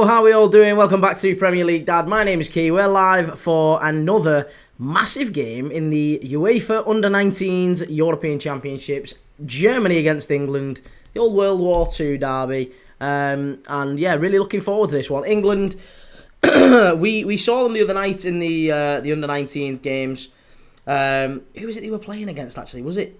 how are we all doing? Welcome back to Premier League Dad. My name is Kee. We're live for another massive game in the UEFA Under 19s European Championships. Germany against England, the old World War II derby. And yeah, really looking forward to this one. England, we saw them the other night in the Under 19s games. Who was it they were playing against, actually? Was it?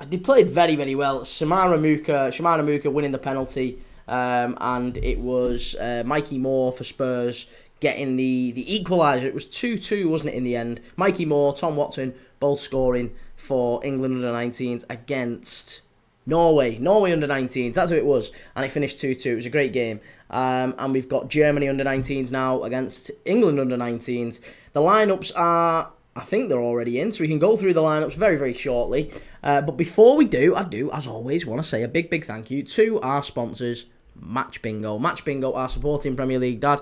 They played very, very well. Shimara Muka winning the penalty. And it was Mikey Moore for Spurs getting the equaliser. It was 2-2, wasn't it, in the end? Mikey Moore, Tom Watson, both scoring for England under 19s against Norway under 19s. That's who it was. And it finished 2-2. It was a great game. And we've got Germany under 19s now against England under 19s. The lineups are, I think they're already in, so we can go through the lineups very, very shortly. But before we do, I do, as always, want to say a big, big thank you to our sponsors, MatchBingo. MatchBingo are supporting Premier League Dad.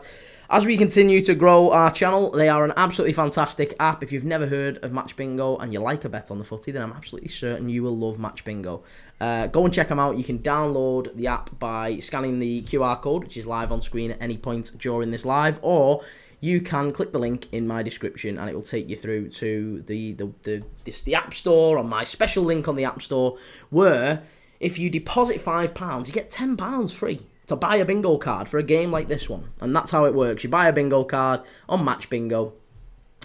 As we continue to grow our channel, they are an absolutely fantastic app. If you've never heard of MatchBingo and you like a bet on the footy, then I'm absolutely certain you will love MatchBingo. Go and check them out. You can download the app by scanning the QR code, which is live on screen at any point during this live, or you can click the link in my description and it will take you through to the App Store, on my special link on the App Store, where if you deposit £5, you get £10 free to buy a bingo card for a game like this one. And that's how it works. You buy a bingo card on MatchBingo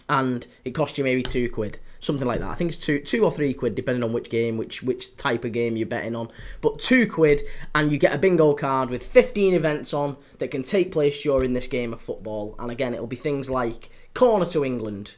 and it costs you maybe £2, something like that. I think it's two or £3, depending on which game, which type of game you're betting on. But £2, and you get a bingo card with 15 events on that can take place during this game of football. And again, it'll be things like corner to England,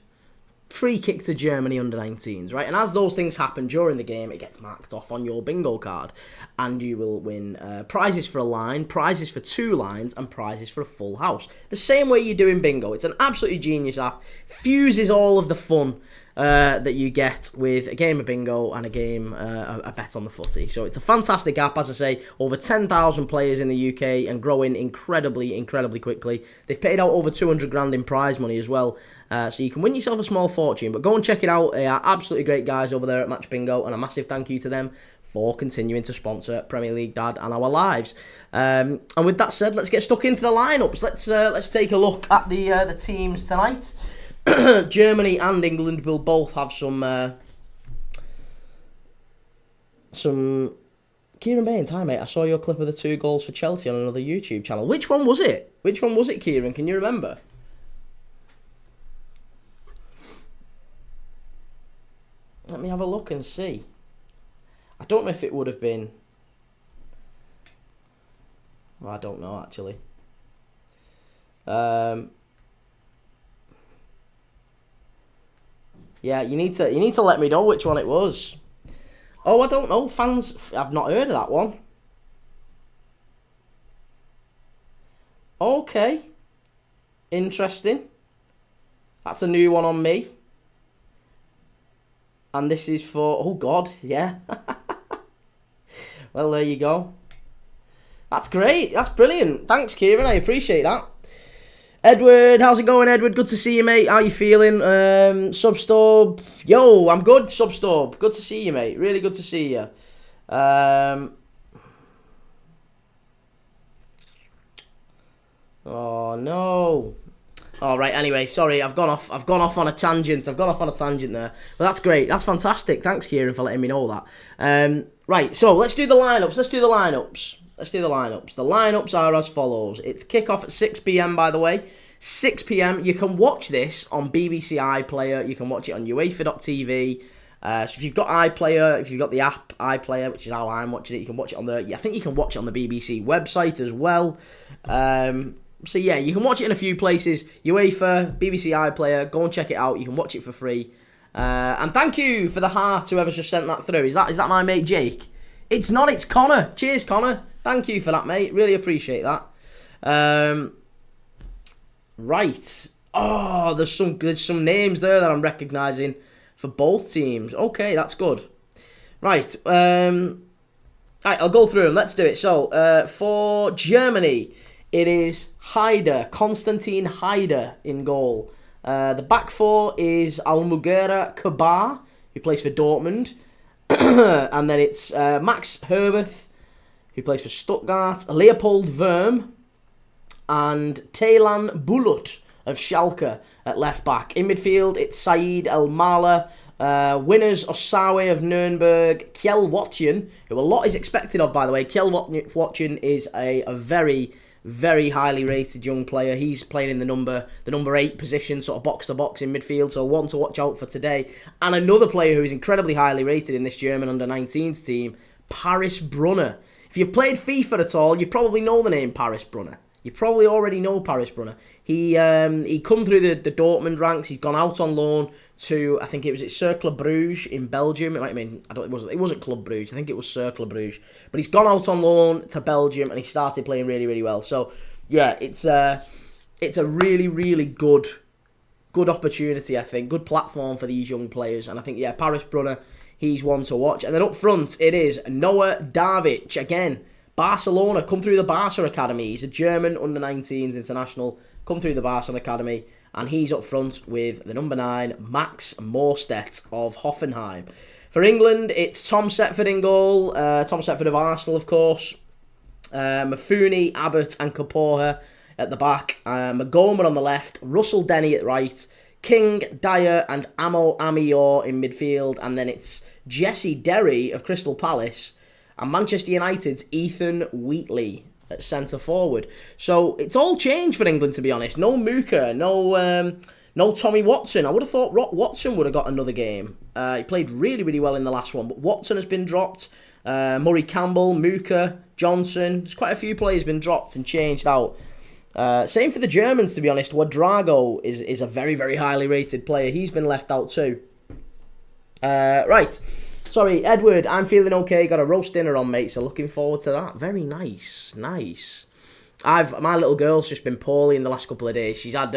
free kick to Germany under 19s, right? And as those things happen during the game, it gets marked off on your bingo card. And you will win prizes for a line, prizes for 2 lines, and prizes for a full house. The same way you do in bingo. It's an absolutely genius app. Fuses all of the fun that you get with a game of bingo and a bet on the footy. So it's a fantastic app, as I say. Over 10,000 players in the UK and growing incredibly, incredibly quickly. They've paid out over 200 grand in prize money as well. So you can win yourself a small fortune. But go and check it out. They are absolutely great guys over there at MatchBingo, and a massive thank you to them for continuing to sponsor Premier League Dad and our lives. And with that said, let's get stuck into the lineups. Let's take a look at the teams tonight. Germany and England will both have some Kieran Baines, hi mate, I saw your clip of the 2 goals for Chelsea on another YouTube channel. Which one was it? Which one was it, Kieran? Can you remember? Let me have a look and see. I don't know if it would have been... Well, I don't know, actually. Yeah, you need to let me know which one it was. Oh, I don't know. Fans, I've not heard of that one. Okay. Interesting. That's a new one on me. And this is for... Oh, God, yeah. Well, there you go. That's great. That's brilliant. Thanks, Kieran. I appreciate that. Edward, how's it going, Edward? Good to see you, mate. How you feeling? Substorb. Yo, I'm good, Substorb. Good to see you, mate. Really good to see you. Oh, no. All right, anyway, sorry, I've gone off on a tangent. There. But that's great. That's fantastic. Thanks, Kieran, for letting me know that. Right, so let's do the lineups. The lineups are as follows. It's kickoff at 6 p.m, by the way. 6 p.m. You can watch this on BBC iPlayer. You can watch it on UEFA.tv. So if you've got iPlayer, if you've got the app iPlayer, which is how I'm watching it, you can watch it on the... I think you can watch it on the BBC website as well. So yeah, you can watch it in a few places. UEFA, BBC iPlayer, go and check it out. You can watch it for free. And thank you for the heart, whoever's just sent that through. Is that my mate Jake? It's not, it's Connor. Cheers, Connor. Thank you for that, mate. Really appreciate that. Right. Oh, there's some names there that I'm recognising for both teams. Okay, that's good. Right. Right, I'll go through them. Let's do it. So, for Germany, it is Konstantin Haider in goal. The back four is Almugera Kabar, who plays for Dortmund. And then it's Max Herberth, who plays for Stuttgart. Leopold Wurm, and Taylan Bulut of Schalke at left back. In midfield, it's Saeed El Mala. Winners, Osawe of Nuremberg, Kjell Watjen, who a lot is expected of, by the way. Kjell Watjen is a very, very highly rated young player. He's playing in the number 8 position, sort of box-to-box in midfield, so one to watch out for today. And another player who is incredibly highly rated in this German under-19s team, Paris Brunner. If you've played FIFA at all, you probably know the name Paris Brunner. You probably already know Paris Brunner. He come through the Dortmund ranks. He's gone out on loan to, I think it was at Cercle Bruges in Belgium. It might have been, it wasn't Club Bruges. I think it was Cercle Bruges. But he's gone out on loan to Belgium and he started playing really, really well. So yeah, it's a really, really good opportunity, I think. Good platform for these young players. And I think, yeah, Paris Brunner, he's one to watch. And then up front, it is Noah Davic. Again, Barcelona, come through the Barca Academy. He's a German under-19s international, come through the Barca Academy, and he's up front with the number 9, Max Morstedt of Hoffenheim. For England, it's Tom Setford in goal, Tom Setford of Arsenal, of course, Mafuni, Abbott and Kapoor at the back, McGomer on the left, Russell Denny at right, King, Dyer and Amo Amior in midfield, and then it's Jesse Derry of Crystal Palace, and Manchester United's Ethan Wheatley at centre forward. So it's all changed for England, to be honest. No Mooker, no Tommy Watson. I would have thought Watson would have got another game. He played really, really well in the last one, but Watson has been dropped. Murray Campbell, Mooker, Johnson. There's quite a few players been dropped and changed out. Same for the Germans, to be honest. Wadrago is a very, very highly rated player. He's been left out too. Right. Sorry, Edward, I'm feeling okay. Got a roast dinner on, mate, so looking forward to that. Very nice, nice. My little girl's just been poorly in the last couple of days. She's had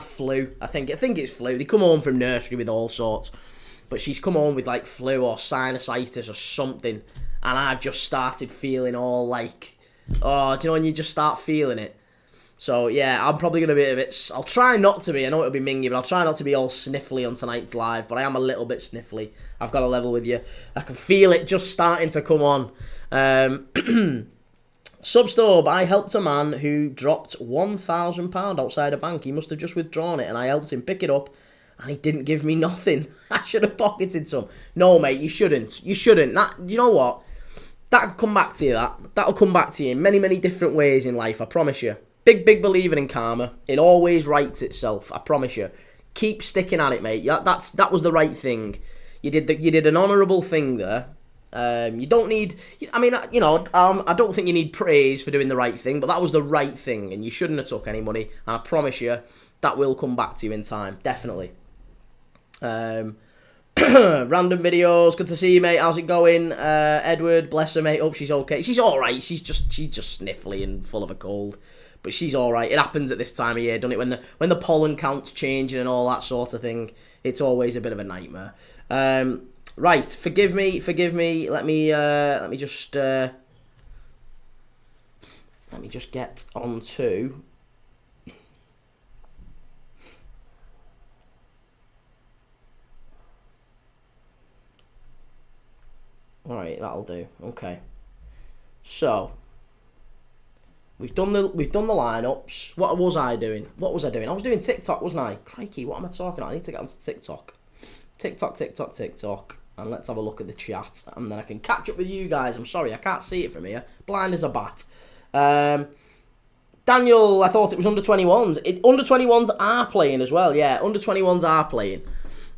flu. I think it's flu. They come home from nursery with all sorts, but she's come home with like flu or sinusitis or something, and I've just started feeling all like, oh, do you know when you just start feeling it? So, yeah, I'm probably going to be a bit... I'll try not to be. I know it'll be mingy, but I'll try not to be all sniffly on tonight's live. But I am a little bit sniffly. I've got a level with you. I can feel it just starting to come on. Substorb, I helped a man who dropped £1,000 outside a bank. He must have just withdrawn it, and I helped him pick it up, and he didn't give me nothing. I should have pocketed some. No, mate, you shouldn't. You shouldn't. You know what? That'll come back to you, That'll come back to you in many, many different ways in life, I promise you. Big believer in karma. It always rights itself. I promise you. Keep sticking at it, mate. That was the right thing. You did an honourable thing there. You don't need. I mean, I don't think you need praise for doing the right thing, but that was the right thing, and you shouldn't have took any money. And I promise you, that will come back to you in time, definitely. Random videos. Good to see you, mate. How's it going, Edward? Bless her, mate. Hope she's okay. She's all right. She's just sniffly and full of a cold. But she's all right. It happens at this time of year, doesn't it? When the pollen count's changing and all that sort of thing, it's always a bit of a nightmare. Right, forgive me. Let me just get on to. All right, that'll do. Okay. So. We've done the lineups. What was I doing? I was doing TikTok, wasn't I? Crikey, what am I talking about? I need to get onto TikTok. TikTok. And let's have a look at the chat. And then I can catch up with you guys. I'm sorry, I can't see it from here. Blind as a bat. Daniel, I thought it was under-21s. Under-21s are playing as well, yeah. Under-21s are playing.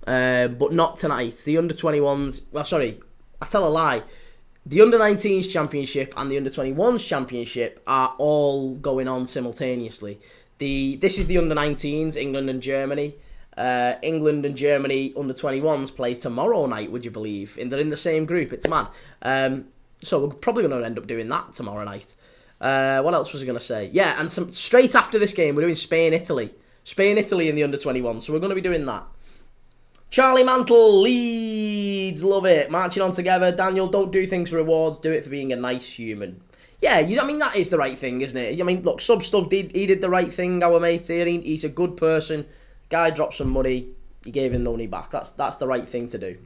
But not tonight. The under-21s... Well, sorry, I tell a lie. The Under-19s Championship and the Under-21s Championship are all going on simultaneously. This is the Under-19s, England and Germany. England and Germany Under-21s play tomorrow night, would you believe? They're in the same group. It's mad. So we're probably going to end up doing that tomorrow night. What else was I going to say? Yeah, and straight after this game, we're doing Spain-Italy. Spain-Italy in the Under-21s. So we're going to be doing that. Charlie Mantle, Leeds, love it. Marching on together. Daniel, don't do things for rewards. Do it for being a nice human. Yeah, I mean, that is the right thing, isn't it? I mean, look, Substub, he did the right thing, our mate here. He's a good person. Guy dropped some money. He gave him the money back. That's the right thing to do.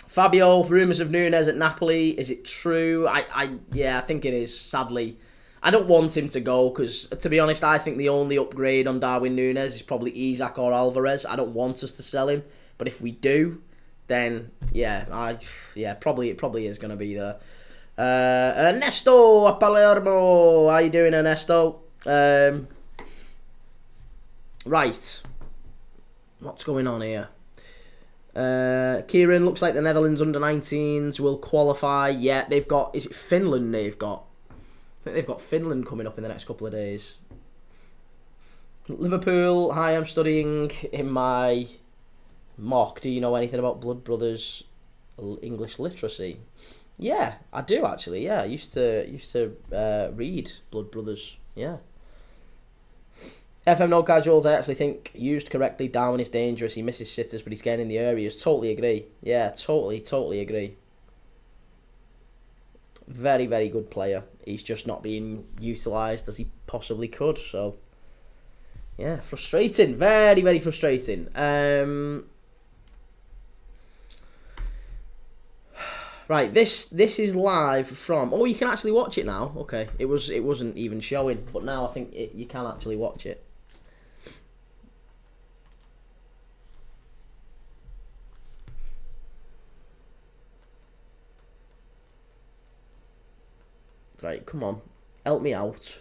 Fabio, rumours of Nunes at Napoli. Is it true? Yeah, I think it is, sadly. I don't want him to go because, to be honest, I think the only upgrade on Darwin Núñez is probably Isak or Alvarez. I don't want us to sell him, but if we do, then probably it probably is going to be there. Ernesto Palermo, how you doing, Ernesto? Right, what's going on here? Kieran, looks like the Netherlands under-19s will qualify. Yeah, they've got, is it Finland they've got? I think they've got Finland coming up in the next couple of days. Liverpool, hi, I'm studying in my mock. Do you know anything about Blood Brothers English literacy? Yeah, I do actually. Yeah, I used to read Blood Brothers. Yeah. FM No Casuals, I actually think used correctly, Darwin is dangerous. He misses sitters, but he's getting in the areas. Totally agree. Yeah, totally agree. Very, very good player. He's just not being utilised as he possibly could. So, yeah, frustrating. Very, very frustrating. Right, this is live from. Oh, you can actually watch it now. Okay, it wasn't even showing, but now I think you can actually watch it. Right, come on, help me out.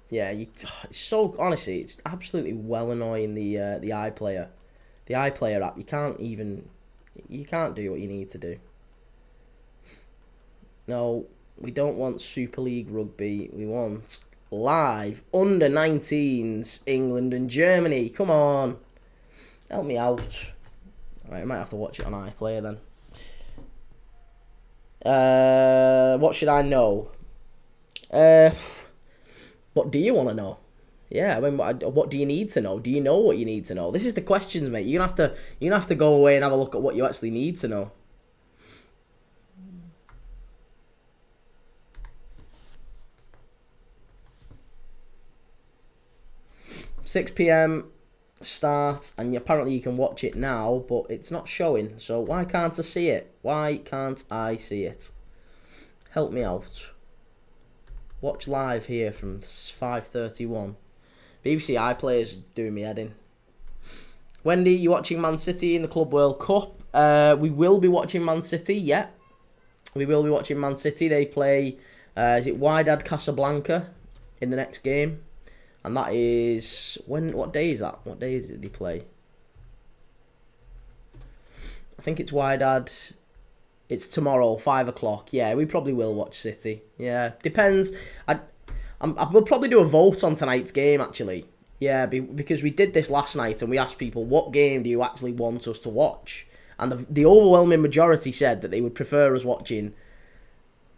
Yeah, it's so, honestly, it's absolutely well annoying, the iPlayer. The iPlayer app, you can't do what you need to do. No, we don't want Super League Rugby. We want live under-19s England and Germany. Come on, help me out. Alright, I might have to watch it on iPlayer then. What should I know? What do you want to know? Yeah, I mean, what do you need to know? Do you know what you need to know? This is the questions, mate. You're gonna have to go away and have a look at what you actually need to know. £6 PM start, and apparently you can watch it now, but it's not showing. So why can't I see it? Why can't I see it? Help me out. Watch live here from 5:31. BBC iPlayer's doing me head in. Wendy, you watching Man City in the Club World Cup? We will be watching Man City, yeah. We will be watching Man City. They play, is it Wydad Casablanca in the next game? And that is, what day is that? What day is it they play? I think it's Wydad. It's tomorrow, 5 o'clock. Yeah, we probably will watch City. Yeah, depends. I will probably do a vote on tonight's game, actually. Yeah, because we did this last night and we asked people, what game do you actually want us to watch? And the overwhelming majority said that they would prefer us watching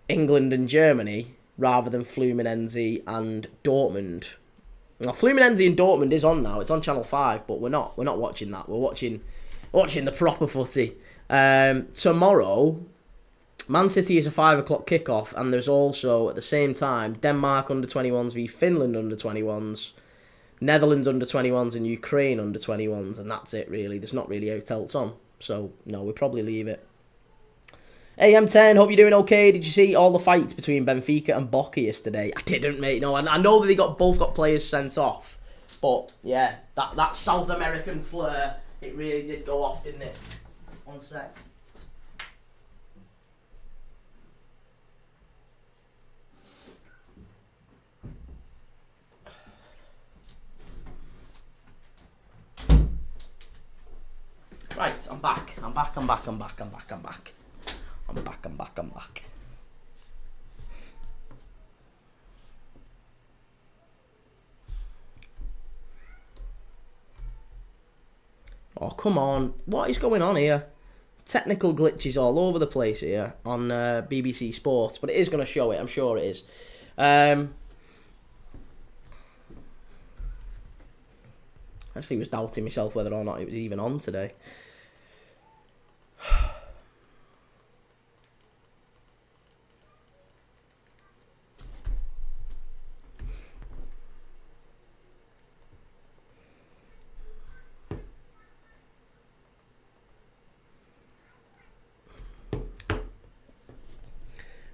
England and Germany rather than Fluminense and Dortmund. Now, Fluminense and Dortmund is on now. It's on Channel 5, but we're not watching that. We're watching the proper footy. Tomorrow, Man City is a 5 o'clock kickoff, and there's also, at the same time, Denmark under-21s v Finland under-21s, Netherlands under-21s and Ukraine under-21s, and that's it, really. There's not really out else on. So, no, we'll probably leave it. AM10, hope you're doing okay. Did you see all the fights between Benfica and Boca yesterday? I didn't, mate. No, I know that they both got players sent off. But, yeah, that South American flair, it really did go off, didn't it? One sec. Right, I'm back. Oh, come on. What is going on here? Technical glitches all over the place here on BBC Sports, but it is going to show it. I'm sure it is. Actually, was doubting myself whether or not it was even on today.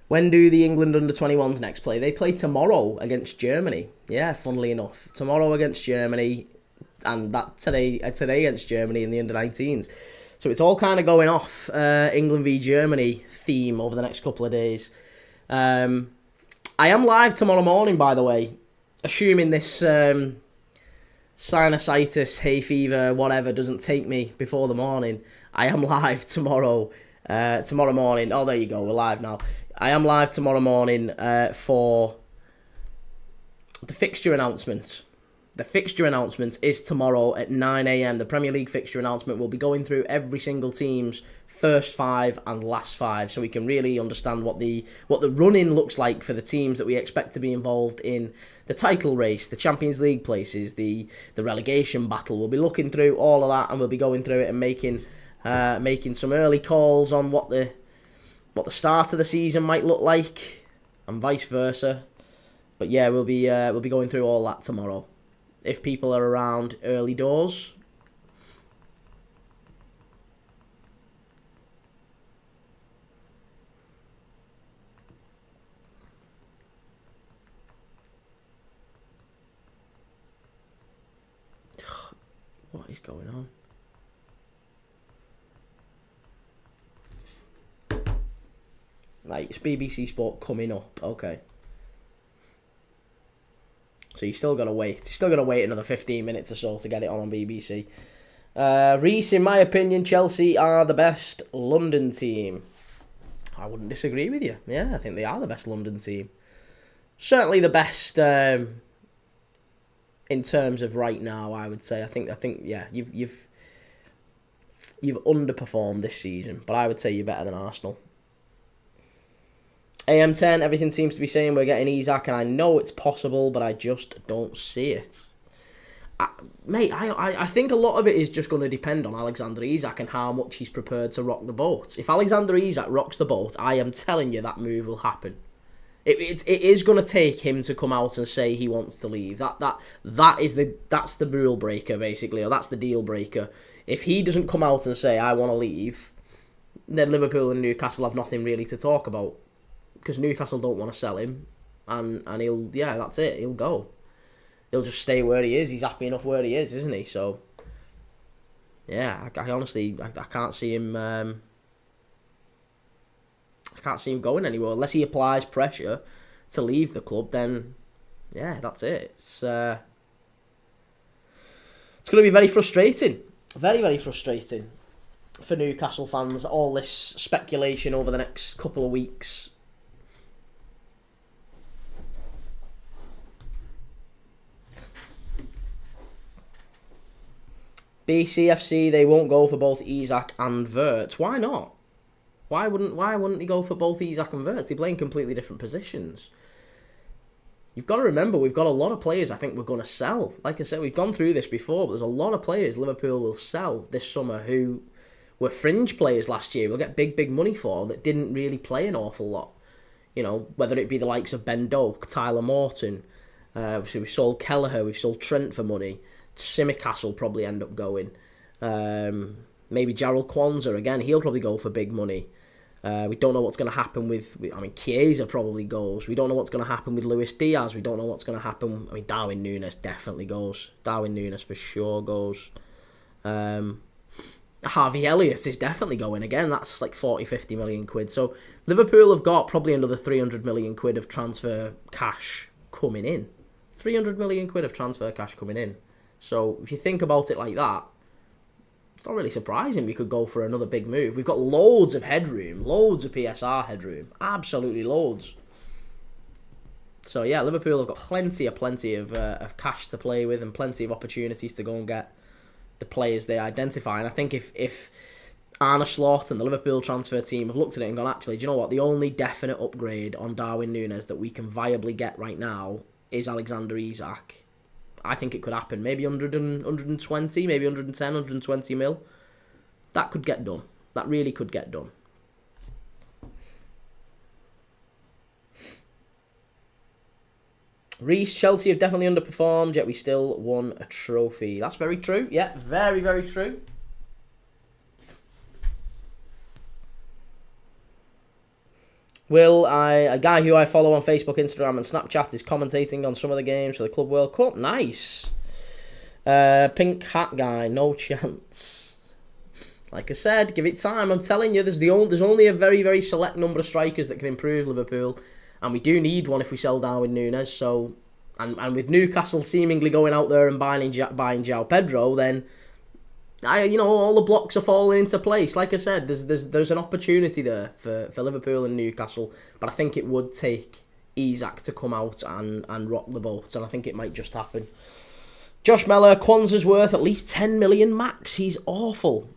When do the England Under-21s next play? They play tomorrow against Germany. Yeah, funnily enough. Tomorrow against Germany, and that today against Germany in the Under-19s. So it's all kind of going off England v Germany theme over the next couple of days. I am live tomorrow morning, by the way. Assuming this sinusitis, hay fever, whatever, doesn't take me before the morning. I am live tomorrow morning. Oh, there you go. We're live now. I am live tomorrow morning for the fixture announcement. The fixture announcement is tomorrow at 9 a.m. The Premier League fixture announcement will be going through every single team's first 5 and last 5, so we can really understand what the run-in looks like for the teams that we expect to be involved in the title race, the Champions League places, the relegation battle. We'll be looking through all of that, and we'll be going through it and making some early calls on what the start of the season might look like, and vice versa. But yeah, we'll be going through all that tomorrow. If people are around early doors. What is going on? Right, it's BBC Sport coming up. Okay. So you still got to wait. You still got to wait another 15 minutes or so to get it on BBC. Reese, in my opinion, Chelsea are the best London team. I wouldn't disagree with you. Yeah, I think they are the best London team. Certainly the best in terms of right now, I would say. I think yeah, you've underperformed this season, but I would say you're better than Arsenal. AM10, everything seems to be saying we're getting Isak, and I know it's possible, but I just don't see it. I think a lot of it is just going to depend on Alexander Isak and how much he's prepared to rock the boat. If Alexander Isak rocks the boat, I am telling you that move will happen. It is going to take him to come out and say he wants to leave. That's the rule breaker, basically, or that's the deal breaker. If he doesn't come out and say, I want to leave, then Liverpool and Newcastle have nothing really to talk about. Because Newcastle don't want to sell him, and that's it. He'll go. He'll just stay where he is. He's happy enough where he is, isn't he? So, yeah, I honestly can't see him. I can't see him going anywhere unless he applies pressure to leave the club. Then, yeah, that's it. It's going to be very frustrating, very, very frustrating for Newcastle fans. All this speculation over the next couple of weeks. BCFC, they won't go for both Isak and Wirtz. Why not? Why wouldn't they go for both Isak and Wirtz? They play in completely different positions. You've got to remember, we've got a lot of players I think we're going to sell. Like I said, we've gone through this before, but there's a lot of players Liverpool will sell this summer who were fringe players last year. We'll get big money for that didn't really play an awful lot. You know, whether it be the likes of Ben Doak, Tyler Morton. Obviously, we've sold Kelleher, we've sold Trent for money. Simicast will probably end up going. Maybe Jarrell Kwanzaa, again, he'll probably go for big money. We don't know what's going to happen with Chiesa probably goes. We don't know what's going to happen with Luis Diaz. We don't know what's going to happen. Darwin Núñez definitely goes. Darwin Núñez for sure goes. Harvey Elliott is definitely going. Again, that's like 40-50 million quid. So Liverpool have got probably another 300 million quid of transfer cash coming in. 300 million quid of transfer cash coming in. So if you think about it like that, it's not really surprising we could go for another big move. We've got loads of headroom, loads of PSR headroom, absolutely loads. So yeah, Liverpool have got plenty of cash to play with and plenty of opportunities to go and get the players they identify. And I think if Arne Slot and the Liverpool transfer team have looked at it and gone, actually, do you know what? The only definite upgrade on Darwin Núñez that we can viably get right now is Alexander Isak. I think it could happen. Maybe 120, maybe 110, 120 mil. That could get done. That really could get done. Reece, Chelsea have definitely underperformed, yet we still won a trophy. That's very true. Yeah, very, very true. Will, a guy who I follow on Facebook, Instagram, and Snapchat is commentating on some of the games for the Club World Cup. Nice. Pink hat guy, no chance. Like I said, give it time. I'm telling you, there's only a very, very select number of strikers that can improve Liverpool, and we do need one if we sell Darwin Núñez. So, and with Newcastle seemingly going out there and buying João Pedro, then all the blocks are falling into place. Like I said, there's an opportunity there for Liverpool and Newcastle, but I think it would take Isak to come out and rock the boat, and I think it might just happen. Josh Meller, Kwanzaa's worth at least 10 million max. He's awful.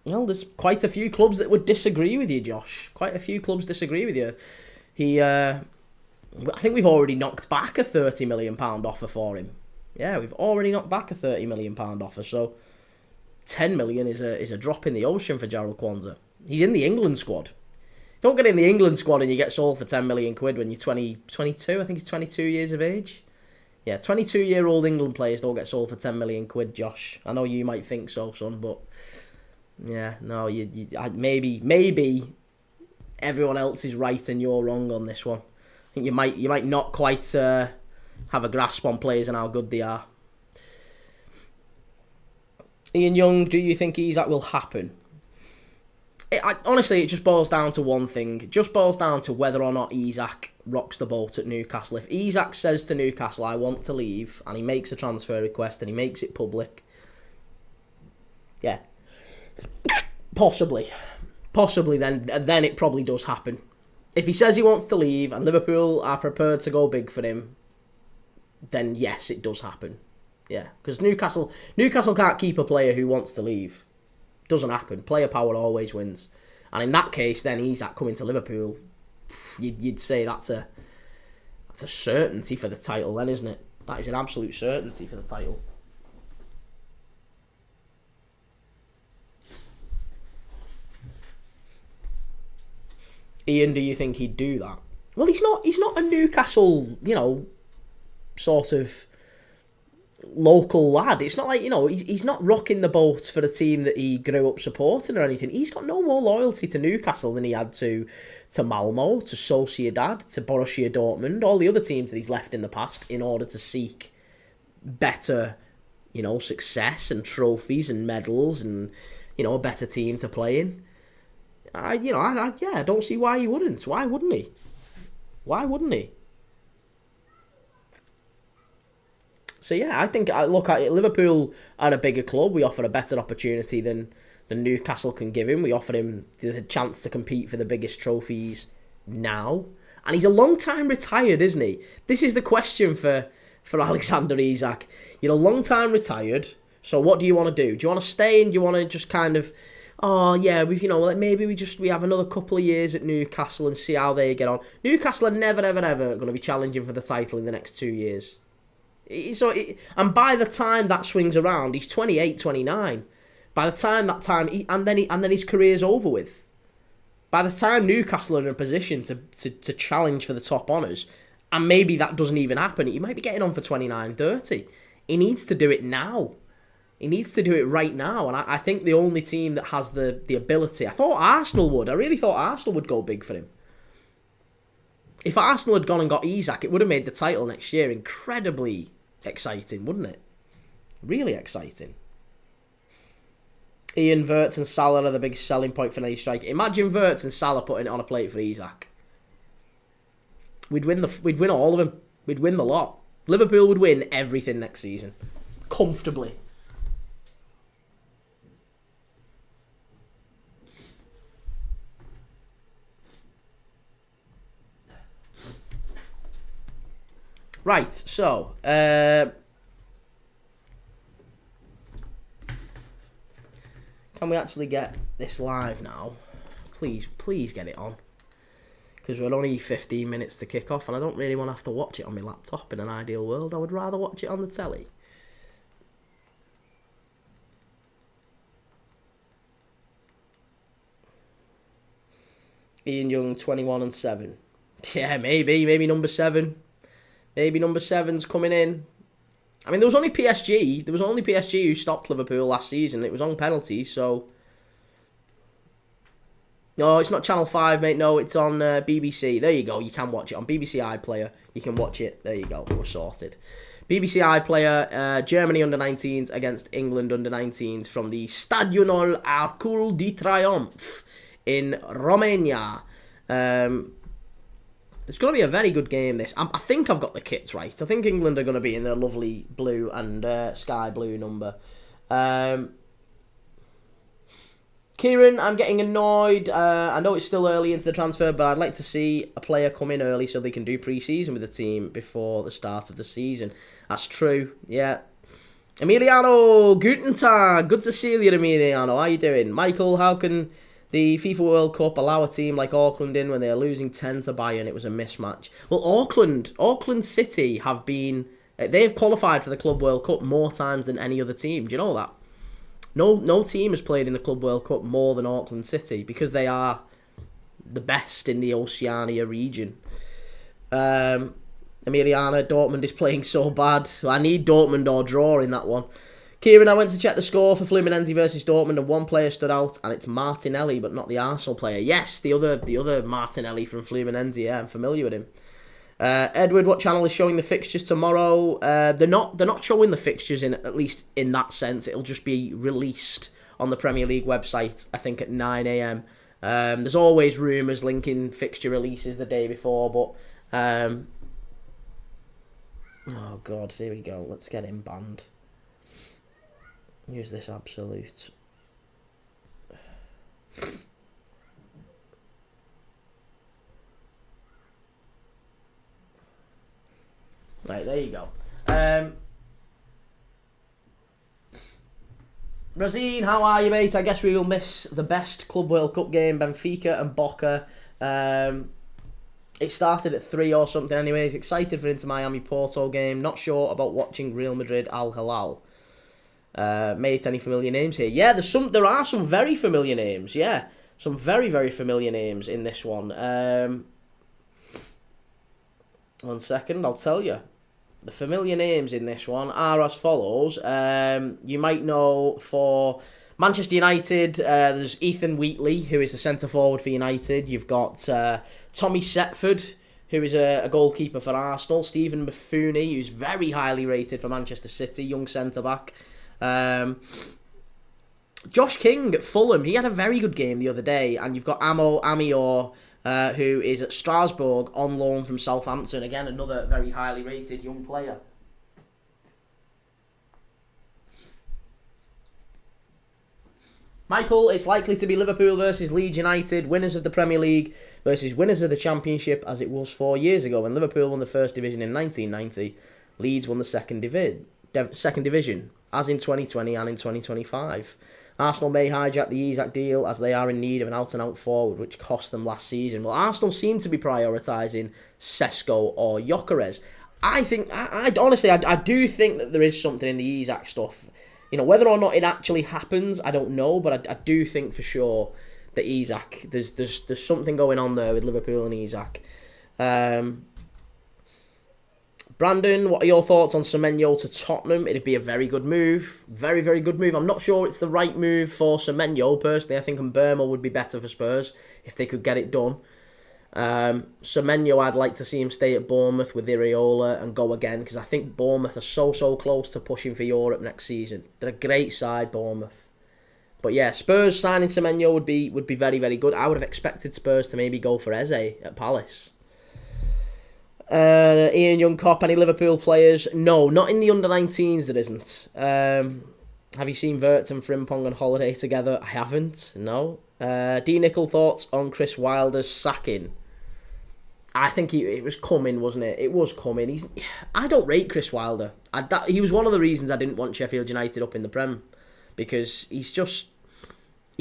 There's quite a few clubs that would disagree with you, Josh. Quite a few clubs disagree with you. I think we've already knocked back a £30 million offer for him. Yeah, we've already knocked back a £30 million offer, so 10 million is a drop in the ocean for Jarell Kwanzaa. He's in the England squad. Don't get in the England squad and you get sold for 10 million quid when you're 22. I think he's 22 years of age. Yeah, 22-year-old England players don't get sold for 10 million quid, Josh. I know you might think so, son, but yeah, no, maybe everyone else is right and you're wrong on this one. I think you might not quite have a grasp on players and how good they are. Ian Young, do you think Isak will happen? Honestly, it just boils down to one thing. It just boils down to whether or not Isak rocks the boat at Newcastle. If Isak says to Newcastle, I want to leave, and he makes a transfer request and he makes it public, yeah, possibly then it probably does happen. If he says he wants to leave and Liverpool are prepared to go big for him, then yes, it does happen. Yeah, because Newcastle can't keep a player who wants to leave. Doesn't happen. Player power always wins. And in that case, then Isak coming to Liverpool, you'd say that's a certainty for the title then, isn't it? That is an absolute certainty for the title. Ian, do you think he'd do that? Well, he's not a Newcastle, sort of local lad. It's not like, he's not rocking the boat for the team that he grew up supporting or anything. He's got no more loyalty to Newcastle than he had to Malmo, to Sociedad, to Borussia Dortmund, all the other teams that he's left in the past in order to seek better, success and trophies and medals and, a better team to play in. I don't see why he wouldn't. Why wouldn't he? So yeah, I think look at Liverpool are a bigger club. We offer a better opportunity than Newcastle can give him. We offer him the chance to compete for the biggest trophies now, and he's a long time retired, isn't he? This is the question for Alexander Isak. You're a long time retired. So what do you want to do? Do you want to stay and do you want to just kind of, maybe we have another couple of years at Newcastle and see how they get on. Newcastle are never, ever, ever going to be challenging for the title in the next 2 years. And by the time that swings around, he's 28, 29. By the time and then his career's over with. By the time Newcastle are in a position to challenge for the top honours, and maybe that doesn't even happen, he might be getting on for 29, 30. He needs to do it now. He needs to do it right now, and I think the only team that has the ability... I really thought Arsenal would go big for him. If Arsenal had gone and got Isak, it would have made the title next year incredibly exciting, wouldn't it? Really exciting. Ian, Wirtz and Salah are the biggest selling point for any striker. Imagine Wirtz and Salah putting it on a plate for Isak. We'd win all of them. We'd win the lot. Liverpool would win everything next season. Comfortably. Right, so, can we actually get this live now? Please get it on. Because we're only 15 minutes to kick off and I don't really want to have to watch it on my laptop in an ideal world. I would rather watch it on the telly. Ian Young, 21 and 7. Yeah, maybe number 7. Maybe number 7's coming in. I mean, there was only PSG. There was only PSG who stopped Liverpool last season. It was on penalties, so... No, it's not Channel 5, mate. No, it's on BBC. There you go. You can watch it on BBC iPlayer. You can watch it. There you go. We're sorted. BBC iPlayer, Germany Under-19s against England Under-19s from the Stadionul Arcul de Triumph in Romania. It's going to be a very good game, this. I think I've got the kits right. I think England are going to be in their lovely blue and sky blue number. Kieran, I'm getting annoyed. I know it's still early into the transfer, but I'd like to see a player come in early so they can do pre-season with the team before the start of the season. That's true, yeah. Emiliano, guten Tag. Good to see you, Emiliano. How you doing? Michael, how can the FIFA World Cup allow a team like Auckland in when they are losing 10 to Bayern? It was a mismatch. Well, Auckland City have been... They've qualified for the Club World Cup more times than any other team. Do you know that? No team has played in the Club World Cup more than Auckland City because they are the best in the Oceania region. Emiliana, Dortmund is playing so bad. I need Dortmund or draw in that one. Kieran, I went to check the score for Fluminense versus Dortmund and one player stood out and it's Martinelli but not the Arsenal player. Yes, the other Martinelli from Fluminense. Yeah, I'm familiar with him. Edward, what channel is showing the fixtures tomorrow? They're not showing the fixtures at least in that sense. It'll just be released on the Premier League website, I think at 9 AM. There's always rumours linking fixture releases the day before, but oh god, here we go. Let's get him banned. Use this absolute. Right, there you go. Razine, how are you, mate? I guess we will miss the best Club World Cup game, Benfica and Boca. It started at 3 or something anyways. Excited for Inter Miami Porto game. Not sure about watching Real Madrid Al Hilal. Mate, any familiar names here? Yeah, there are some very familiar names. Yeah, some very, very familiar names in this one. 1 second, I'll tell you. The familiar names in this one are as follows. You might know for Manchester United, there's Ethan Wheatley, who is the centre-forward for United. You've got Tommy Setford, who is a goalkeeper for Arsenal. Stephen Mafuni, who's very highly rated for Manchester City, young centre-back. Josh King at Fulham, he had a very good game the other day. And you've got Amior, who is at Strasbourg on loan from Southampton. Again, another very highly rated young player. Michael, it's likely to be Liverpool versus Leeds United, winners of the Premier League versus winners of the Championship, as it was 4 years ago when Liverpool won the First Division in 1990. Leeds won the Second Division, as in 2020 and in 2025. Arsenal may hijack the Isak deal as they are in need of an out-and-out forward, which cost them last season. Well, Arsenal seem to be prioritising Sesko or Gyökeres. I think, I honestly do think that there is something in the Isak stuff. You know, whether or not it actually happens, I don't know, but I do think for sure that Isak, there's something going on there with Liverpool and Isak. Brandon, what are your thoughts on Semenyo to Tottenham? It'd be a very good move. Very, very good move. I'm not sure it's the right move for Semenyo, personally. I think Mbeumo would be better for Spurs if they could get it done. Semenyo, I'd like to see him stay at Bournemouth with Iriola and go again, because I think Bournemouth are so close to pushing for Europe next season. They're a great side, Bournemouth. But yeah, Spurs signing Semenyo would be very, very good. I would have expected Spurs to maybe go for Eze at Palace. Ian Youngcop, any Liverpool players? No, not in the under-19s there isn't. Have you seen Wirtz and Frimpong on holiday together? I haven't, no. D. Nickel, thoughts on Chris Wilder's sacking? I think it was coming, wasn't it? It was coming. I don't rate Chris Wilder. He was one of the reasons I didn't want Sheffield United up in the Prem. Because he's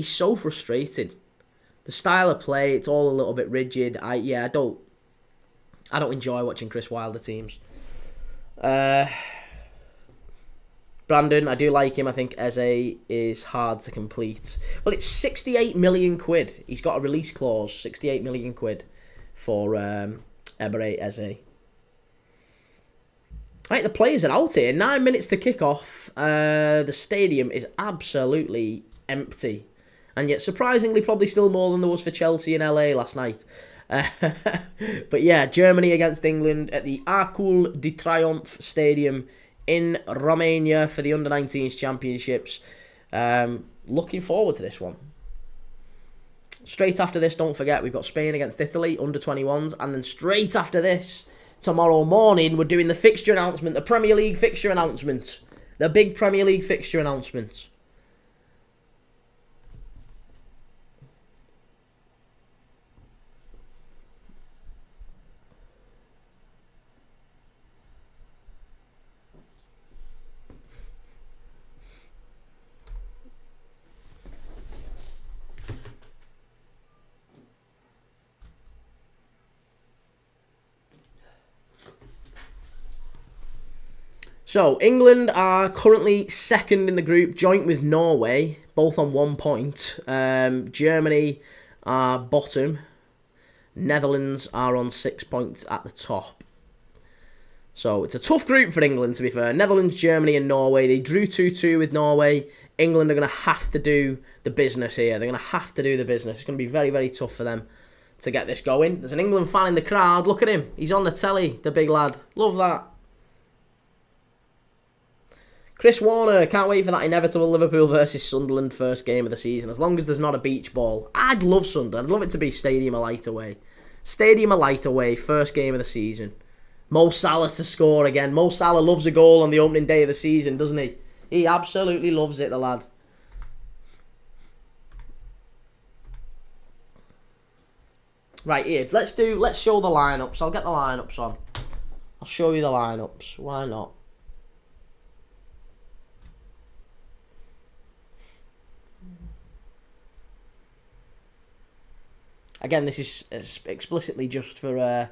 so frustrated. The style of play, it's all a little bit rigid. I don't enjoy watching Chris Wilder teams. Brandon, I do like him. I think Eze is hard to complete. Well, it's 68 million quid. He's got a release clause, 68 million quid for Emre Eze. Right, the players are out here. 9 minutes to kick off. The stadium is absolutely empty. And yet, surprisingly, probably still more than there was for Chelsea and LA last night. But yeah, Germany against England at the Arcul de Triomphe Stadium in Romania for the Under-19s Championships. Looking forward to this one. Straight after this, don't forget, we've got Spain against Italy, Under-21s. And then straight after this, tomorrow morning, we're doing the fixture announcement, the Premier League fixture announcement. The big Premier League fixture announcement. So, England are currently second in the group, joint with Norway, both on 1 point. Germany are bottom. Netherlands are on 6 points at the top. So, it's a tough group for England, to be fair. Netherlands, Germany and Norway. They drew 2-2 with Norway. England are going to have to do the business here. They're going to have to do the business. It's going to be very, very tough for them to get this going. There's an England fan in the crowd. Look at him. He's on the telly, the big lad. Love that. Chris Warner, can't wait for that inevitable Liverpool versus Sunderland first game of the season. As long as there's not a beach ball. I'd love Sunderland. I'd love it to be Stadium of Light away. Stadium of Light away, first game of the season. Mo Salah to score again. Mo Salah loves a goal on the opening day of the season, doesn't he? He absolutely loves it, the lad. Right, here, let's show the lineups. I'll get the lineups on. I'll show you the lineups. Why not? Again, this is explicitly just for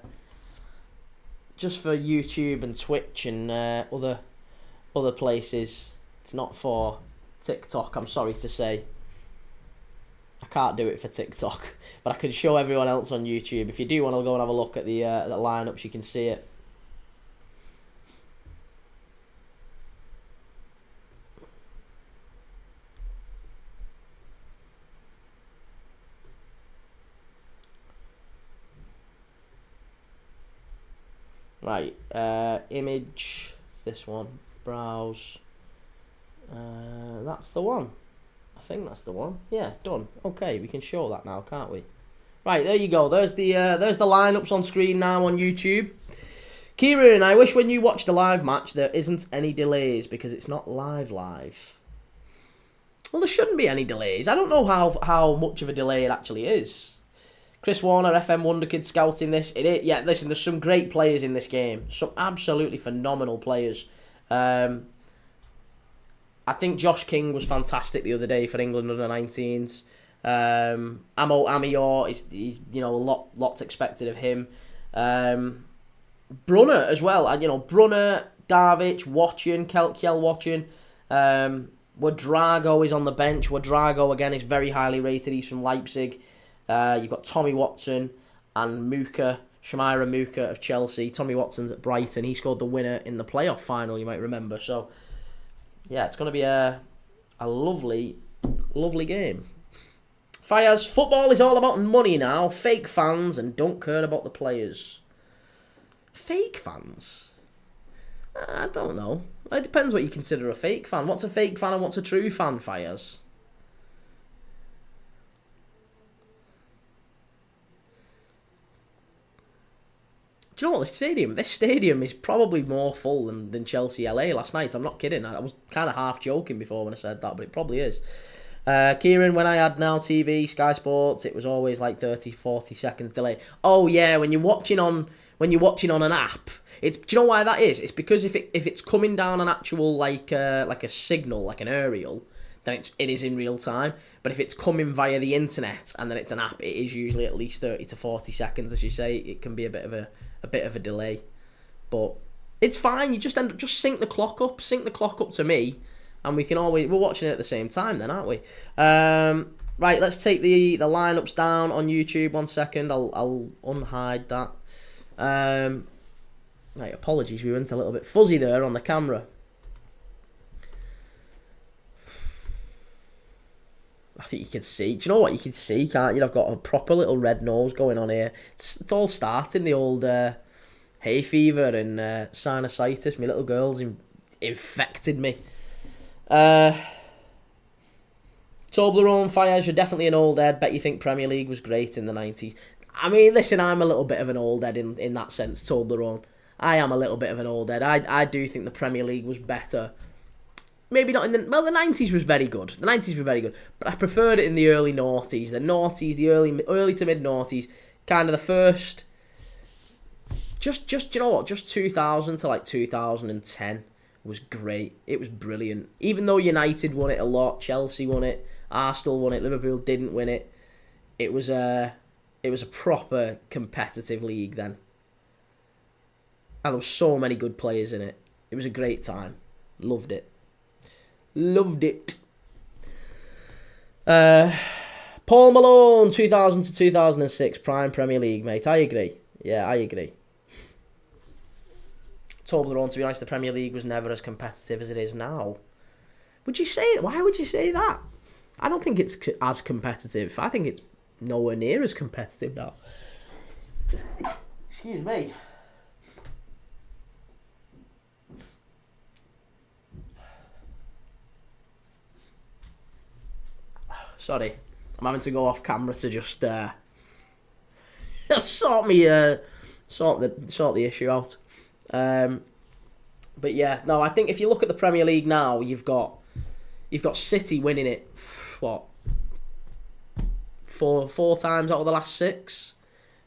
YouTube and Twitch and other places. It's not for TikTok, I'm sorry to say. I can't do it for TikTok, but I can show everyone else on YouTube. If you do want to go and have a look at the lineups, you can see it. Right, image, it's this one, browse, that's the one, I think that's the one, yeah, done, okay, we can show that now, can't we? Right, there you go, there's the lineups on screen now on YouTube. Kieran, I wish when you watch the live match there isn't any delays, because it's not live. Well, there shouldn't be any delays, I don't know how much of a delay it actually is. Chris Warner, FM wonderkids scouting this. Yeah, listen, there's some great players in this game. Some absolutely phenomenal players. I think Josh King was fantastic the other day for England Under-19s. Amo Amior, he's lots expected of him. Brunner as well. Brunner, Darvic, Watson, Kelkiel Watson. Wadrago is on the bench. Wadrago, again, is very highly rated. He's from Leipzig. You've got Tommy Watson and Shamira Muka of Chelsea. Tommy Watson's at Brighton. He scored the winner in the playoff final, you might remember. So, yeah, it's going to be a lovely, lovely game. Fires, football is all about money now. Fake fans and don't care about the players. Fake fans? I don't know. It depends what you consider a fake fan. What's a fake fan and what's a true fan, Fires? Do you know what, this stadium is probably more full than Chelsea LA last night. I'm not kidding. I was kind of half joking before when I said that, but it probably is. Kieran, when I had Now TV, Sky Sports, it was always like 30-40 seconds delay. Oh yeah, when you're watching on an app, do you know why that is? It's because if it's coming down an actual like a signal, like an aerial, then it is in real time. But if it's coming via the internet and then it's an app, it is usually at least 30-40 seconds, as you say. It can be a bit of a delay, but it's fine. You just sync the clock up to me, and we're watching it at the same time then, aren't we? Right, let's take the lineups down on YouTube. 1 second, I'll unhide that. Right, apologies, we went a little bit fuzzy there on the camera. I think you can see. Do you know what you can see, can't you? I've got a proper little red nose going on here. It's all starting, the old hay fever and sinusitis. My little girl's infected me. Toblerone Fires, you're definitely an old head. Bet you think Premier League was great in the 90s. I mean, listen, I'm a little bit of an old head in that sense, Toblerone. I am a little bit of an old head. I do think the Premier League was better. Maybe not in the... Well, the 90s was very good. The 90s were very good. But I preferred it in the early noughties. The noughties, the early to mid-noughties. Kind of the first... Just you know what? Just 2000 to like 2010 was great. It was brilliant. Even though United won it a lot, Chelsea won it, Arsenal won it, Liverpool didn't win it. It was a proper competitive league then. And there were so many good players in it. It was a great time. Loved it. Loved it. Paul Malone, 2000 to 2006, Prime Premier League, mate. I agree. Yeah, I agree. Toblerone, to be honest, the Premier League was never as competitive as it is now. Would you say... Why would you say that? I don't think it's as competitive. I think it's nowhere near as competitive now. Excuse me. Sorry, I'm having to go off camera to just sort the issue out. But yeah, no, I think if you look at the Premier League now, you've got City winning it. What? Four times out of the last 6.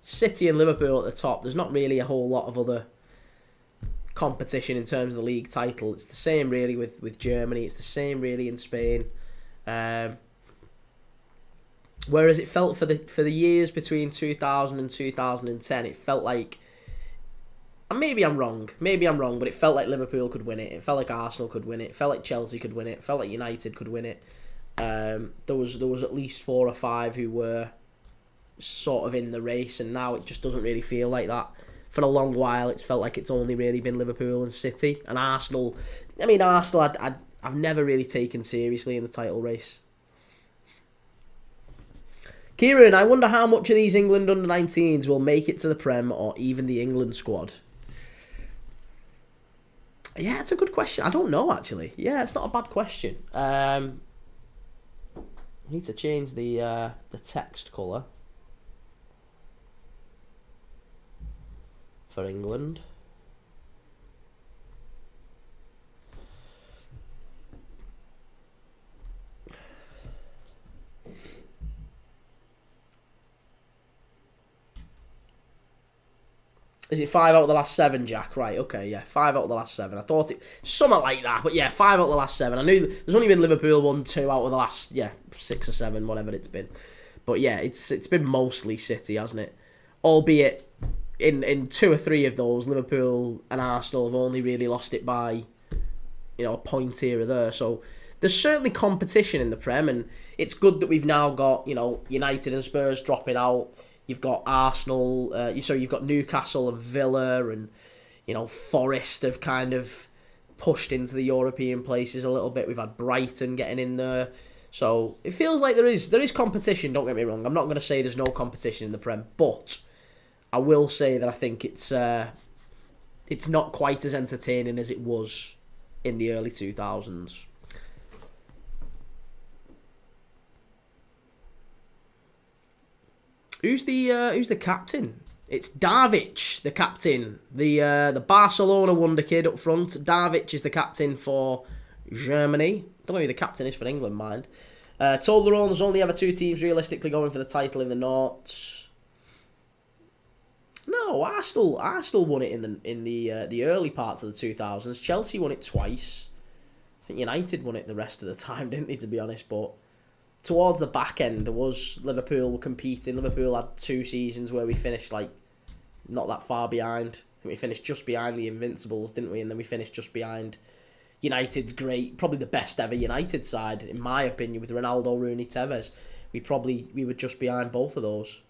City and Liverpool at the top. There's not really a whole lot of other competition in terms of the league title. It's the same really with Germany. It's the same really in Spain. Whereas it felt for the years between 2000 and 2010, it felt like, and maybe I'm wrong, but it felt like Liverpool could win it. It felt like Arsenal could win it. It felt like Chelsea could win it. It felt like United could win it. There was at least 4 or 5 who were sort of in the race, and now it just doesn't really feel like that. For a long while, it's felt like it's only really been Liverpool and City. And Arsenal, I've never really taken seriously in the title race. Kieran, I wonder how much of these England under-19s will make it to the Prem or even the England squad. Yeah, it's a good question. I don't know, actually. Yeah, it's not a bad question. I need to change the text colour for England. Is it 5 out of the last 7, Jack? Right, okay, yeah, 5 out of the last 7. I thought it something like that, but yeah, 5 out of the last 7. I knew there's only been Liverpool 1, 2 out of the last 6 or 7, whatever it's been. But yeah, it's been mostly City, hasn't it? Albeit in 2 or 3 of those, Liverpool and Arsenal have only really lost it by a point here or there. So there's certainly competition in the Prem, and it's good that we've now got United and Spurs dropping out. You've got Arsenal, you've got Newcastle and Villa, and Forest have kind of pushed into the European places a little bit. We've had Brighton getting in there, so it feels like there is competition. Don't get me wrong. I'm not going to say there's no competition in the Prem, but I will say that I think it's not quite as entertaining as it was in the early 2000s. Who's the captain? It's Davic, the captain. The Barcelona wonder kid up front. Davic is the captain for Germany. Don't know who the captain is for England, mind. Toblerone, there's only ever 2 teams realistically going for the title in the noughts. No, Arsenal won it in the early parts of the 2000s. Chelsea won it twice. I think United won it the rest of the time, didn't they, to be honest, but towards the back end, Liverpool were competing. Liverpool had 2 seasons where we finished not that far behind. I think we finished just behind the Invincibles, didn't we? And then we finished just behind United's probably the best ever United side, in my opinion, with Ronaldo, Rooney, Tevez. We were just behind both of those.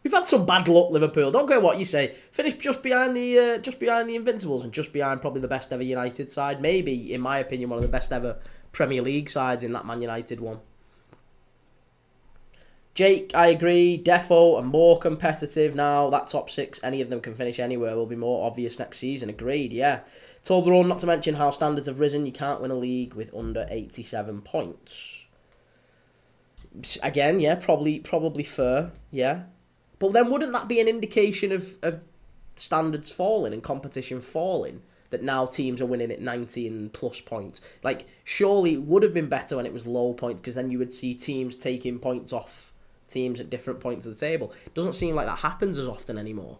We've had some bad luck, Liverpool. Don't care what you say. Finished just behind the Invincibles and just behind probably the best ever United side. Maybe, in my opinion, one of the best ever Premier League sides in that Man United one. Jake, I agree. Defo are more competitive now. That top 6, any of them can finish anywhere, will be more obvious next season. Agreed, yeah. Toblerone, not to mention how standards have risen. You can't win a league with under 87 points. Again, yeah, probably fair, yeah. But then wouldn't that be an indication of standards falling and competition falling? That now teams are winning at 90 and plus points. Like, surely it would have been better when it was low points, because then you would see teams taking points off teams at different points of the table. It doesn't seem like that happens as often anymore.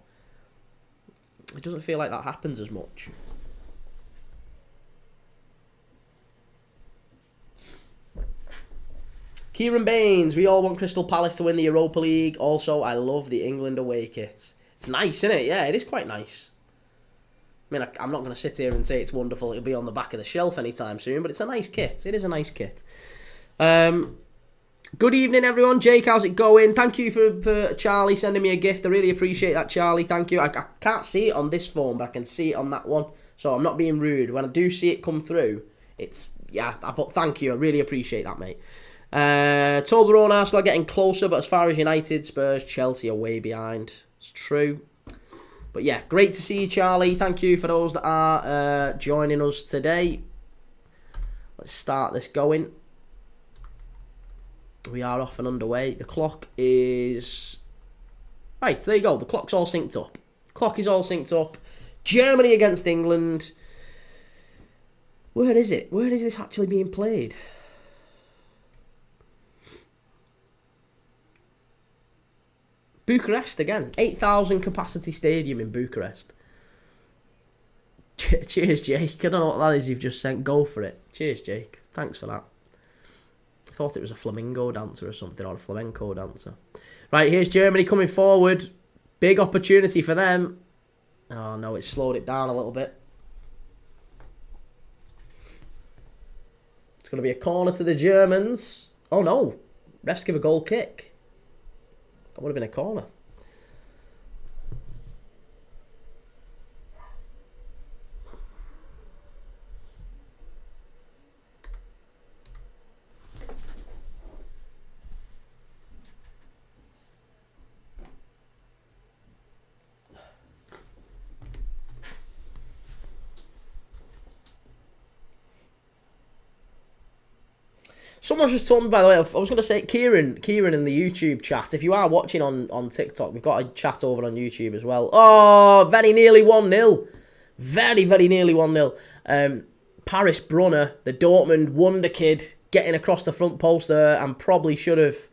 It doesn't feel like that happens as much. Kieran Baines, we all want Crystal Palace to win the Europa League. Also, I love the England away kit. It's nice, isn't it? Yeah, it is quite nice. I mean, I'm not going to sit here and say it's wonderful. It'll be on the back of the shelf anytime soon, but it's a nice kit. It is a nice kit. Good evening, everyone. Jake, how's it going? Thank you for Charlie sending me a gift. I really appreciate that, Charlie. Thank you. I can't see it on this phone, but I can see it on that one. So I'm not being rude. When I do see it come through, but thank you. I really appreciate that, mate. Toblerone, Arsenal are getting closer, but as far as United, Spurs, Chelsea are way behind. It's true. But yeah, great to see you, Charlie. Thank you for those that are joining us today. Let's start this going. We are off and underway. The clock is... Right, there you go. The clock's all synced up. Clock is all synced up. Germany against England. Where is it? Where is this actually being played? Bucharest again. 8,000 capacity stadium in Bucharest. Cheers, Jake. I don't know what that is you've just sent. Go for it. Cheers, Jake. Thanks for that. I thought it was a flamingo dancer or something, or a flamenco dancer. Right, here's Germany coming forward. Big opportunity for them. Oh, no, it's slowed it down a little bit. It's going to be a corner to the Germans. Oh, no. Refs give a goal kick. That would have been a corner. Someone's just told me, by the way, I was going to say, Kieran in the YouTube chat, if you are watching on TikTok, we've got a chat over on YouTube as well. Oh, very nearly 1-0. Very, very nearly 1-0. Paris Brunner, the Dortmund wonder kid, getting across the front post there, and probably should have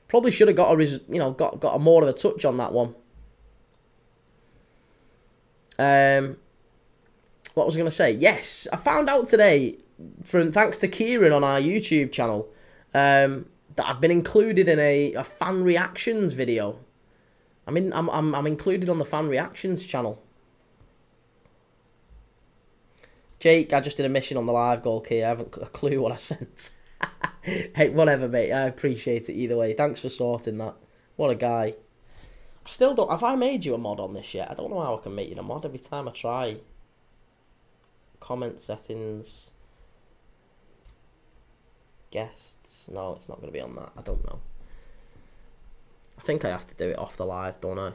got a more of a touch on that one. What was I going to say? Yes, I found out today, thanks to Kieran on our YouTube channel, that I've been included in a fan reactions video. I'm included on the fan reactions channel. Jake, I just did a mission on the live goal key. I haven't a clue what I sent. Hey, whatever, mate. I appreciate it either way. Thanks for sorting that. What a guy. I still don't... Have I made you a mod on this yet? I don't know how I can make you a mod every time I try. Comment settings... Guests. No, it's not going to be on that. I don't know. I think I have to do it off the live, don't I?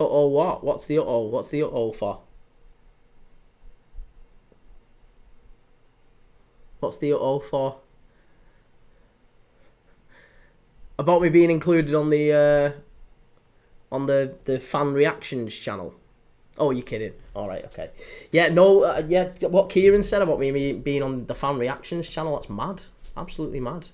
Uh-oh, what? What's the uh-oh? What's the uh-oh for? What's the uh-oh for? About me being included on the fan reactions channel. Oh, you're kidding. All right, okay. Yeah, no, yeah, what Kieran said about me being on the fan reactions channel, that's mad. Absolutely mad.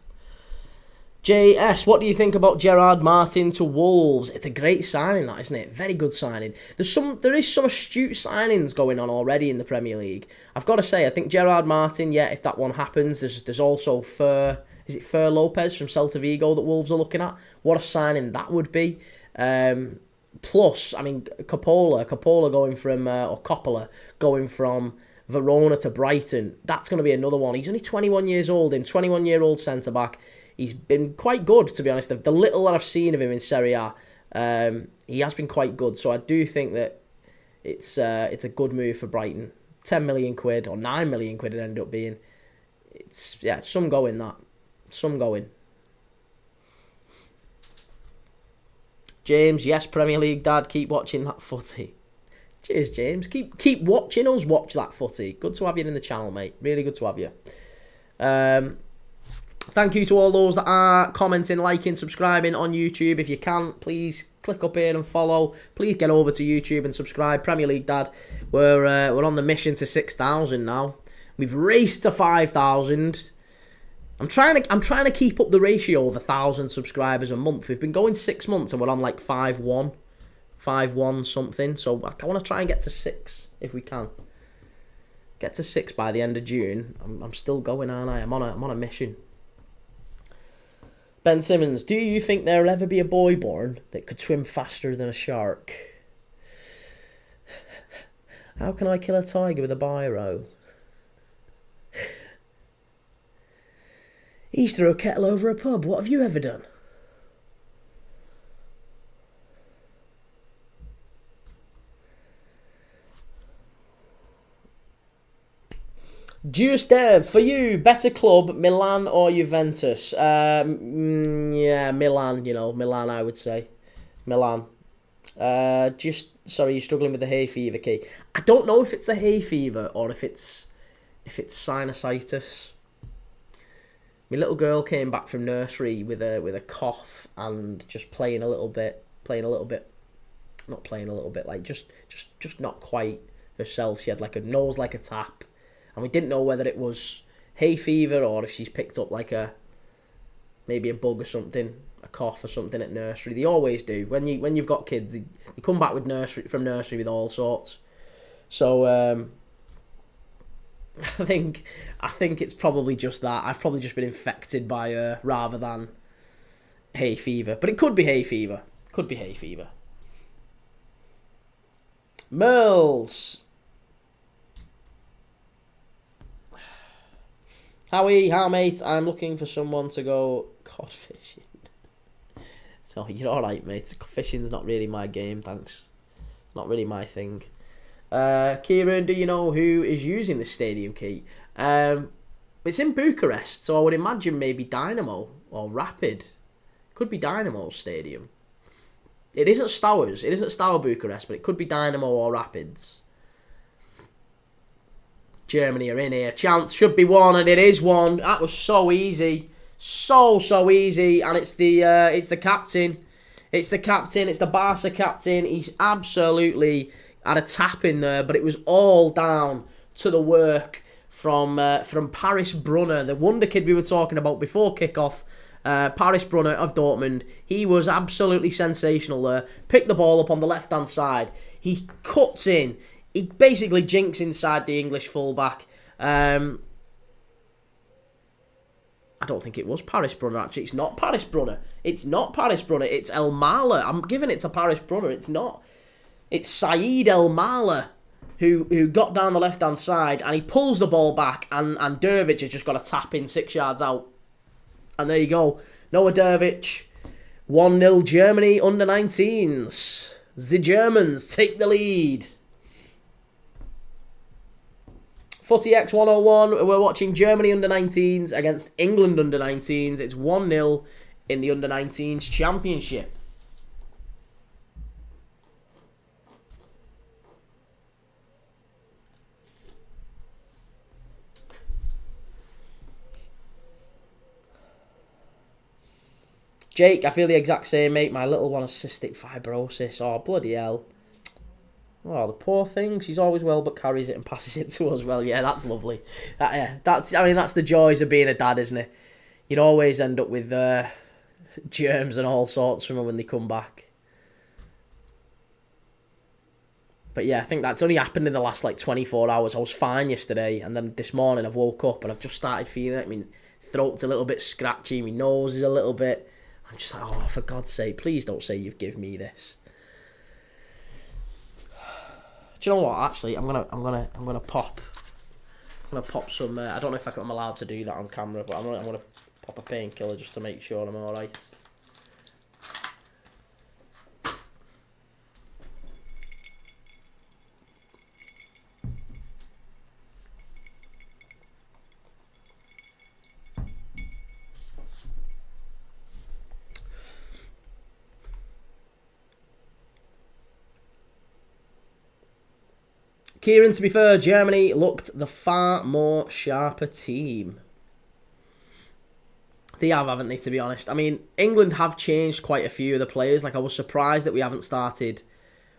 JS, what do you think about Gerard Martin to Wolves? It's a great signing, that, isn't it? Very good signing. There is some astute signings going on already in the Premier League. I've got to say, I think Gerard Martin, yeah, if that one happens, there's also Is it Fer Lopez from Celta Vigo that Wolves are looking at? What a signing that would be. Plus, I mean, Coppola going from, or Coppola going from Verona to Brighton. That's going to be another one. He's only 21 years old, 21-year-old centre-back. He's been quite good, to be honest. The little that I've seen of him in Serie A, he has been quite good. So I do think that it's a good move for Brighton. 10 million quid or 9 million quid it ended up being. It's some going that. Some going. James, yes, Premier League dad, keep watching that footy. Cheers, James. Keep watching us watch that footy. Good to have you in the channel, mate. Really good to have you. Thank you to all those that are commenting, liking, subscribing on YouTube. If you can, please click up here and follow. Please get over to YouTube and subscribe. Premier League Dad, we're on the mission to 6,000 now. We've raced to 5,000. I'm trying to keep up the ratio of 1,000 subscribers a month. We've been going 6 months and we're on like 5-1 something. So I want to try and get to 6 if we can. Get to 6 by the end of June. I'm still going, aren't I? I'm on a mission. Ben Simmons, do you think there'll ever be a boy born that could swim faster than a shark? How can I kill a tiger with a biro? He's threw a kettle over a pub. What have you ever done? Juice Dev, for you, better club, Milan or Juventus? Yeah, Milan, Milan, I would say. Milan. Sorry, you're struggling with the hay fever, Key. I don't know if it's the hay fever or if it's sinusitis. My little girl came back from nursery with a cough and just playing a little bit, like just not quite herself. She had like a nose like a tap. And we didn't know whether it was hay fever or if she's picked up like maybe a bug or something, a cough or something at nursery. They always do. When you've got kids, they come back with from nursery with all sorts. So I think it's probably just that. I've probably just been infected by her rather than hay fever. But it could be hay fever. Merles. How mate? I'm looking for someone to go cod fishing. No, you're alright, mate. Fishing's not really my game, thanks. Not really my thing. Kieran, do you know who is using this stadium, Key? It's in Bucharest, so I would imagine maybe Dynamo or Rapid. Could be Dynamo Stadium. It isn't Stowers. It isn't Stour Bucharest, but it could be Dynamo or Rapids. Germany are in here. Chance should be one, and it is one. That was so easy. So easy. And it's the captain. It's the captain. It's the Barca captain. He's absolutely had a tap in there, but it was all down to the work from Paris Brunner, the wonder kid we were talking about before kickoff. Paris Brunner of Dortmund. He was absolutely sensational there. Picked the ball up on the left-hand side. He cuts in. He basically jinks inside the English fullback. I don't think it was Paris Brunner, actually. It's not Paris Brunner. It's El Mala. I'm giving it to Paris Brunner. It's not. It's Saeed El Mala who got down the left-hand side and he pulls the ball back and Dervic has just got a tap in 6 yards out. And there you go. Noah Dervic. 1-0 Germany under 19s. The Germans take the lead. Footy X 101, we're watching Germany under 19s against England under 19s. It's 1-0 in the under 19s championship. Jake, I feel the exact same, mate. My little one has cystic fibrosis. Oh, bloody hell. Oh, the poor thing. She's always well, but carries it and passes it to us. Well, yeah, that's lovely. That's the joys of being a dad, isn't it? You'd always end up with germs and all sorts from them when they come back. But yeah, I think that's only happened in the last 24 hours. I was fine yesterday, and then this morning I've woke up and I've just started feeling it. My throat's a little bit scratchy, my nose is a little bit. I'm just like, oh, for God's sake, please don't say you've given me this. Do you know what? Actually, I'm gonna pop some. I don't know if I'm allowed to do that on camera, but I'm gonna pop a painkiller just to make sure I'm all right. Kieran, to be fair, Germany looked the far more sharper team. They have, haven't they, to be honest? I mean, England have changed quite a few of the players. Like, I was surprised that we haven't started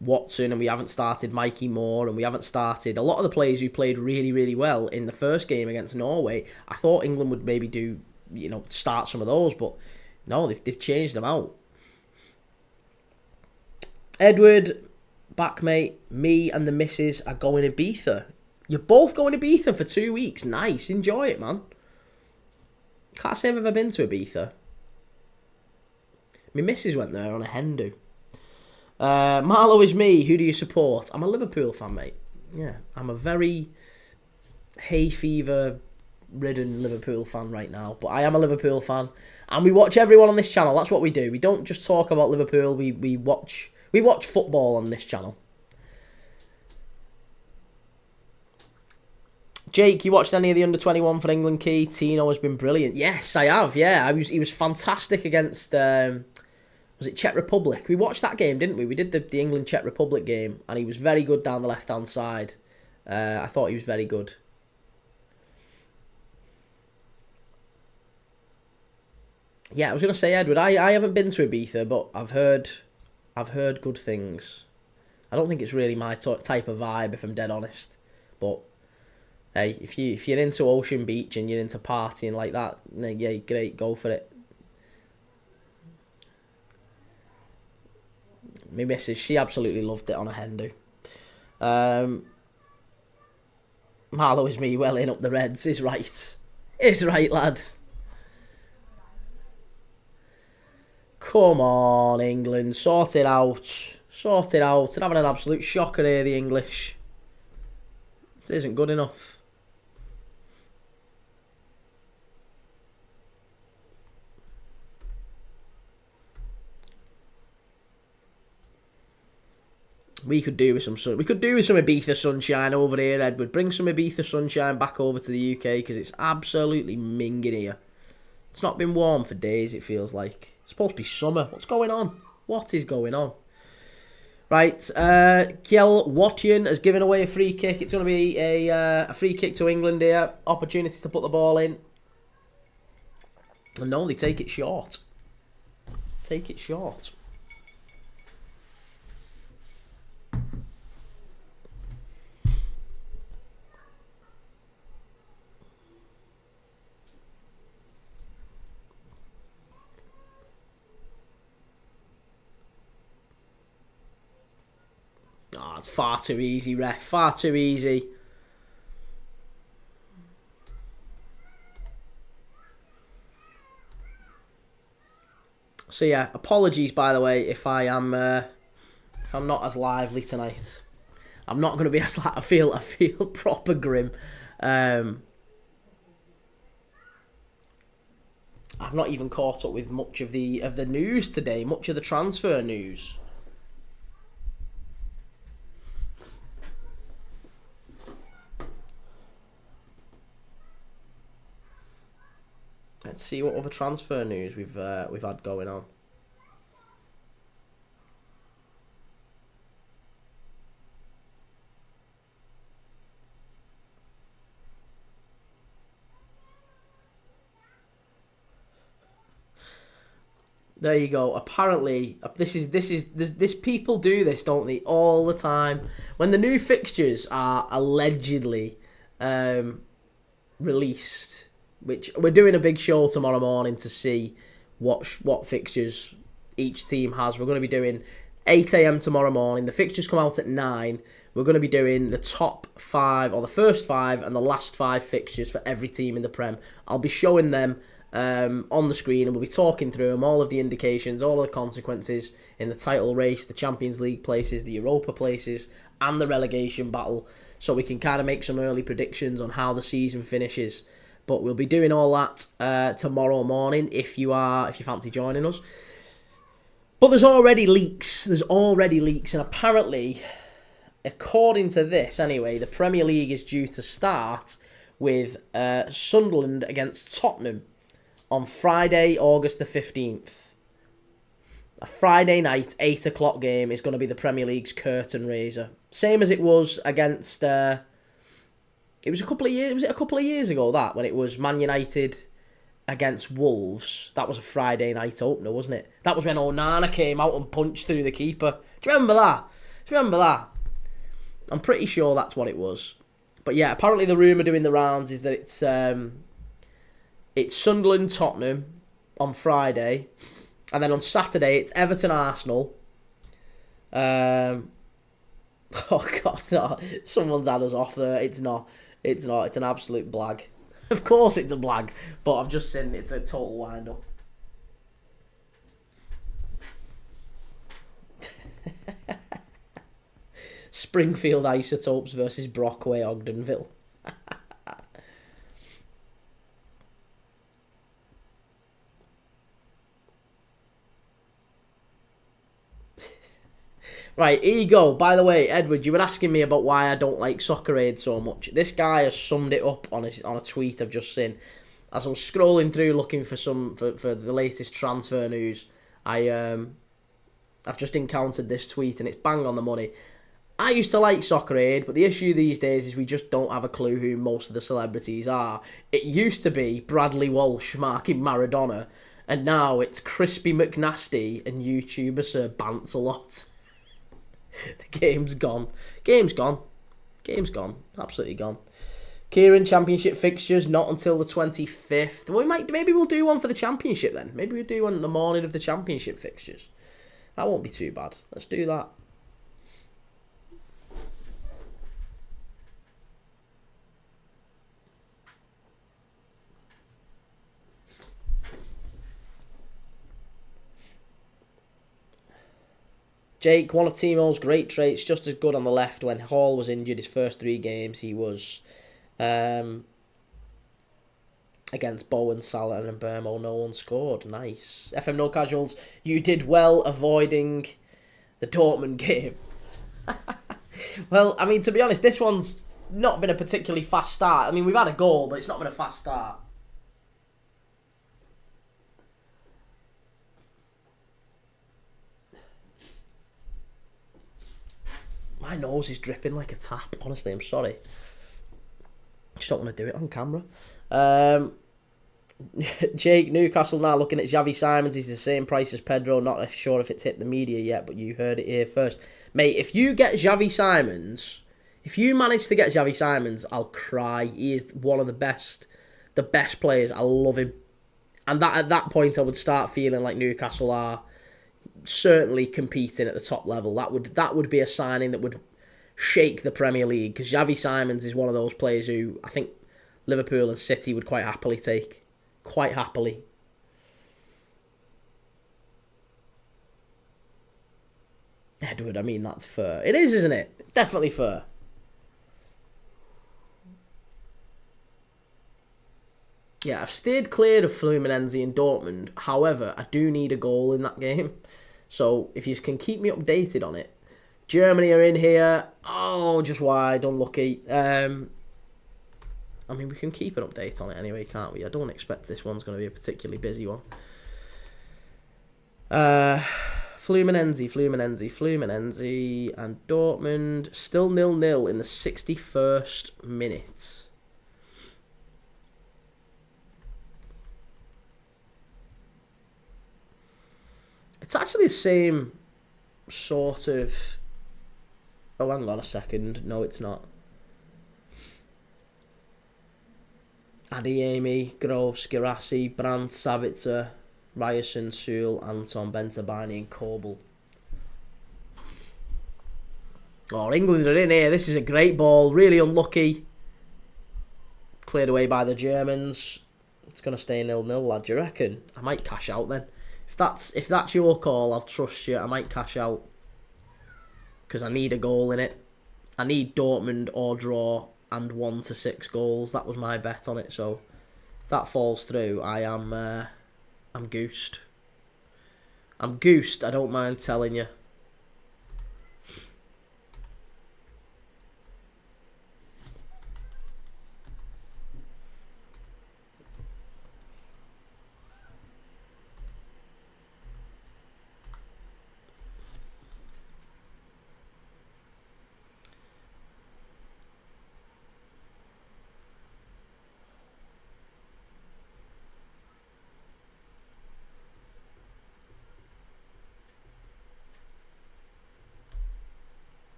Watson and we haven't started Mikey Moore and we haven't started a lot of the players who played really, really well in the first game against Norway. I thought England would maybe do, start some of those, but no, they've changed them out. Edward, back mate, me and the missus are going to Ibiza. You're both going to Ibiza for 2 weeks. Nice, enjoy it, man. Can't say I've ever been to Ibiza. My missus went there on a hen do. Marlow is me. Who do you support? I'm a Liverpool fan, mate. Yeah, I'm a very hay fever ridden Liverpool fan right now. But I am a Liverpool fan. And we watch everyone on this channel. That's what we do. We don't just talk about Liverpool. We watch football on this channel. Jake, you watched any of the under-21 for England, Kee? Tino has been brilliant. Yes, I have, yeah. He was fantastic against, was it Czech Republic? We watched that game, didn't we? We did the England-Czech Republic game, and he was very good down the left-hand side. I thought he was very good. Yeah, I was going to say, Edward, I haven't been to Ibiza, but I've heard good things. I don't think it's really my type of vibe, if I'm dead honest. But hey, if you're into Ocean Beach and you're into partying like that, yeah, great, go for it. My missus, she absolutely loved it on a hen do. Marlow is me welling up the Reds, is right. Is right, lad. Come on, England, sort it out. Sort it out. And having an absolute shocker here, the English. It isn't good enough. We could do with some sun. We could do with some Ibiza sunshine over here, Edward. Bring some Ibiza sunshine back over to the UK because it's absolutely minging here. It's not been warm for days, it feels like. It's supposed to be summer. What's going on? What is going on? Right, Kjell Watchen has given away a free kick. It's going to be a free kick to England here. Opportunity to put the ball in. And no, they take it short. Take it short. Oh, it's far too easy, ref. Far too easy. So yeah, apologies by the way if I'm not as lively tonight. I'm not going to be as I feel proper grim. I've not even caught up with much of the news today, much of the transfer news. Let's see what other transfer news we've had going on. There you go. Apparently, this people do this, don't they, all the time. When the new fixtures are allegedly released, which we're doing a big show tomorrow morning to see what fixtures each team has. We're going to be doing 8 AM tomorrow morning. The fixtures come out at 9. We're going to be doing the top 5 or the first 5 and the last 5 fixtures for every team in the Prem. I'll be showing them on the screen and we'll be talking through them, all of the indications, all of the consequences in the title race, the Champions League places, the Europa places and the relegation battle, so we can kind of make some early predictions on how the season finishes. But we'll be doing all that tomorrow morning if you fancy joining us. But there's already leaks. And apparently, according to this anyway, the Premier League is due to start with Sunderland against Tottenham on Friday, August the 15th. A Friday night, 8 o'clock game is going to be the Premier League's curtain raiser. Same as it was against... it was a couple of years... Was it a couple of years ago, that? When it was Man United against Wolves. That was a Friday night opener, wasn't it? That was when Onana came out and punched through the keeper. Do you remember that? I'm pretty sure that's what it was. But yeah, apparently the rumour doing the rounds is that it's Sunderland-Tottenham on Friday... And then on Saturday, it's Everton-Arsenal. Oh, God, no. Someone's had us off there. It's not. It's an absolute blag. Of course it's a blag. But I've just seen it's a total wind-up. Springfield Isotopes versus Brockway Ogdenville. Right, here you go. By the way, Edward, you were asking me about why I don't like Soccer Aid so much. This guy has summed it up on a tweet I've just seen. As I was scrolling through looking for the latest transfer news, I've just encountered this tweet and it's bang on the money. I used to like Soccer Aid, but the issue these days is we just don't have a clue who most of the celebrities are. It used to be Bradley Walsh marking Maradona, and now it's Crispy McNasty and YouTuber Sir Bants-a-Lot. The game's gone. Game's gone. Absolutely gone. Kieran, Championship fixtures not until the 25th. Well, maybe we'll do one for the Championship then. Maybe we'll do one in the morning of the Championship fixtures. That won't be too bad. Let's do that. Jake, one of Timo's great traits, just as good on the left. When Hall was injured his first 3 games, he was against Bowen, Salah and Burmo. No one scored. Nice. FM No Casuals, you did well avoiding the Dortmund game. Well, I mean, to be honest, this one's not been a particularly fast start. I mean, we've had a goal, but it's not been a fast start. My nose is dripping like a tap. Honestly, I'm sorry. I just don't want to do it on camera. Jake, Newcastle now looking at Xavi Simons. He's the same price as Pedro. Not sure if it's hit the media yet, but you heard it here first. Mate, if you get Xavi Simons, if you manage to get Xavi Simons, I'll cry. He is one of the best players. I love him. And at that point, I would start feeling like Newcastle are certainly competing at the top level. That would be a signing that would shake the Premier League, because Xavi Simons is one of those players who I think Liverpool and City would quite happily take. Quite happily. Edward, I mean, that's fair. It is, isn't it? Definitely fair. Yeah, I've stayed clear of Fluminense and Dortmund. However, I do need a goal in that game. So, if you can keep me updated on it. Germany are in here. Oh, just wide. Unlucky. I mean, we can keep an update on it anyway, can't we? I don't expect this one's going to be a particularly busy one. Fluminense, and Dortmund. Still 0-0 in the 61st minute. It's actually the same sort of... Oh, hang on a second. No, it's not. Adeyemi, Gross, Girassi, Brandt, Sabitzer, Ryerson, Sewell, Anton, Bentabani and Corbel. Oh, England are in here. This is a great ball. Really unlucky. Cleared away by the Germans. It's going to stay 0-0, lad. Do you reckon? I might cash out then. If that's your call, I'll trust you. I might cash out. Because I need a goal in it. I need Dortmund or draw and 1 to 6 goals. That was my bet on it. So if that falls through, I'm goosed. I'm goosed. I don't mind telling you.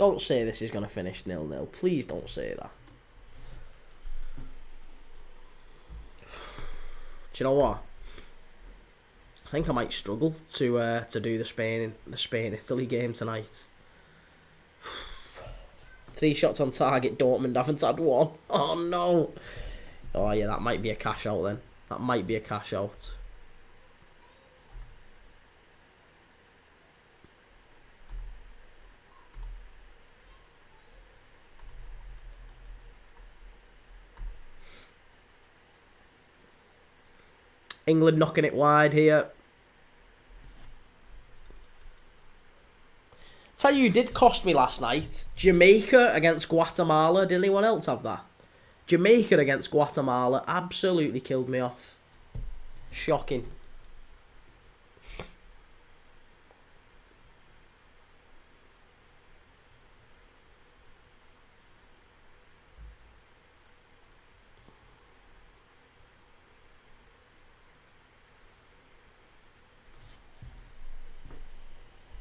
Don't say this is going to finish 0-0. Please don't say that. Do you know what? I think I might struggle to do the Spain-Italy game tonight. 3 shots on target. Dortmund haven't had one. Oh no. Oh yeah, that might be a cash out then. That might be a cash out. England knocking it wide here. Tell you who did cost me last night. Jamaica against Guatemala. Did anyone else have that? Jamaica against Guatemala absolutely killed me off. Shocking.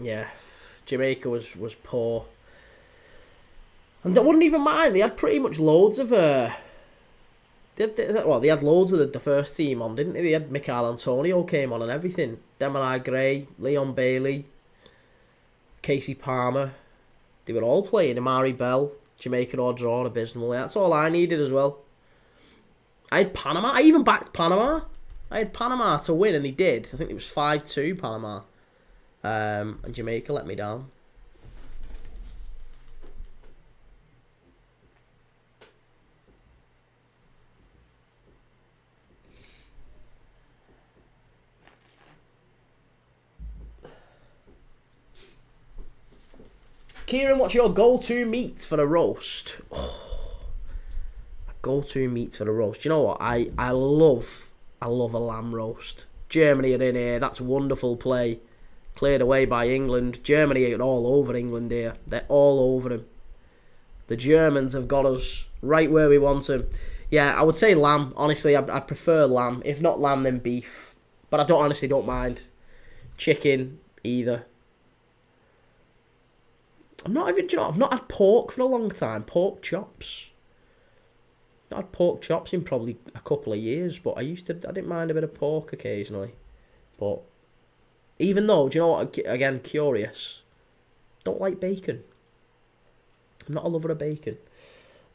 Yeah, Jamaica was poor. And they wouldn't even mind. They had pretty much loads of... they had loads of the first team on, didn't they? They had Michael Antonio came on and everything. Demarai Gray, Leon Bailey, Casey Palmer. They were all playing. Amari Bell, Jamaica all drawn abysmally. That's all I needed as well. I had Panama. I even backed Panama. I had Panama to win, and they did. I think it was 5-2 Panama. And Jamaica let me down. Kieran, what's your go-to meat for a roast? Oh, go-to meat for a roast. Do you know what? I love a lamb roast. Germany are in here. That's wonderful play. Cleared away by England. Germany are all over England here. They're all over them. The Germans have got us right where we want them. Yeah, I would say lamb. Honestly, I prefer lamb. If not lamb, then beef. But I honestly don't mind chicken either. I've not had pork for a long time. Pork chops. Not had pork chops in probably a couple of years, but I didn't mind a bit of pork occasionally. But even though, do you know what, again, curious, don't like bacon. I'm not a lover of bacon.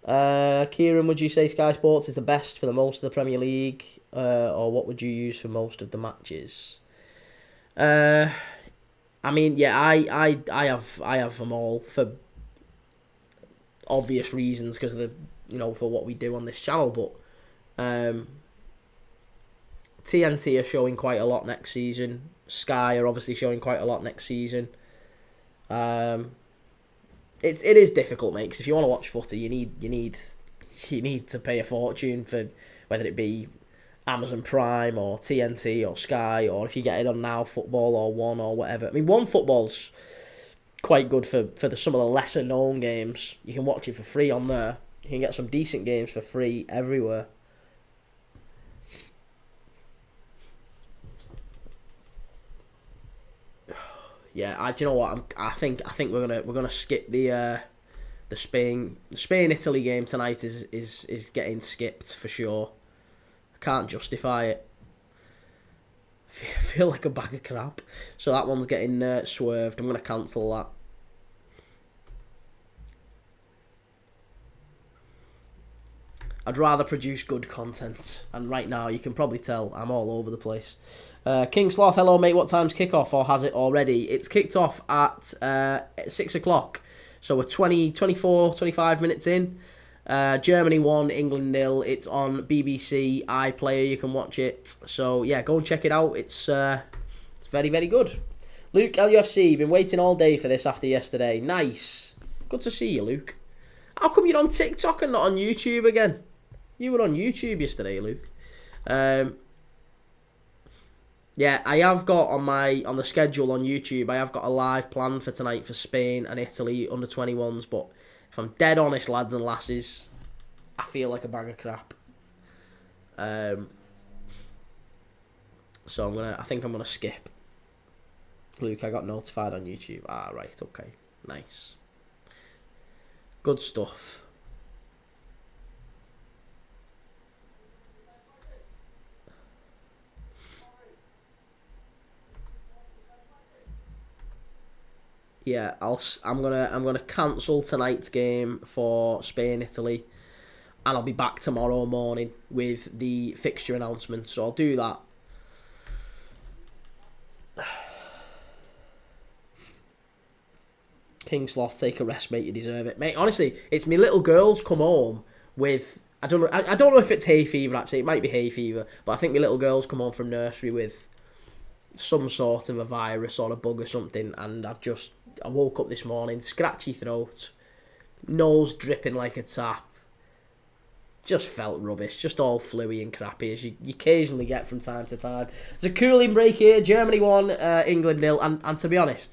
Kieran, would you say Sky Sports is the best for the most of the Premier League? Or what would you use for most of the matches? I mean, yeah, I have them all for obvious reasons because of for what we do on this channel. But TNT are showing quite a lot next season. Sky are obviously showing quite a lot next season. It is difficult, mate. Because if you want to watch footy, you need to pay a fortune for whether it be Amazon Prime or TNT or Sky, or if you get it on Now Football or One or whatever. I mean, One Football's quite good for some of the lesser known games. You can watch it for free on there. You can get some decent games for free everywhere. Yeah, do you know what? I think we're gonna skip the Spain Italy game tonight. Is getting skipped for sure. I can't justify it. I feel like a bag of crap. So that one's getting swerved. I'm gonna cancel that. I'd rather produce good content, and right now you can probably tell I'm all over the place. King Sloth, hello mate, what time's kick-off, or has it already? It's kicked off at 6 o'clock, so we're 25 minutes in. Germany 1, England 0. It's on BBC iPlayer, you can watch it. So yeah, go and check it out, it's very, very good. Luke, LUFC, been waiting all day for this after yesterday. Nice. Good to see you, Luke. How come you're on TikTok and not on YouTube again? You were on YouTube yesterday, Luke. Yeah, I have got on the schedule on YouTube, I have got a live plan for tonight for Spain and Italy under 21s, but if I'm dead honest, lads and lasses, I feel like a bag of crap. So I think I'm gonna skip. Luke, I got notified on YouTube. Ah, right, okay. Nice. Good stuff. Yeah, I'm gonna cancel tonight's game for Spain Italy, and I'll be back tomorrow morning with the fixture announcement. So I'll do that. King Sloth, take a rest, mate. You deserve it, mate. Honestly, it's me little girls come home with I don't know if it's hay fever. Actually, it might be hay fever, but I think my little girls come home from nursery with some sort of a virus or a bug or something, and I woke up this morning, scratchy throat, nose dripping like a tap. Just felt rubbish, just all fluey and crappy, as you occasionally get from time to time. There's a cooling break here. Germany 1, England 0, and to be honest,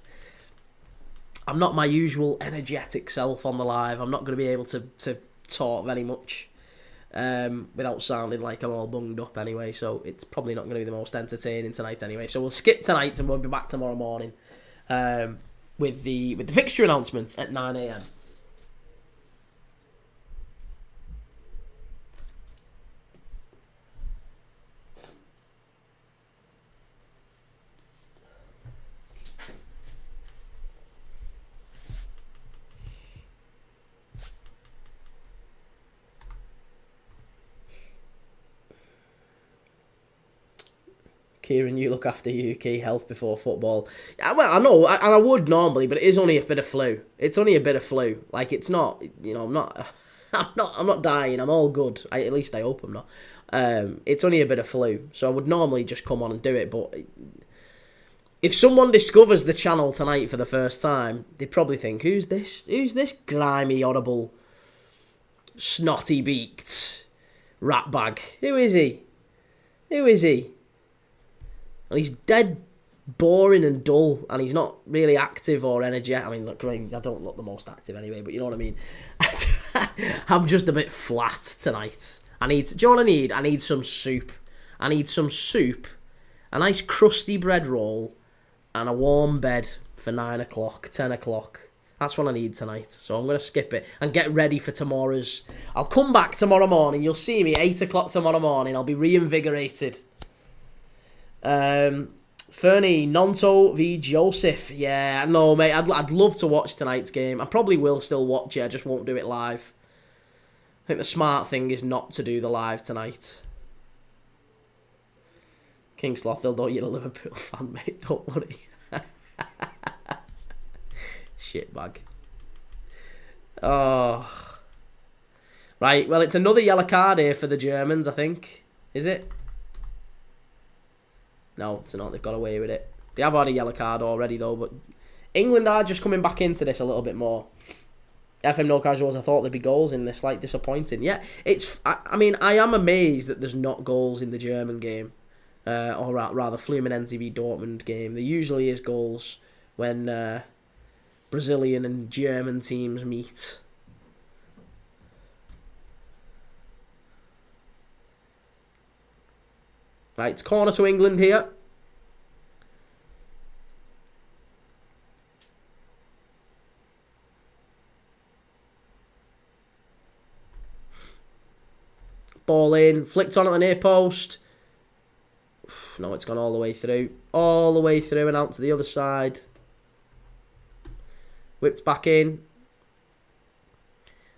I'm not my usual energetic self on the live. I'm not going to be able to talk very much without sounding like I'm all bunged up anyway, so it's probably not going to be the most entertaining tonight anyway. So we'll skip tonight and we'll be back tomorrow morning with the fixture announcements at 9 a.m. Kieran, you look after UK health before football. Yeah, well, I know, and I would normally, but it is only a bit of flu. It's only a bit of flu. Like, it's not, I'm not, I'm not dying. I'm all good. At least I hope I'm not. It's only a bit of flu, so I would normally just come on and do it. But if someone discovers the channel tonight for the first time, they probably think, "Who's this? Who's this grimy, horrible, snotty-beaked ratbag? Who is he? Who is he?" And he's dead boring and dull, and he's not really active or energetic. I mean, look, I don't look the most active anyway, but you know what I mean. I'm just a bit flat tonight. Do you know what I need? I need some soup. I need some soup, a nice crusty bread roll, and a warm bed for 9 o'clock, 10 o'clock. That's what I need tonight. So I'm going to skip it and get ready for tomorrow's. I'll come back tomorrow morning. You'll see me 8 o'clock tomorrow morning. I'll be reinvigorated. Fernie, Nonto v Joseph. Yeah, no, mate. I'd love to watch tonight's game. I probably will still watch it. I just won't do it live. I think the smart thing is not to do the live tonight. King Sloth, they'll know you're a Liverpool fan, mate. Don't worry. Shitbag. Oh. Right, well, it's another yellow card here for the Germans, I think. Is it? No, it's not. They've got away with it. They have had a yellow card already, though, but England are just coming back into this a little bit more. FM No Casuals, I thought there'd be goals in this, like, disappointing. Yeah, I mean, I am amazed that there's not goals in the German game, or rather Fluminense v Dortmund game. There usually is goals when Brazilian and German teams meet. Right, it's corner to England here. Ball in, flicked on at the near post. No, it's gone all the way through. All the way through and out to the other side. Whipped back in.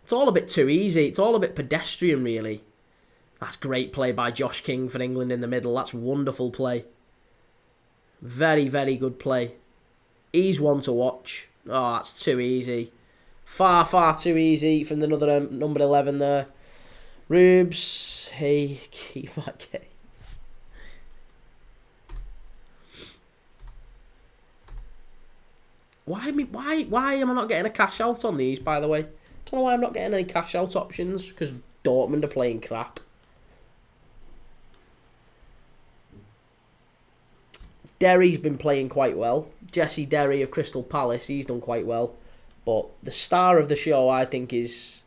It's all a bit too easy. It's all a bit pedestrian, really. That's great play by Josh King for England in the middle. That's wonderful play. Very, very good play. He's one to watch. Oh, that's too easy. Far, far too easy from the number 11 there. Rubes. Hey, Kee and I. Why am I not getting a cash out on these, by the way? Don't know why I'm not getting any cash out options, because Dortmund are playing crap. Derry's been playing quite well. Jesse Derry of Crystal Palace, he's done quite well. But the star of the show, I think, is...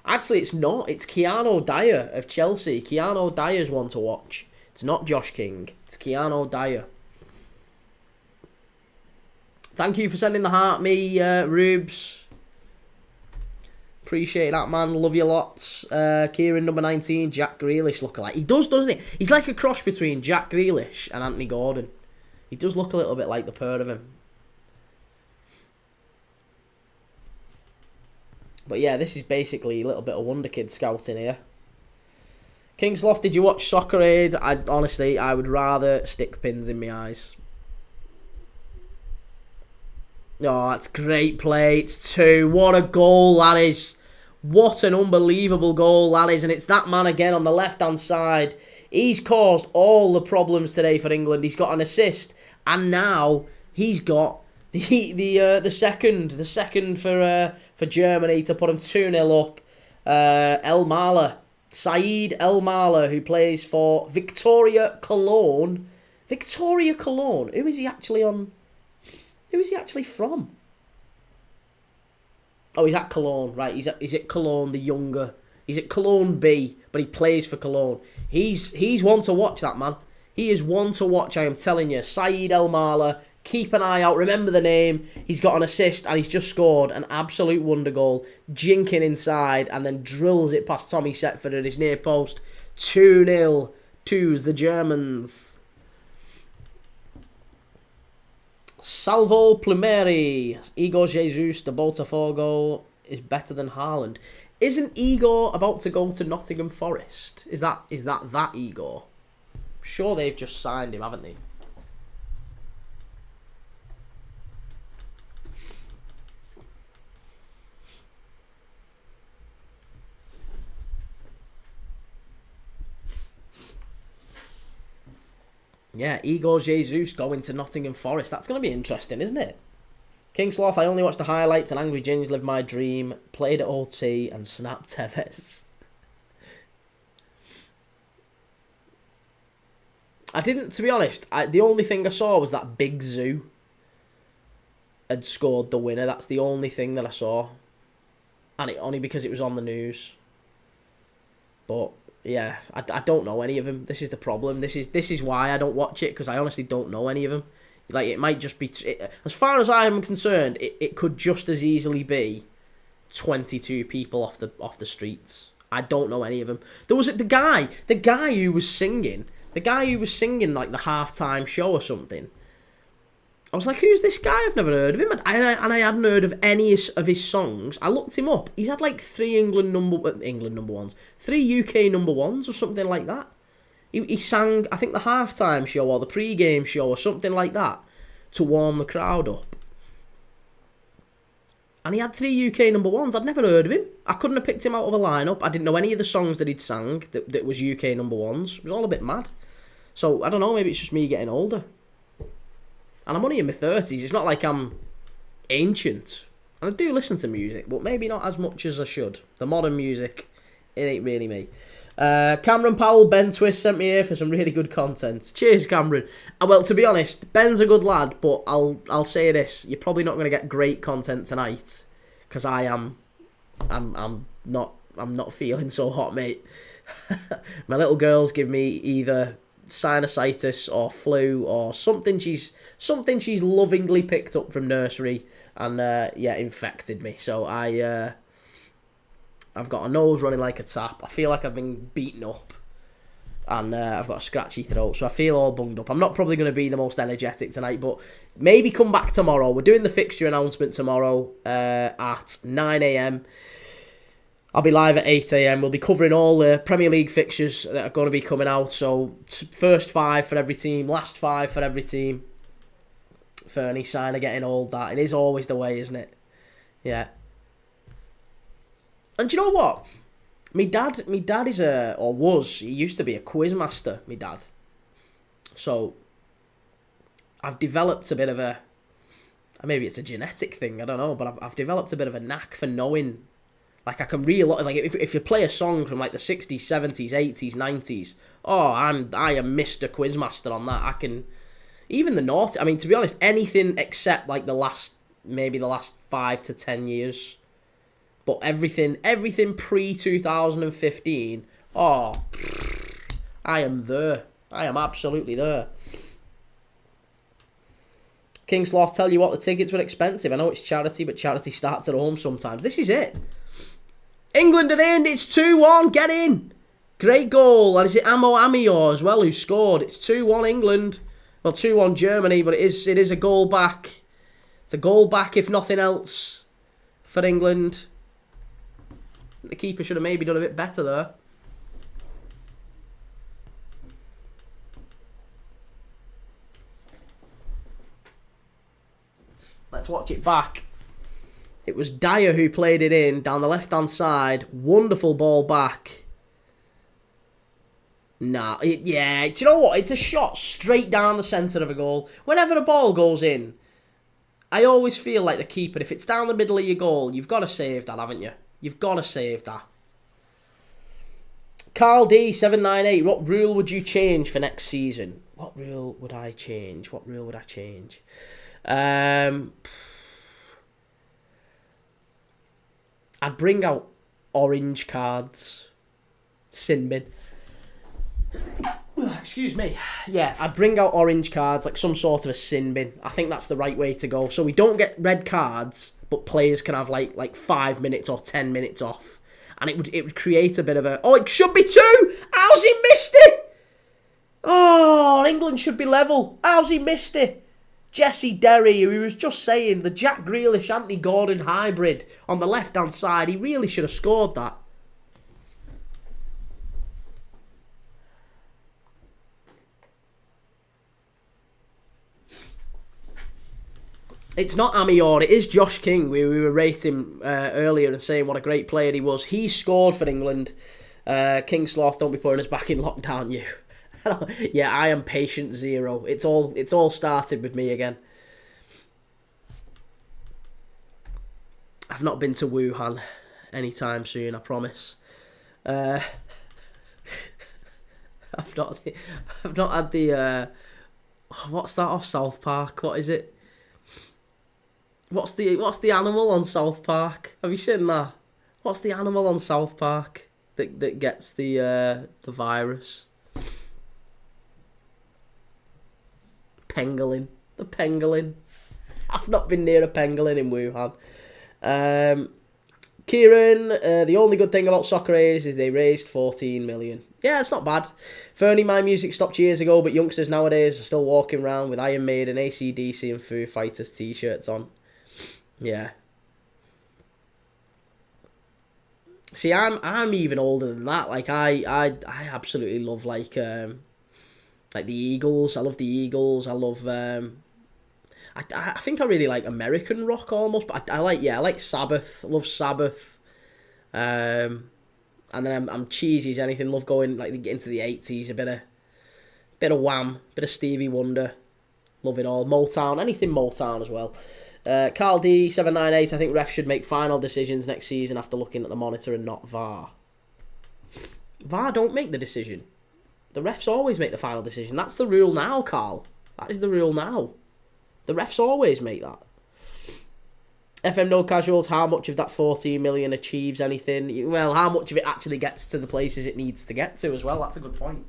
Actually, it's not. It's Keanu Dyer of Chelsea. Keanu Dyer's one to watch. It's not Josh King. It's Keanu Dyer. Thank you for sending the heart, me, Rubes. Appreciate that, man. Love you lots. Kieran, number 19, Jack Grealish lookalike. He does, doesn't he? He's like a cross between Jack Grealish and Anthony Gordon. He does look a little bit like the pair of him. But yeah, this is basically a little bit of wonderkid scouting here. Kingsloft, did you watch Soccer Aid? Honestly, I would rather stick pins in my eyes. Oh, that's great play. It's 2. What a goal that is. What an unbelievable goal that is. And it's that man again on the left-hand side. He's caused all the problems today for England. He's got an assist. And now he's got the second for Germany to put him 2-0 up. El Mala. Saeed El Mala, who plays for Victoria Cologne. Victoria Cologne? Who is he actually on? Who is he actually from? Oh, he's at Cologne, right? He's at Cologne, the younger. He's at Cologne B, but he plays for Cologne. He's one to watch, that man. He is one to watch, I am telling you. Saeed El Mala, keep an eye out. Remember the name. He's got an assist, and he's just scored an absolute wonder goal. Jinking inside, and then drills it past Tommy Setford at his near post. 2-0 to the Germans. Salvo Plumeri. Igor Jesus, the Botafogo, is better than Haaland. Isn't Igor about to go to Nottingham Forest? Is that Igor? I'm sure they've just signed him, haven't they? Yeah, Igor Jesus going to Nottingham Forest. That's going to be interesting, isn't it? Kingsloth, I only watched the highlights and Angry Ginge lived my dream. Played at OT and snapped Tevez. I didn't, to be honest, the only thing I saw was that Big Zoo had scored the winner. That's the only thing that I saw. And it only because it was on the news. But yeah, I don't know any of them. This is the problem. This is why I don't watch it, because I honestly don't know any of them. Like, it might just be... as far as I am concerned, it could just as easily be 22 people off the streets. I don't know any of them. There was the guy who was singing... The guy who was singing, like, the halftime show or something. I was like, who's this guy? I've never heard of him. And I hadn't heard of any of his songs. I looked him up. He's had, like, 3 England number 1s. 3 UK number 1s or something like that. He sang, I think, the halftime show or the pre-game show or something like that to warm the crowd up. And he had 3 UK number 1s. I'd never heard of him. I couldn't have picked him out of a lineup. I didn't know any of the songs that he'd sang that was UK number 1s. It was all a bit mad. So, I don't know, maybe it's just me getting older. And I'm only in my 30s. It's not like I'm ancient. And I do listen to music, but maybe not as much as I should. The modern music, it ain't really me. Cameron Powell, Ben Twist sent me here for some really good content. Cheers, Cameron. Well, to be honest, Ben's a good lad, but I'll say this: you're probably not going to get great content tonight, because I'm not feeling so hot, mate. My little girls give me either sinusitis or flu or something she's lovingly picked up from nursery and infected me. So I've got a nose running like a tap. I feel like I've been beaten up. And I've got a scratchy throat. So I feel all bunged up. I'm not probably going to be the most energetic tonight. But maybe come back tomorrow. We're doing the fixture announcement tomorrow at 9 a.m. I'll be live at 8 a.m. We'll be covering all the Premier League fixtures that are going to be coming out. So first 5 for every team. Last 5 for every team. Fernie Signer getting old. That. It is always the way, isn't it? Yeah. And do you know what? My dad is he used to be a quiz master, my dad. So, I've developed a bit of a, maybe it's a genetic thing, I don't know, but I've developed a bit of a knack for knowing, like, I can read like, if you play a song from, like, the 60s, 70s, 80s, 90s, I am Mr. Quizmaster on that. I can, even the naughty, I mean, to be honest, anything except, like, the last 5 to 10 years. But everything pre-2015, I am there. I am absolutely there. Kingsloth, tell you what, the tickets were expensive. I know it's charity, but charity starts at home sometimes. This is it. England are in. It's 2-1. Get in. Great goal. And is it Amo Amior as well who scored? It's 2-1 England. Well, 2-1 Germany, but it is a goal back. It's a goal back, if nothing else, for England. The keeper should have maybe done a bit better there. Let's watch it back. It was Dyer who played it in down the left-hand side. Wonderful ball back. Nah, do you know what? It's a shot straight down the centre of a goal. Whenever a ball goes in, I always feel like the keeper, if it's down the middle of your goal, you've got to save that, haven't you? You've got to save that. Carl D, 798. What rule would you change for next season? What rule would I change? I'd bring out orange cards. Sin bin. Excuse me. Yeah, I'd bring out orange cards, like some sort of a sin bin. I think that's the right way to go. So we don't get red cards, but players can have like 5 minutes or 10 minutes off. And it would create a bit of a... Oh, it should be 2! How's he missed it? Oh, England should be level. How's he missed it? Jesse Derry, who he was just saying, the Jack Grealish, Anthony Gordon hybrid on the left-hand side. He really should have scored that. It's not Amior, it is Josh King. We were rating earlier and saying what a great player he was. He scored for England. King Sloth, don't be putting us back in lockdown, you. Yeah, I am patient zero. It's all started with me again. I've not been to Wuhan anytime soon, I promise. I've not had the what's that off South Park? What is it? What's the animal on South Park? Have you seen that? What's the animal on South Park that gets the virus? Pangolin. The pangolin. I've not been near a pangolin in Wuhan. Kieran, the only good thing about Soccer Aid is they raised 14 million. Yeah, it's not bad. Fernie, my music stopped years ago, but youngsters nowadays are still walking around with Iron Maiden, AC/DC and Foo Fighters t-shirts on. Yeah. See, I'm even older than that. Like I absolutely love like the Eagles. I love the Eagles. I love I think I really like American rock almost, but I like Sabbath. I love Sabbath. And then I'm cheesy as anything. Love going like into the 80s. A bit of Wham, bit of Stevie Wonder. Love it all. Motown, anything Motown as well. Carl D 798. I think refs should make final decisions next season after looking at the monitor and not VAR. VAR don't make the decision. The refs always make the final decision. That's the rule now, Carl. That is the rule now. The refs always make that. FM No Casuals, how much of that 14 million achieves anything? Well, how much of it actually gets to the places it needs to get to as well? That's a good point.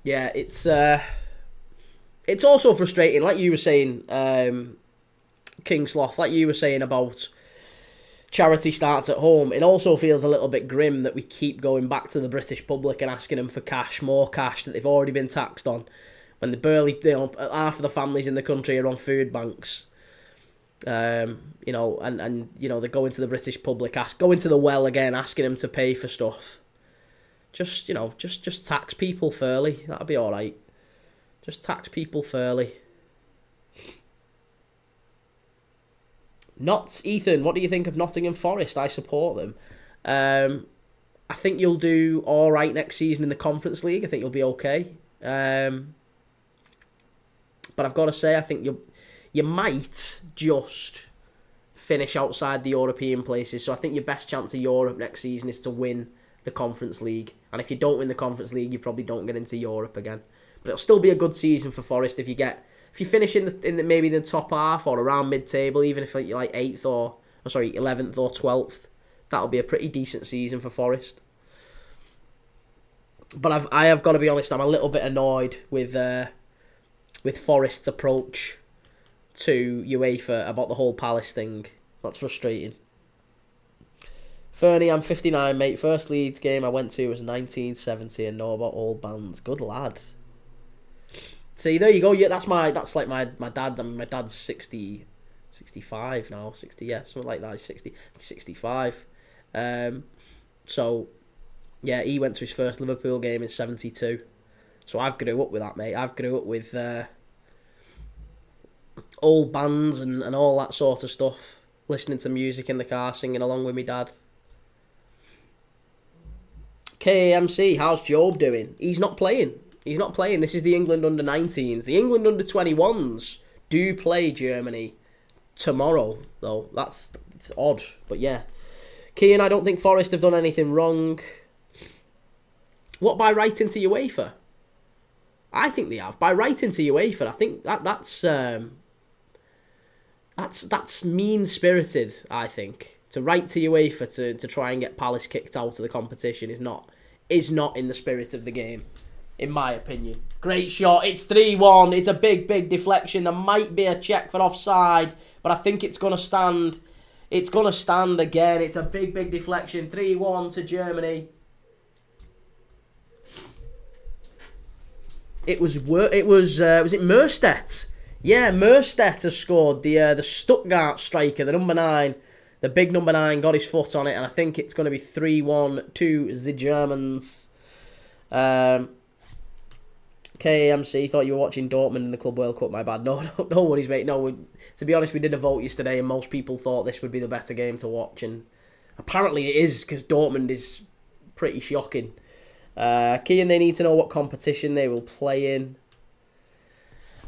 Yeah, it's also frustrating, like you were saying, King Sloth, like you were saying about charity starts at home. It also feels a little bit grim that we keep going back to the British public and asking them for cash, more cash that they've already been taxed on, when the barely, half of the families in the country are on food banks. And they're going to the British public, going to the well again, asking them to pay for stuff. Just tax people fairly. That'll be all right. Just tax people fairly. Ethan, what do you think of Nottingham Forest? I support them. I think you'll do all right next season in the Conference League. I think you'll be okay. But I've got to say, I think you might just finish outside the European places. So I think your best chance of Europe next season is to win the Conference League. And if you don't win the Conference League, you probably don't get into Europe again. But it'll still be a good season for Forest if you finish in maybe the top half or around mid-table, even if you're like 11th or 12th. That'll be a pretty decent season for Forest. But I have got to be honest, I'm a little bit annoyed with with Forest's approach to UEFA about the whole Palace thing. That's frustrating. Fernie, I'm 59, mate. First Leeds game I went to was 1970 and know about all bands. Good lad. See, there you go. Yeah, that's like my dad. I mean, my dad's 65 now. 60, yeah, something like that. He's 65. So, yeah, he went to his first Liverpool game in 72. So I've grew up with that, mate. I've grew up with old bands and all that sort of stuff. Listening to music in the car, singing along with my dad. KAMC, how's Job doing? He's not playing. This is the England Under-19s. The England Under-21s do play Germany tomorrow, though. It's odd, but yeah. Kee and I don't think Forest have done anything wrong. What, by writing to UEFA? I think they have. By writing to UEFA, I think that's mean-spirited, I think. To write to UEFA to try and get Palace kicked out of the competition is not in the spirit of the game, in my opinion. Great shot. It's 3-1. It's a big, big deflection. There might be a check for offside, but I think it's going to stand. It's going to stand again. It's a big, big deflection. 3-1 to Germany. Was it Merstedt? Yeah, Merstedt has scored. The Stuttgart striker, the number 9. The big number 9 got his foot on it, and I think it's going to be 3-1 to the Germans. KAMC, thought you were watching Dortmund in the Club World Cup. My bad. No worries, mate. No, to be honest, we did a vote yesterday, and most people thought this would be the better game to watch, and apparently it is, because Dortmund is pretty shocking. Kee and they need to know what competition they will play in.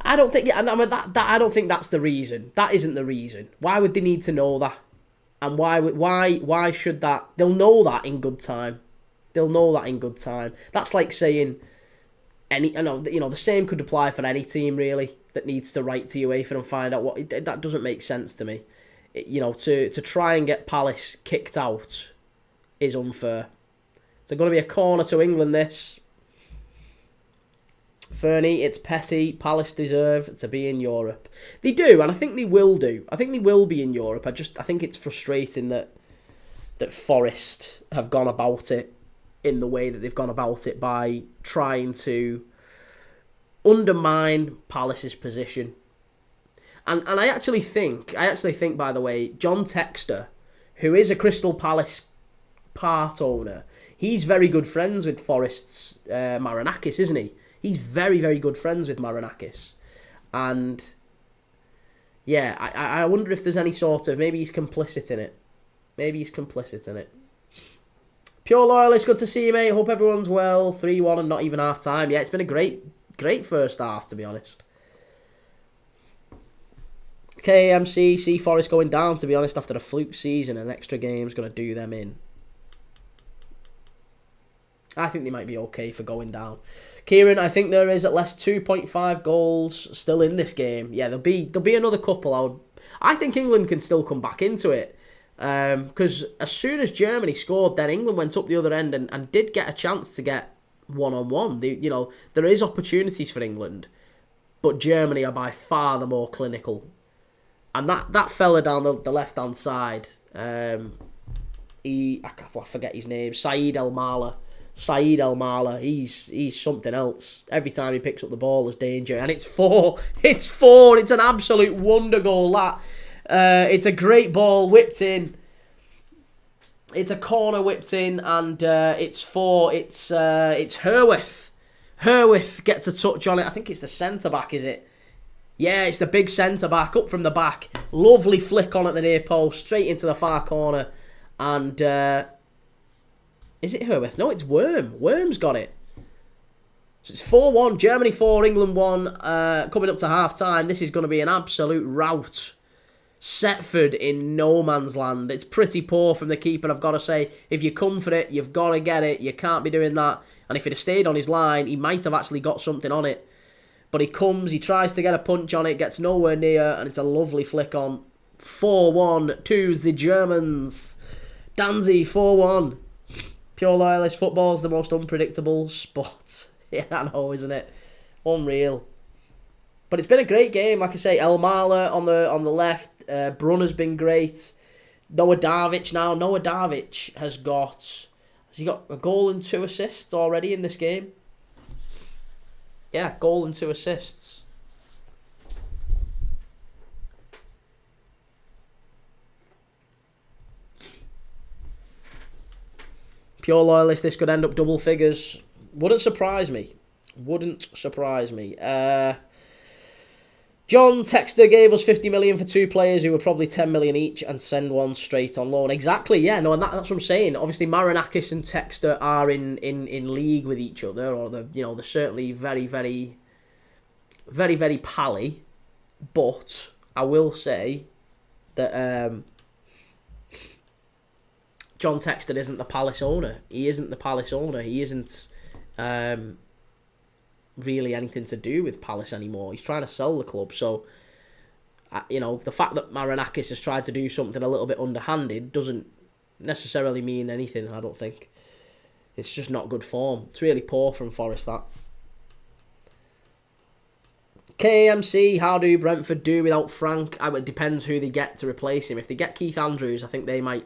I don't think. I don't think that's the reason. That isn't the reason. Why would they need to know that? And why should that? They'll know that in good time. That's like saying the same could apply for any team really that needs to write to UEFA and find out what. That doesn't make sense to me. To try and get Palace kicked out is unfair. It's going to be a corner to England, this. Fernie, it's petty. Palace deserve to be in Europe. They do, and I think they will do. I think they will be in Europe. I think it's frustrating that Forest have gone about it in the way that they've gone about it by trying to undermine Palace's position. And I actually think, by the way, John Textor, who is a Crystal Palace part owner, he's very good friends with Forest's Marinakis, isn't he? He's very, very good friends with Marinakis. And, yeah, I wonder if there's any sort of... Maybe he's complicit in it. Pure Loyalist, good to see you, mate. Hope everyone's well. 3-1 and not even half-time. Yeah, it's been a great first half, to be honest. KMC, see Forest going down, to be honest, after a fluke season. An extra game's going to do them in. I think they might be okay for going down. Kieran, I think there is at least 2.5 goals still in this game. Yeah, there'll be another couple. I think England can still come back into it. Because as soon as Germany scored, then England went up the other end and did get a chance to get one-on-one. There is opportunities for England, but Germany are by far the more clinical. And that fella down the left-hand side, I forget his name, Saeed El Mala, he's something else. Every time he picks up the ball, there's danger. And it's 4. It's an absolute wonder goal, that. It's a great ball, whipped in. It's a corner whipped in, and it's 4. It's Herwith. Herwith gets a touch on it. I think it's the centre-back, is it? Yeah, it's the big centre-back, up from the back. Lovely flick on at the near post, straight into the far corner. And... is it Herwith? No, it's Worm. Worm's got it. So it's 4-1. Germany 4, England 1. Coming up to half-time. This is going to be an absolute rout. Setford in no man's land. It's pretty poor from the keeper, I've got to say. If you come for it, you've got to get it. You can't be doing that. And if he'd have stayed on his line, he might have actually got something on it. But he comes, he tries to get a punch on it, gets nowhere near, and it's a lovely flick on. 4-1 to the Germans. Danzy, 4-1. Pure Loyalist, football's the most unpredictable sport. Yeah, I know, isn't it? Unreal. But it's been a great game. Like I say, El Mala on the left. Brunner's been great. Noah Darvic now. Noah Darvic has he got a goal and 2 assists already in this game? Yeah, goal and 2 assists. Pure loyalist, this could end up double figures. Wouldn't surprise me. Wouldn't surprise me. John Texter gave us 50 million for 2 players who were probably 10 million each and send one straight on loan. Exactly, yeah. No, and that's what I'm saying. Obviously, Marinakis and Texter are in league with each other, or they're certainly very, very, very, very pally. But I will say that John Texter isn't the Palace owner. He isn't the Palace owner. He isn't really anything to do with Palace anymore. He's trying to sell the club. So, the fact that Marinakis has tried to do something a little bit underhanded doesn't necessarily mean anything, I don't think. It's just not good form. It's really poor from Forest, that. KMC, how do Brentford do without Frank? It depends who they get to replace him. If they get Keith Andrews, I think they might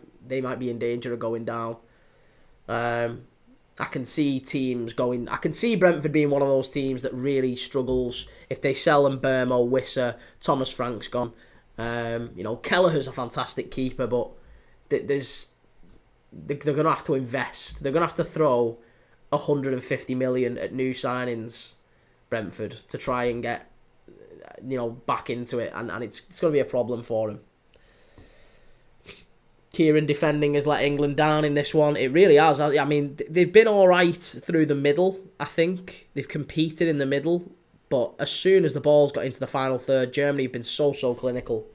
be in danger of going down. I can see teams going... I can see Brentford being one of those teams that really struggles if they sell Mbermo, Wissa, Thomas Frank's gone. Kelleher's a fantastic keeper, but they're going to have to invest. They're going to have to throw 150 million at new signings, Brentford, to try and get back into it, and it's going to be a problem for them. Kieran defending has let England down in this one. It really has. I mean, they've been all right through the middle, I think. They've competed in the middle. But as soon as the ball's got into the final third, Germany have been so clinical.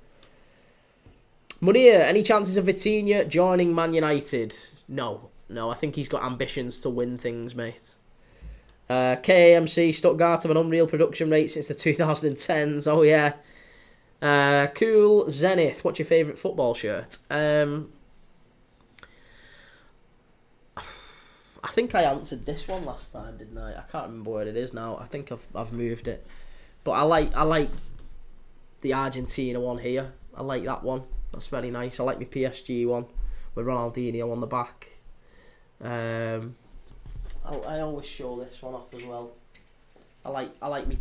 Munir, any chances of Vitinha joining Man United? No, I think he's got ambitions to win things, mate. KAMC, Stuttgart have an unreal production rate since the 2010s. Oh, yeah. Cool Zenith, what's your favourite football shirt? I think I answered this one last time, didn't I? I can't remember what it is now. I think I've moved it. But I like the Argentina one here. I like that one. That's very nice. I like my PSG one with Ronaldinho on the back. I always show this one off as well. I like me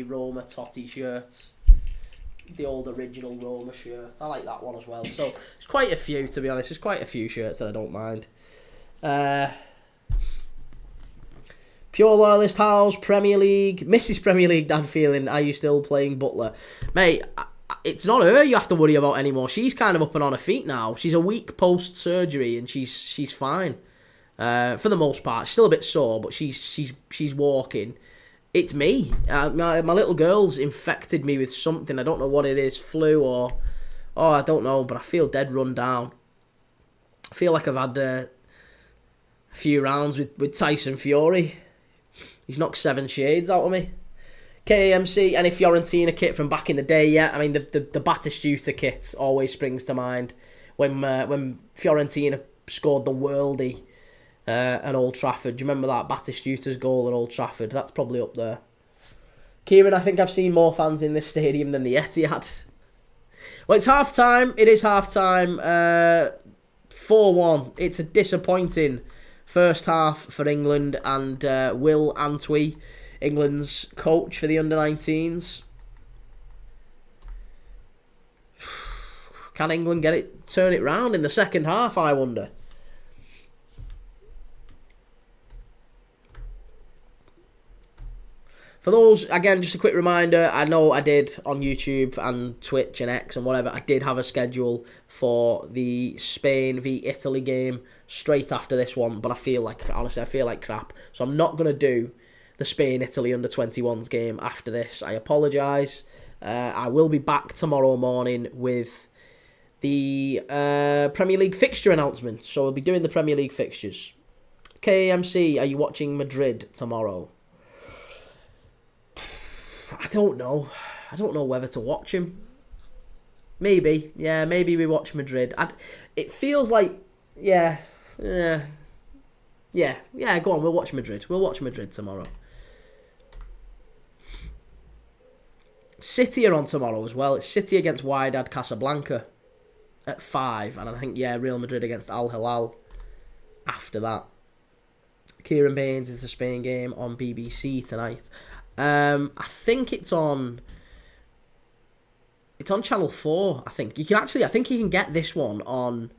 Roma Totti shirt. The old original Roma shirt. I like that one as well. So there's quite a few, to be honest. There's quite a few shirts that I don't mind. Pure Loyalist House, Premier League. Mrs. Premier League dad feeling, are you still playing Butler? Mate, it's not her you have to worry about anymore. She's kind of up and on her feet now. She's a week post-surgery and she's fine. For the most part. She's still a bit sore, but she's walking. It's me. My little girl's infected me with something. I don't know what it is. Flu or... Oh, I don't know, but I feel dead run down. I feel like I've had a few rounds with Tyson Fury. He's knocked 7 shades out of me. KAMC, any Fiorentina kit from back in the day yet? I mean, the Batistuta kit always springs to mind. When Fiorentina scored the worldie at Old Trafford. Do you remember that? Batistuta's goal at Old Trafford. That's probably up there. Kieran, I think I've seen more fans in this stadium than the Etihad. Well, it's half-time. It is half-time. 4-1. It's a disappointing first half for England and Will Antwi, England's coach for the under-19s. Can England turn it round in the second half, I wonder? For those, again, just a quick reminder, I know I did on YouTube and Twitch and X and whatever, I did have a schedule for the Spain v Italy game straight after this one, but honestly, I feel like crap. So I'm not going to do the Spain-Italy under-21s game after this. I apologise. I will be back tomorrow morning with the Premier League fixture announcement. So we'll be doing the Premier League fixtures. KMC, are you watching Madrid tomorrow? I don't know. I don't know whether to watch him. Maybe. Yeah, maybe we watch Madrid. It feels like... Yeah, go on, we'll watch Madrid. We'll watch Madrid tomorrow. City are on tomorrow as well. It's City against Wydad Casablanca at 5. And I think, Real Madrid against Al Hilal after that. Kieran Baines is the Spain game on BBC tonight. I think it's on Channel 4, I think. I think you can get this one on...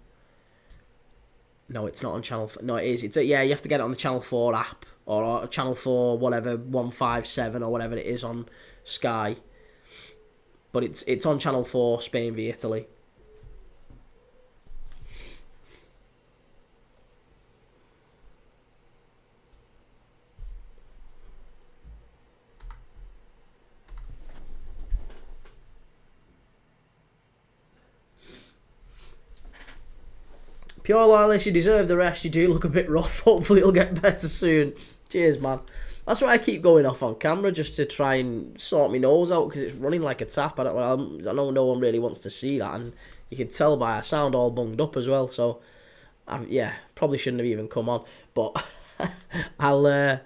No, it's not on Channel 4. No, it is. You have to get it on the Channel 4 app. Or Channel 4, whatever, 157 or whatever it is on Sky. But it's on Channel 4, Spain v Italy. Pure Loyalist, you deserve the rest. You do look a bit rough. Hopefully it'll get better soon. Cheers, man. That's why I keep going off on camera, just to try and sort my nose out, because it's running like a tap. I know no one really wants to see that, and you can tell by I sound all bunged up as well. So, probably shouldn't have even come on. But I'll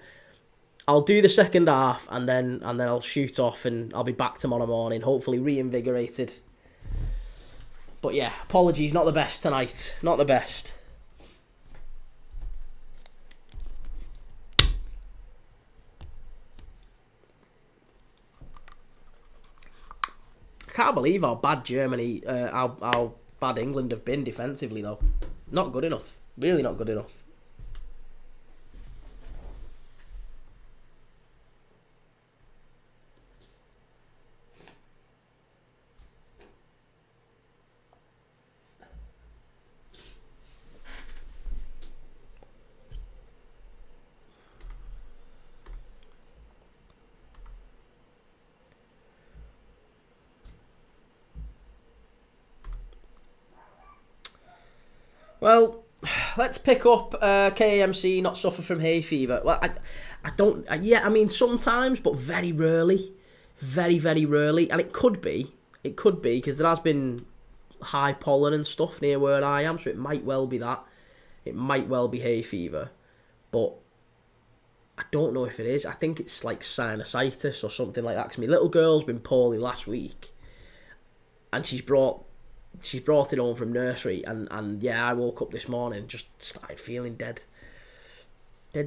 do the second half, and then I'll shoot off, and I'll be back tomorrow morning, hopefully reinvigorated. But yeah, apologies, not the best tonight. Not the best. I can't believe how bad Germany, how bad England have been defensively, though. Not good enough. Really not good enough. Well, let's pick up KMC, not suffer from hay fever. Well, I don't... I mean, sometimes, but very rarely. Very, very rarely. And it could be, because there has been high pollen and stuff near where I am, so it might well be that. It might well be hay fever. But I don't know if it is. I think it's like sinusitis or something like that. Because my little girl's been poorly last week. And she's brought it home from nursery, and I woke up this morning, just started feeling dead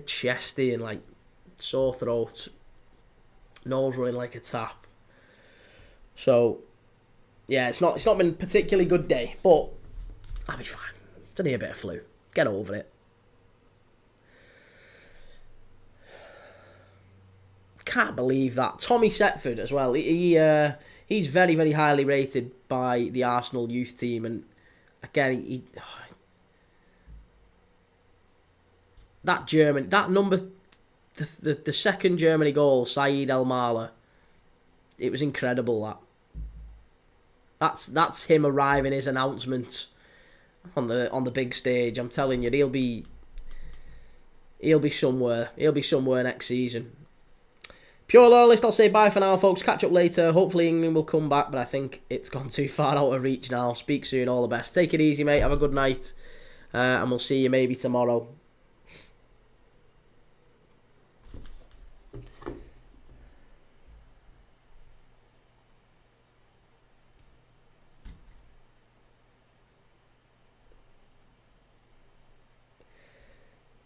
chesty and like sore throat, nose running like a tap. So yeah, it's not been a particularly good day, but I'll be fine. It's only a bit of flu. Get over it. Can't believe that. Tommy Setford as well. He's very, very highly rated by the Arsenal youth team, and again, the second Germany goal, Saeed El Mala, it was incredible. That's him arriving, his announcement on the big stage. I'm telling you, he'll be somewhere. He'll be somewhere next season. Pure Loyalist, I'll say bye for now, folks. Catch up later. Hopefully England will come back, but I think it's gone too far out of reach now. Speak soon, all the best. Take it easy, mate. Have a good night. And we'll see you maybe tomorrow.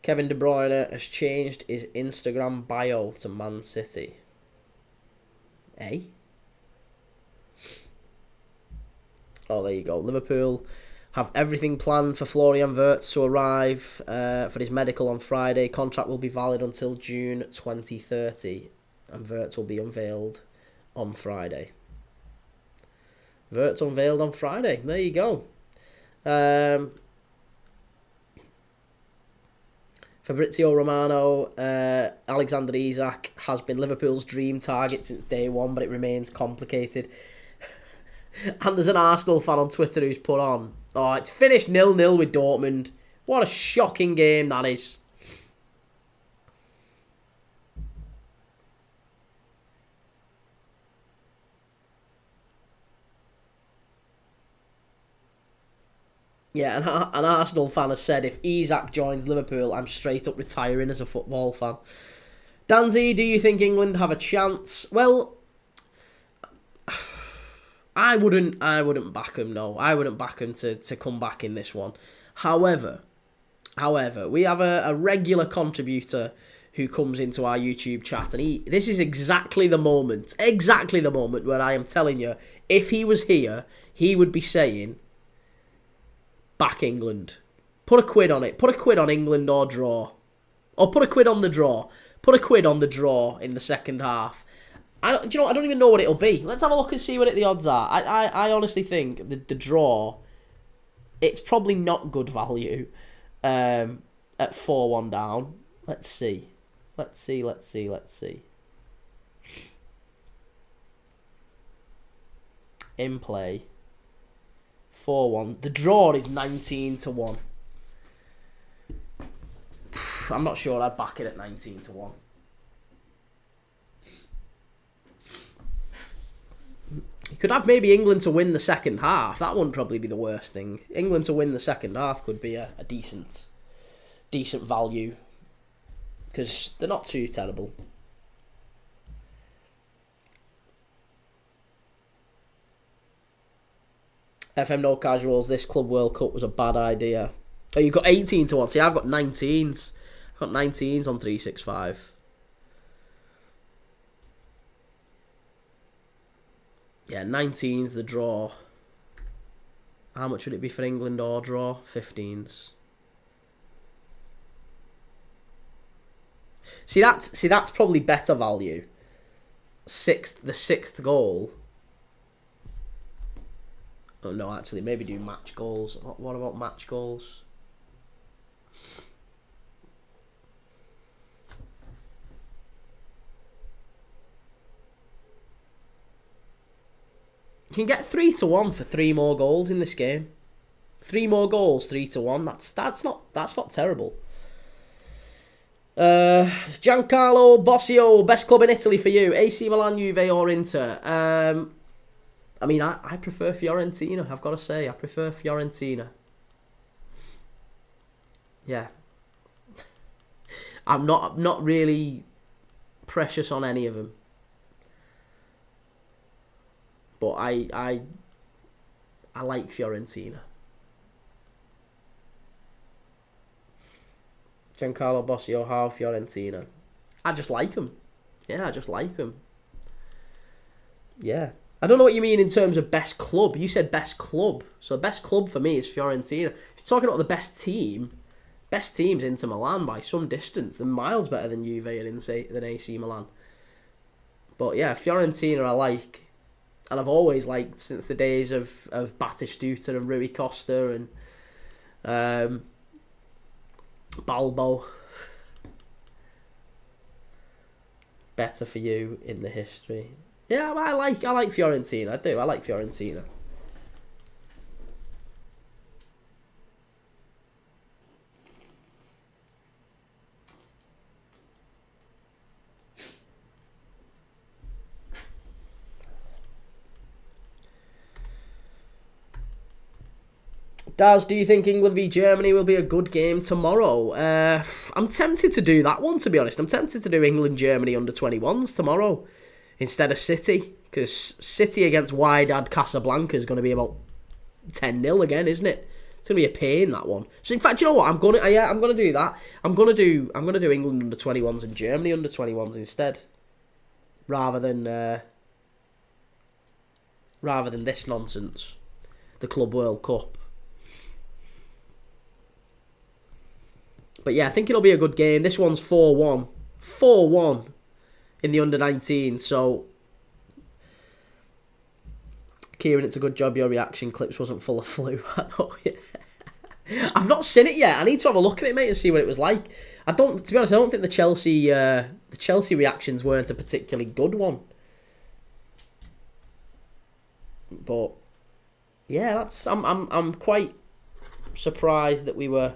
Kevin De Bruyne has changed his Instagram bio to Man City. Eh? Oh, there you go. Liverpool have everything planned for Florian Wirtz to arrive for his medical on Friday. Contract will be valid until June 2030. And Wirtz will be unveiled on Friday. Wirtz unveiled on Friday. There you go. Fabrizio Romano, Alexander Isak has been Liverpool's dream target since day one, but it remains complicated. And there's an Arsenal fan on Twitter who's put on, oh, it's finished 0-0 with Dortmund. What a shocking game that is. Yeah, an Arsenal fan has said, if Isak joins Liverpool, I'm straight up retiring as a football fan. Danzy, do you think England have a chance? Well, I wouldn't back him. No, I wouldn't back him to come back in this one. However, we have a regular contributor who comes into our YouTube chat, and this is exactly the moment where I am telling you, if he was here, he would be saying, back England. Put a quid on it. Put a quid on England or draw. Or put a quid on the draw. Put a quid on the draw in the second half. Do you know what? I don't even know what it'll be. Let's have a look and see what the odds are. I honestly think the draw, it's probably not good value at 4-1 down. Let's see. In play. 4-1. The draw is 19-1. I'm not sure I'd back it at 19-1. You could have maybe England to win the second half. That wouldn't probably be the worst thing. England to win the second half could be a decent value, because they're not too terrible. FM No Casuals, this Club World Cup was a bad idea. Oh, you've got 18-1. See, I've got 19s. I've got 19s on 365. Yeah, 19s, the draw. How much would it be for England or draw? 15s. See, that's probably better value. The sixth goal. Oh no, actually, maybe do match goals. What about match goals? You can get 3-1 for 3 more goals in this game. 3 more goals, 3-1. That's not terrible. Giancarlo Bossio, best club in Italy for you. AC Milan, Juve, or Inter? I mean, I prefer Fiorentina. I've got to say, I prefer Fiorentina. Yeah, I'm not really precious on any of them. But I like Fiorentina. Giancarlo Bossio, how Fiorentina? I just like him. Yeah, I just like him. Yeah. I don't know what you mean in terms of best club. You said best club. So best club for me is Fiorentina. If you're talking about the best team's Inter Milan by some distance. They're miles better than Juve and than AC Milan. But yeah, Fiorentina I like. And I've always liked since the days of Batistuta and Rui Costa and Balbo. Better for you in the history. Yeah, I like Fiorentina. I do. I like Fiorentina. Daz, do you think England v Germany will be a good game tomorrow? I'm tempted to do that one, to be honest. I'm tempted to do England-Germany under-21s tomorrow instead of City, because City against Wydad Casablanca is going to be about 10-0 again, isn't it? It's going to be a pain, that one. So in fact, you know what? I'm gonna do that. I'm gonna do England under-21s and Germany under-21s instead, rather than this nonsense, the Club World Cup. But yeah, I think it'll be a good game. This one's 4-1. 4-1 in the under-19. So, Kieran, it's a good job your reaction clips wasn't full of flu. I know, yeah. I've not seen it yet. I need to have a look at it, mate, and see what it was like. To be honest, I don't think the Chelsea reactions weren't a particularly good one. But yeah, I'm quite surprised that we were.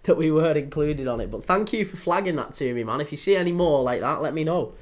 That we weren't included on it, but thank you for flagging that to me, man. If you see any more like that, let me know.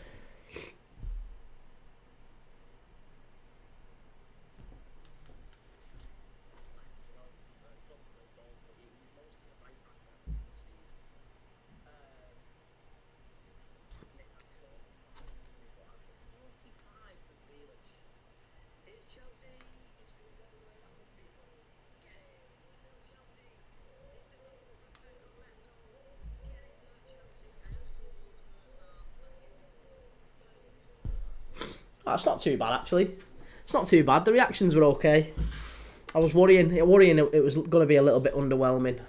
Oh, it's not too bad, actually. It's not too bad. The reactions were okay. I was worrying it was going to be a little bit underwhelming.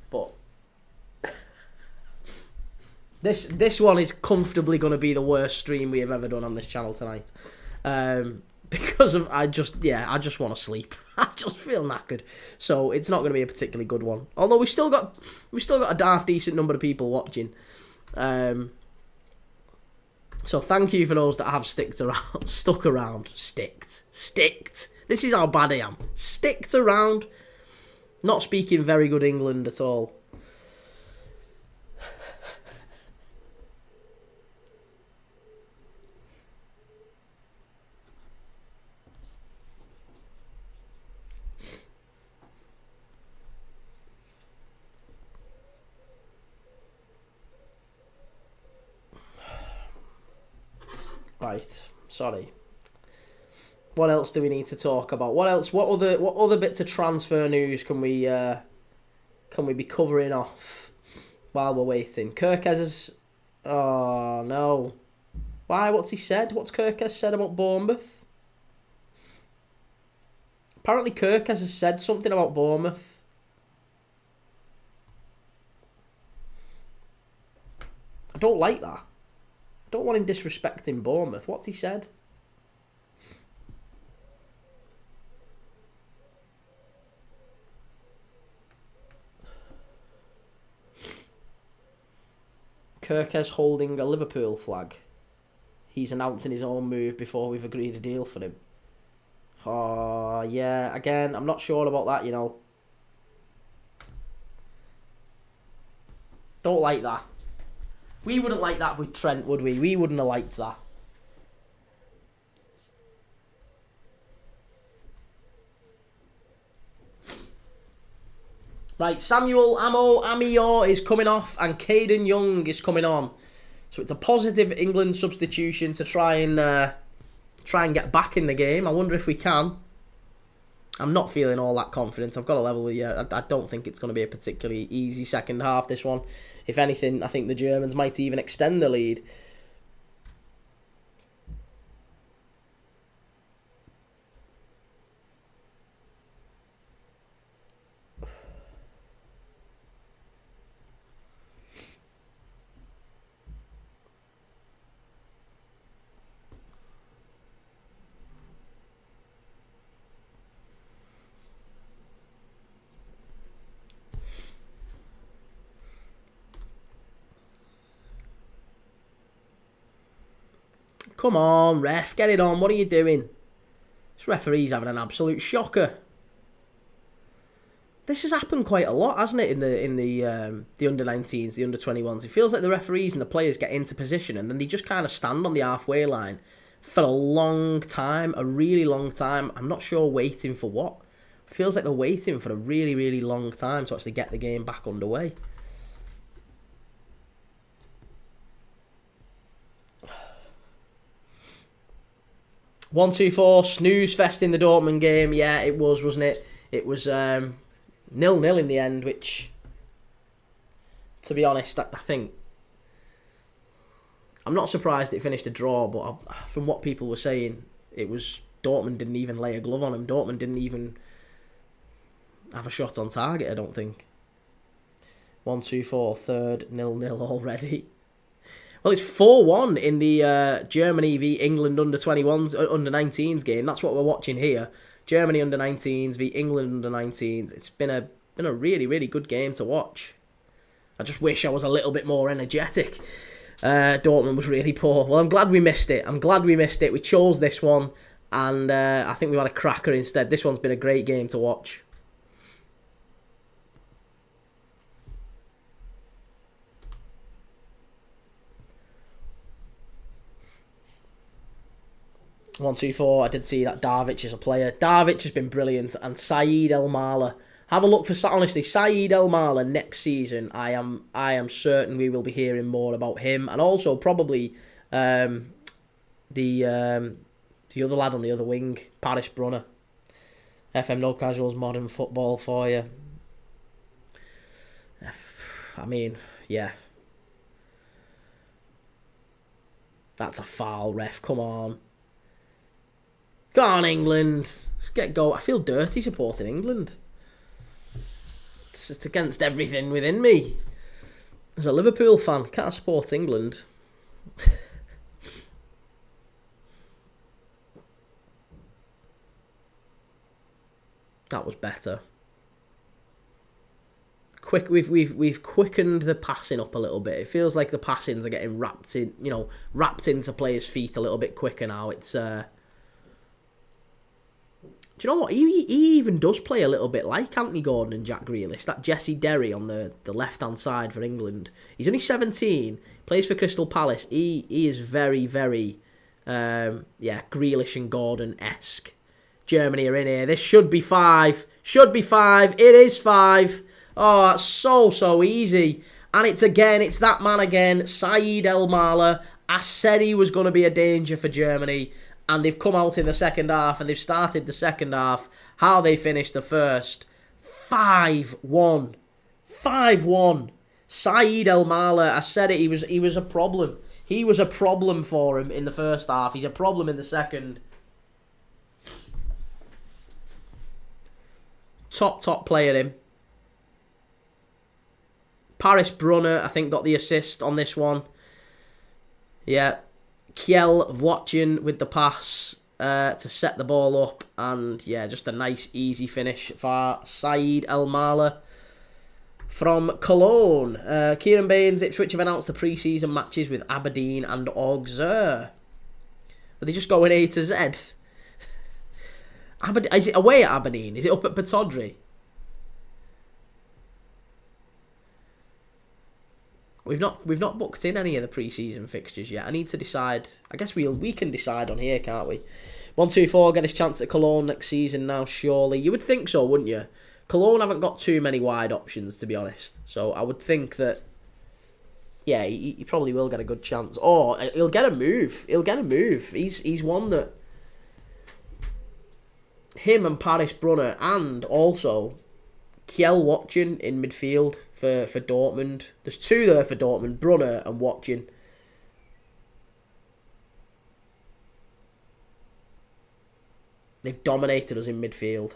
But this one is comfortably going to be the worst stream we have ever done on this channel tonight. Because of I just want to sleep. I just feel knackered. So it's not going to be a particularly good one. Although we've still got a half decent number of people watching. So thank you for those that have stuck around. Sticked. This is how bad I am. Sticked around. Not speaking very good England at all. Right, sorry. What else do we need to talk about? What other bits of transfer news can we be covering off while we're waiting? Kirkes. Oh no. Why? What's he said? What's Kirkes said about Bournemouth? Apparently Kirkes has said something about Bournemouth. I don't like that. I don't want him disrespecting Bournemouth. What's he said? Kirkes holding a Liverpool flag. He's announcing his own move before we've agreed a deal for him. Oh, yeah. Again, I'm not sure about that, you know. Don't like that. We wouldn't like that with Trent, would we? We wouldn't have liked that. Right, Samuel Amior is coming off and Caden Young is coming on. So it's a positive England substitution to try and get back in the game. I wonder if we can. I'm not feeling all that confident. I've got a level with you. I don't think it's going to be a particularly easy second half, this one. If anything, I think the Germans might even extend the lead. Come on, ref, get it on. What are you doing? This referee's having an absolute shocker. This has happened quite a lot, hasn't it, in the under-19s, the under-21s. It feels like the referees and the players get into position and then they just kind of stand on the halfway line for a long time, a really long time. I'm not sure waiting for what. It feels like they're waiting for a really, really long time to actually get the game back underway. One, two, four, snooze fest in the Dortmund game. Yeah, it was, wasn't it? It was 0-0 in the end, which, to be honest, I think I'm not surprised it finished a draw, but from what people were saying, it was Dortmund didn't even lay a glove on him. Dortmund didn't even have a shot on target, I don't think. 1, 2, 4, third, 0-0 already. Well, it's 4-1 in the Germany v England under-21s, under-19s game. That's what we're watching here. Germany under-19s v England under-19s. It's been a really, really good game to watch. I just wish I was a little bit more energetic. Dortmund was really poor. Well, I'm glad we missed it. We chose this one, and I think we've had a cracker instead. This one's been a great game to watch. One, two, four. I did see that Darvic is a player. Darvic has been brilliant, and Saeed El Mala. Have a look for, honestly, Saeed El Mala next season. I am certain we will be hearing more about him, and also probably the other lad on the other wing, Paris Brunner. FM No Casuals, modern football for you. I mean, yeah. That's a foul, ref. Come on. Go on, England. Let's get go. I feel dirty supporting England. It's against everything within me. As a Liverpool fan, can't support England. That was better. We've quickened the passing up a little bit. It feels like the passings are getting wrapped into players' feet a little bit quicker now. It's do you know what? He even does play a little bit like Anthony Gordon and Jack Grealish. That Jesse Derry on the left-hand side for England. He's only 17, plays for Crystal Palace. He is very, very, Grealish and Gordon-esque. Germany are in here. This should be 5. Should be 5. It is 5. Oh, that's so easy. And it's that man again, Saeed El-Mala. I said he was going to be a danger for Germany. And they've come out in the second half, and they've started the second half. How they finished the first. 5-1. 5-1. Saeed El-Mala, I said it, he was a problem. He was a problem for him in the first half. He's a problem in the second. Top player him. Paris Brunner, I think, got the assist on this one. Yeah. Kiel Vwatchen with the pass to set the ball up. And, yeah, just a nice, easy finish for Saeed El-Mala from Cologne. Kieran Baines, Ipswich have announced the pre-season matches with Aberdeen and Auxerre. Are they just going A to Z? Is it away at Aberdeen? Is it up at Pataudry? We've not booked in any of the pre-season fixtures yet. I need to decide. I guess we can decide on here, can't we? 1-2-4 get his chance at Cologne next season now, surely. You would think so, wouldn't you? Cologne haven't got too many wide options, to be honest. So I would think that, yeah, he probably will get a good chance. Or he'll get a move. He's one that him and Paris Brunner, and also Kiel Vwatchen in midfield for Dortmund. There's 2 there for Dortmund, Brunner and Vwatchen. They've dominated us in midfield.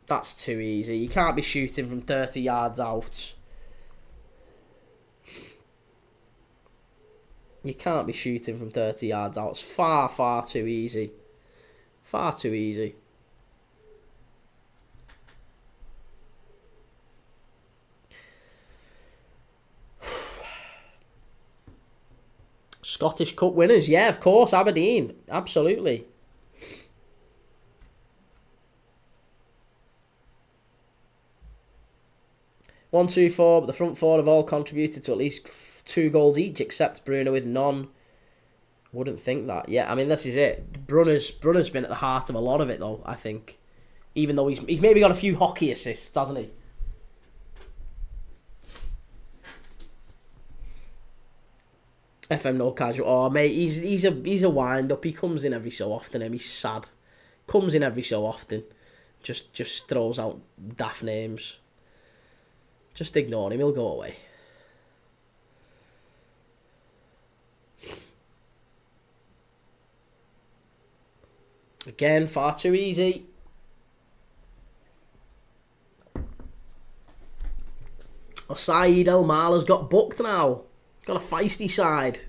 That's too easy. You can't be shooting from 30 yards out. You can't be shooting from 30 yards out. It's far too easy. Far too easy. Scottish Cup winners. Yeah, of course. Aberdeen. Absolutely. One, two, four. But the front 4 have all contributed to at least 2 goals each, except Bruno with none. Wouldn't think that. Yeah, I mean, this is it. Brunner's been at the heart of a lot of it, though, I think. Even though he's maybe got a few hockey assists, hasn't he? FM no casual. Oh, mate, he's a wind-up. He comes in every so often, and he's sad. Comes in every so often. Just throws out daft names. Just ignore him. He'll go away. Again, far too easy. Saeed El-Mala's got booked now. Got a feisty side.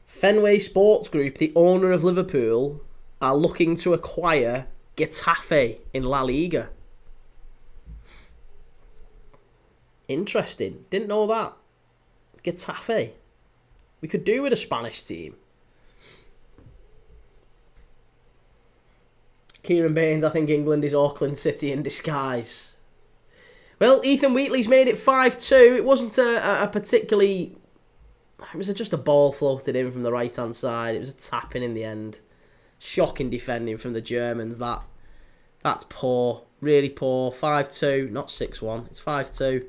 Fenway Sports Group, the owner of Liverpool, are looking to acquire Getafe in La Liga. Interesting. Didn't know that. Getafe. We could do with a Spanish team. Kieran Baines, I think England is Auckland City in disguise. Well, Ethan Wheatley's made it 5-2. It wasn't a particularly... It was just a ball floated in from the right-hand side. It was a tap-in the end. Shocking defending from the Germans. That's poor. Really poor. 5-2, not 6-1. It's 5-2.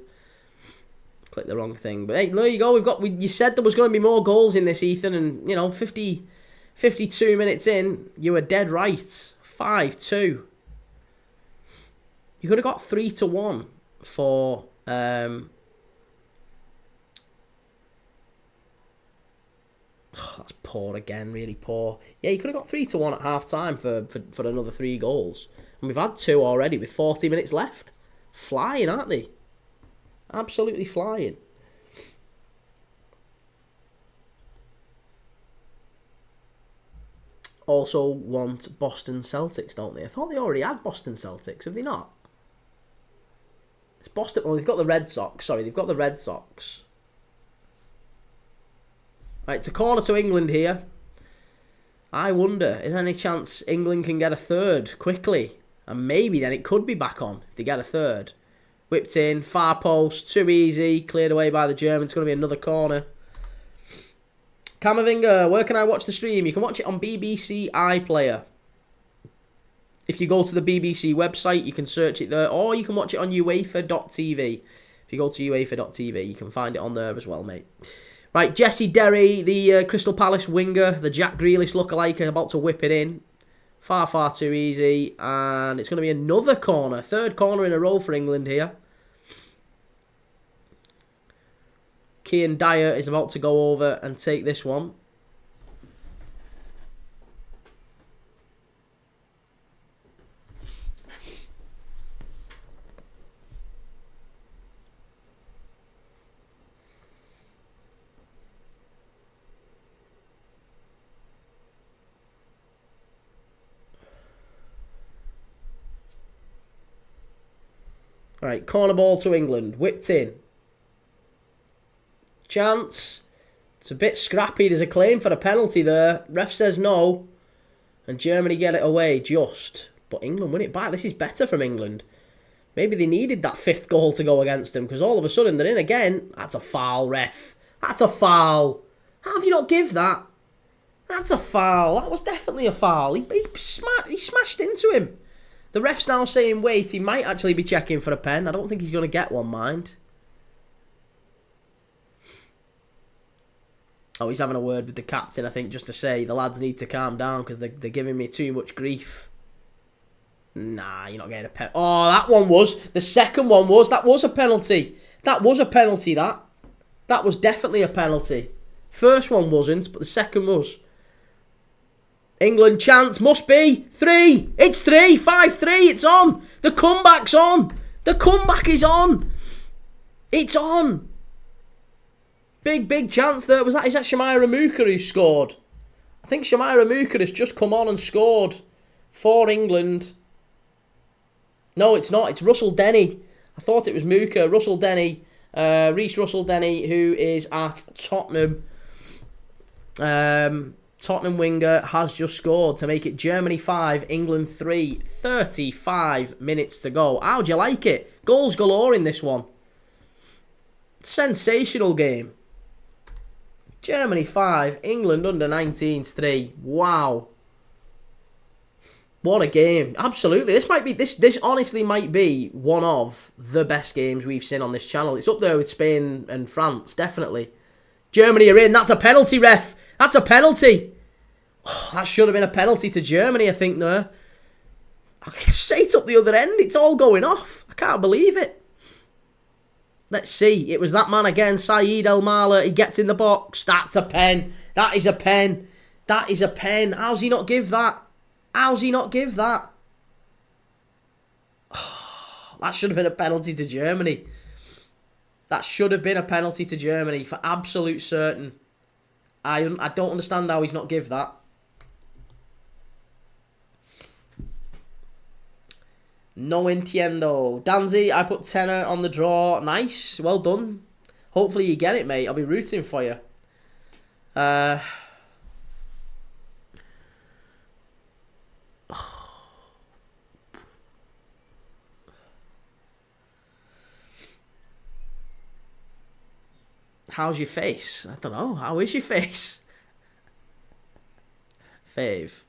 Click the wrong thing. But hey, there you go. You said there was going to be more goals in this, Ethan. And, 52 minutes in, you were dead right. 5-2. You could have got 3-1 for... that's poor again, really poor. Yeah, you could have got 3-1 at half-time for another 3 goals. And we've had 2 already with 40 minutes left. Flying, aren't they? Absolutely flying. Also want Boston Celtics, don't they? I thought they already had Boston Celtics. Have they not? It's Boston... Oh, they've got the Red Sox. Sorry, they've got the Red Sox. Right, it's a corner to England here. I wonder, is there any chance England can get a third quickly? And maybe then it could be back on if they get a third. Whipped in, far post, too easy, cleared away by the Germans. It's going to be another corner. Camavinga, where can I watch the stream? You can watch it on BBC iPlayer. If you go to the BBC website, you can search it there. Or you can watch it on UEFA.tv. If you go to UEFA.tv, you can find it on there as well, mate. Right, Jesse Derry, the Crystal Palace winger, the Jack Grealish lookalike, about to whip it in. Far, far too easy. And it's going to be another corner. Third corner in a row for England here. Kee and I is about to go over and take this one. Right, corner ball to England. Whipped in. Chance. It's a bit scrappy. There's a claim for a penalty there. Ref says no. And Germany get it away just. But England win it back. This is better from England. Maybe they needed that 5th goal to go against them. Because all of a sudden they're in again. That's a foul, ref. That's a foul. How have you not give that? That's a foul. That was definitely a foul. He smashed into him. The ref's now saying, wait, he might actually be checking for a pen. I don't think he's going to get one, mind. Oh, he's having a word with the captain, I think, just to say the lads need to calm down because they're giving me too much grief. Nah, you're not getting a pen. Oh, that one was. The second one was. That was a penalty. That was a penalty, that. That was definitely a penalty. First one wasn't, but the second was. England chance must be 3. It's 3. 5-3. It's on. The comeback's on. The comeback is on. It's on. Big, big chance there. Is that Shamira Ramuka who scored? I think Shamira Ramuka has just come on and scored for England. No, it's not. It's Russell Denny. I thought it was Muka. Russell Denny. Reece Russell Denny, who is at Tottenham. Tottenham winger has just scored to make it Germany 5, England 3. 35 minutes to go. How'd you like it? Goals galore in this one. Sensational game. Germany 5, England under 19s 3. Wow. What a game. Absolutely. This honestly might be one of the best games we've seen on this channel. It's up there with Spain and France, definitely. Germany are in. That's a penalty, ref. That's a penalty. Oh, that should have been a penalty to Germany, I think, there. Straight up the other end. It's all going off. I can't believe it. Let's see. It was that man again, Saeed El Mala. He gets in the box. That's a pen. That is a pen. That is a pen. How's he not give that? How's he not give that? Oh, that should have been a penalty to Germany. That should have been a penalty to Germany for absolute certain. I don't understand how he's not give that. No entiendo. Danzy, I put tenner on the draw. Nice. Well done. Hopefully you get it, mate. I'll be rooting for you. How's your face? I don't know. How is your face? Fave.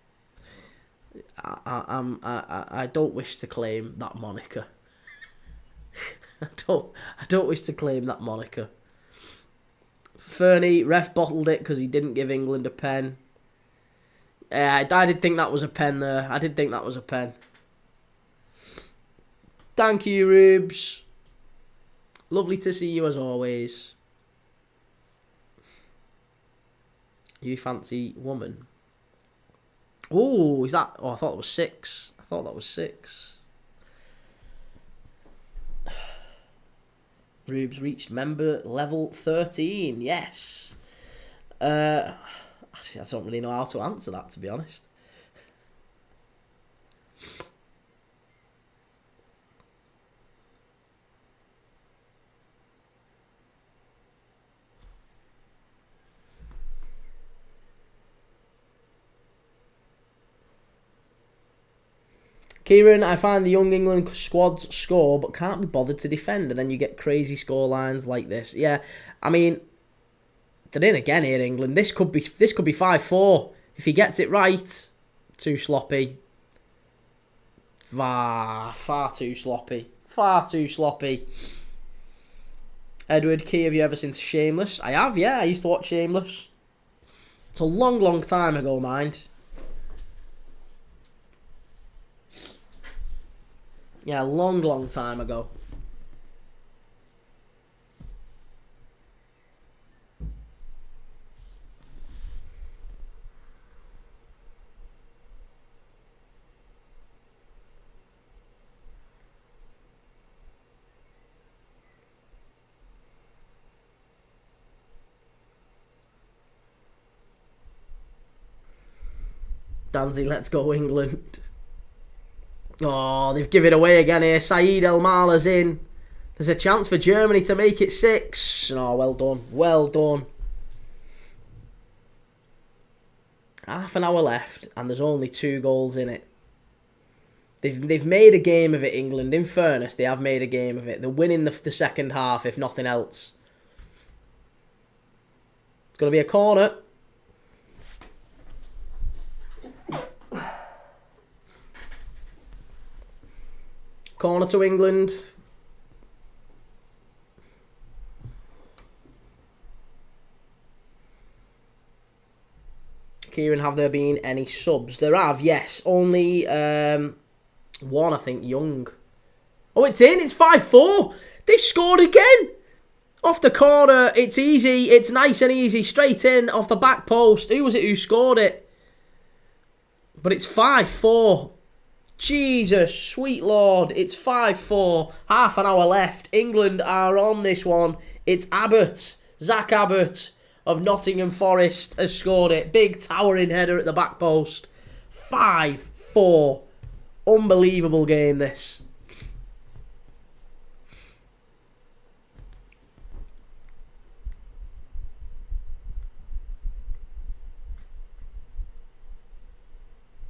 I don't wish to claim that moniker. I don't wish to claim that moniker. Fernie, ref bottled it because he didn't give England a pen. I did think that was a pen there. I did think that was a pen. Thank you, Rubes. Lovely to see you as always. You fancy woman? Oh, is that... Oh, I thought it was 6. I thought that was 6. Rubes reached member level 13. Yes. Actually, I don't really know how to answer that, to be honest. Kieran, I find the young England squads score but can't be bothered to defend, and then you get crazy score lines like this. Yeah, I mean, they're in again here, England. This could be 5-4 if he gets it right. Too sloppy. Far too sloppy. Far too sloppy. Edward, Key, have you ever seen Shameless? I have, yeah. I used to watch Shameless. It's a long, long time ago, mind. Yeah, a long, long time ago. Danzy, let's go England. Oh, they've given it away again here. Saeed El Mala's in. There's a chance for Germany to make it 6. Oh, well done. Well done. Half an hour left, and there's only 2 goals in it. They've made a game of it, England. In fairness, they have made a game of it. They're winning the second half, if nothing else. It's going to be a corner. Corner to England. Kieran, have there been any subs? There have, yes. Only one, I think, Young. Oh, it's in. It's 5-4. They've scored again. Off the corner. It's easy. It's nice and easy. Straight in off the back post. Who was it who scored it? But it's 5-4. Jesus, sweet Lord. It's 5-4. Half an hour left. England are on this one. It's Abbott. Zach Abbott of Nottingham Forest has scored it. Big towering header at the back post. 5-4. Unbelievable game, this.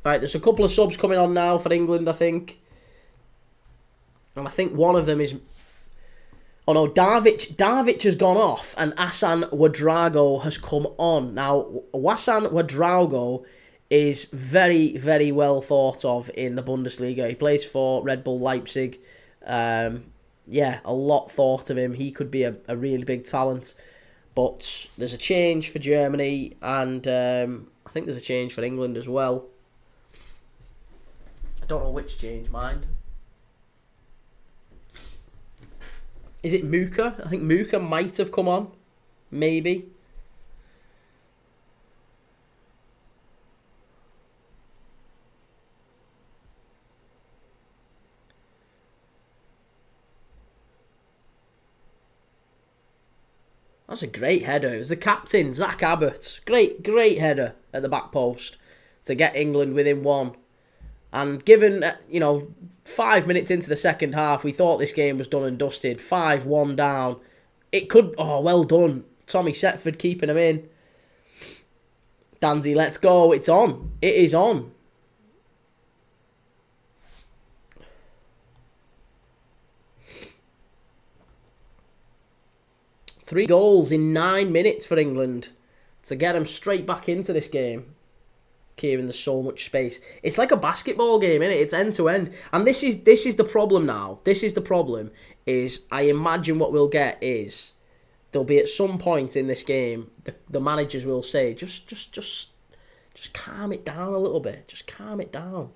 Right, there's a couple of subs coming on now for England, I think. And I think one of them is... Oh no, Darvic has gone off and Asan Ouedraogo has come on. Now, Asan Ouedraogo is very, very well thought of in the Bundesliga. He plays for Red Bull Leipzig. Yeah, a lot thought of him. He could be a really big talent. But there's a change for Germany, and I think there's a change for England as well. I don't know which change, mind. Is it Muka? I think Muka might have come on. Maybe. That's a great header. It was the captain, Zach Abbott. Great header at the back post to get England within 1. And given, 5 minutes into the second half, we thought this game was done and dusted. 5-1 down. It could... Oh, well done. Tommy Setford keeping him in. Danzy, let's go. It's on. It is on. 3 goals in 9 minutes for England to get them straight back into this game. Kieran, there's so much space. It's like a basketball game, isn't it? It's end to end. And this is the problem now. This is the problem. Is I imagine what we'll get is there'll be at some point in this game the managers will say just calm it down a little bit. Just calm it down.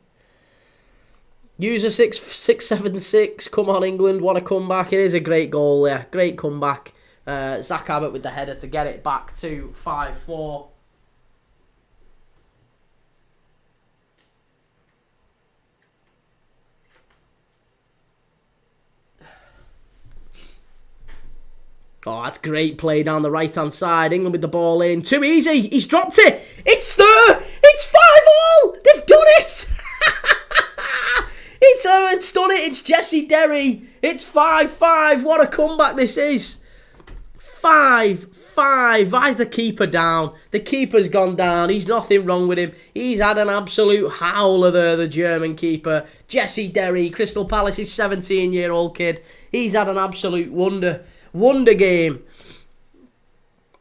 User 676. Come on, England. Want to come back? It is a great goal. Yeah, great comeback. Zach Abbott with the header to get it back to 5-4. Oh, that's great play down the right-hand side. England with the ball in. Too easy. He's dropped it. It's there. It's 5-5. They've done it. It's done it. It's Jesse Derry. It's 5-5. What a comeback this is. 5-5. Why is the keeper down? The keeper's gone down. He's nothing wrong with him. He's had an absolute howler there, the German keeper. Jesse Derry, Crystal Palace's 17-year-old kid. He's had an absolute wonder game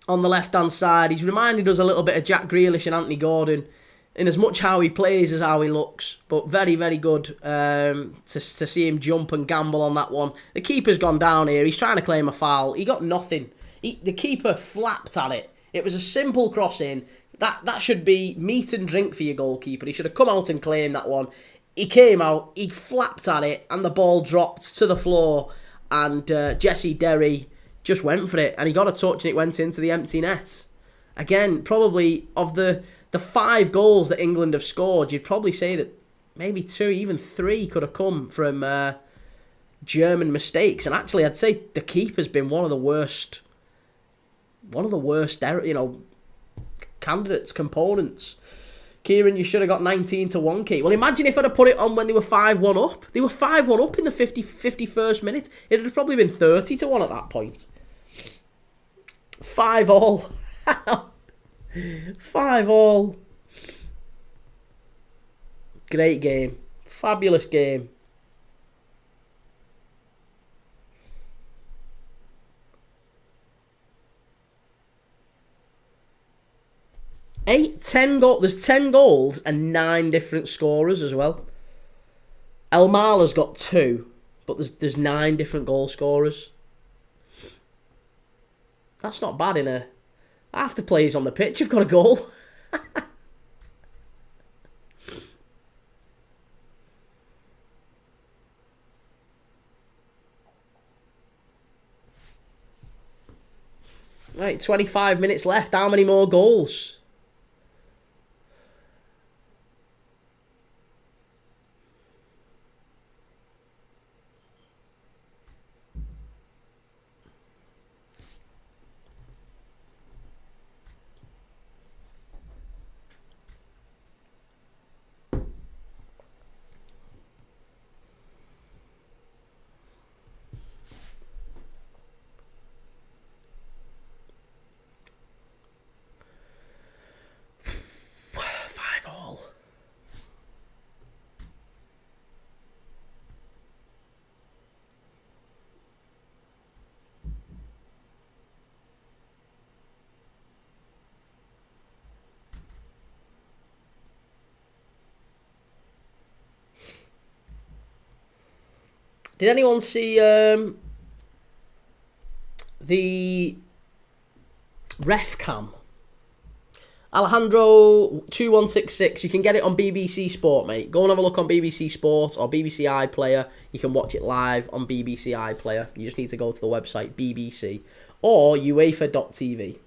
on the left-hand side. He's reminded us a little bit of Jack Grealish and Anthony Gordon in as much how he plays as how he looks, but very, very good to see him jump and gamble on that one. The keeper's gone down here. He's trying to claim a foul. He got nothing. The keeper flapped at it. It was a simple cross-in. That should be meat and drink for your goalkeeper. He should have come out and claimed that one. He came out, he flapped at it, and the ball dropped to the floor. And Jesse Derry just went for it. And he got a touch and it went into the empty net. Again, probably of the 5 goals that England have scored, you'd probably say that maybe 2, even 3 could have come from German mistakes. And actually, I'd say the keeper's been one of the worst, candidates, components. Kieran, you should have got 19-1, Key. Well, imagine if I'd have put it on when they were 5-1 up. They were 5-1 up in the 51st minute. It would have probably been 30-1 at that point. 5-all. 5-all. Great game. Fabulous game. 10 goals. There's 10 goals and 9 different scorers as well. El Mala's got 2, but there's 9 different goal scorers. That's not bad in a... Half the players on the pitch have got a goal. Right, 25 minutes left. How many more goals? Did anyone see the ref cam? Alejandro 2166. You can get it on BBC Sport, mate. Go and have a look on BBC Sport or BBC iPlayer. You can watch it live on BBC iPlayer. You just need to go to the website BBC or UEFA.tv.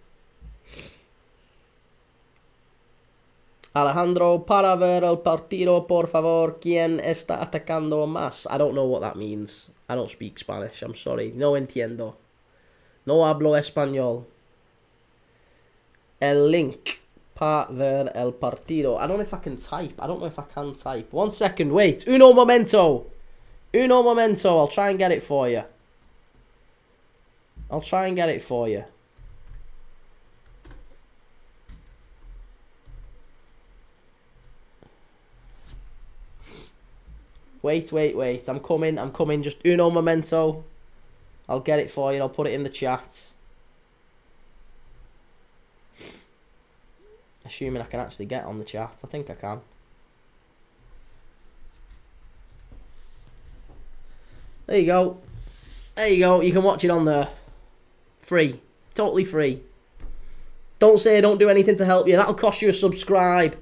Alejandro, para ver el partido, por favor, ¿quién está atacando más? I don't know what that means. I don't speak Spanish. I'm sorry. No entiendo. No hablo español. El link para ver el partido. I don't know if I can type. I don't know if I can type. 1 second. Wait. Uno momento. Uno momento. I'll try and get it for you. I'll try and get it for you. Wait. I'm coming. Just uno momento. I'll get it for you. I'll put it in the chat. Assuming I can actually get on the chat. I think I can. There you go. There you go. You can watch it on there. Free. Totally free. Don't say I don't do anything to help you. That'll cost you a subscribe.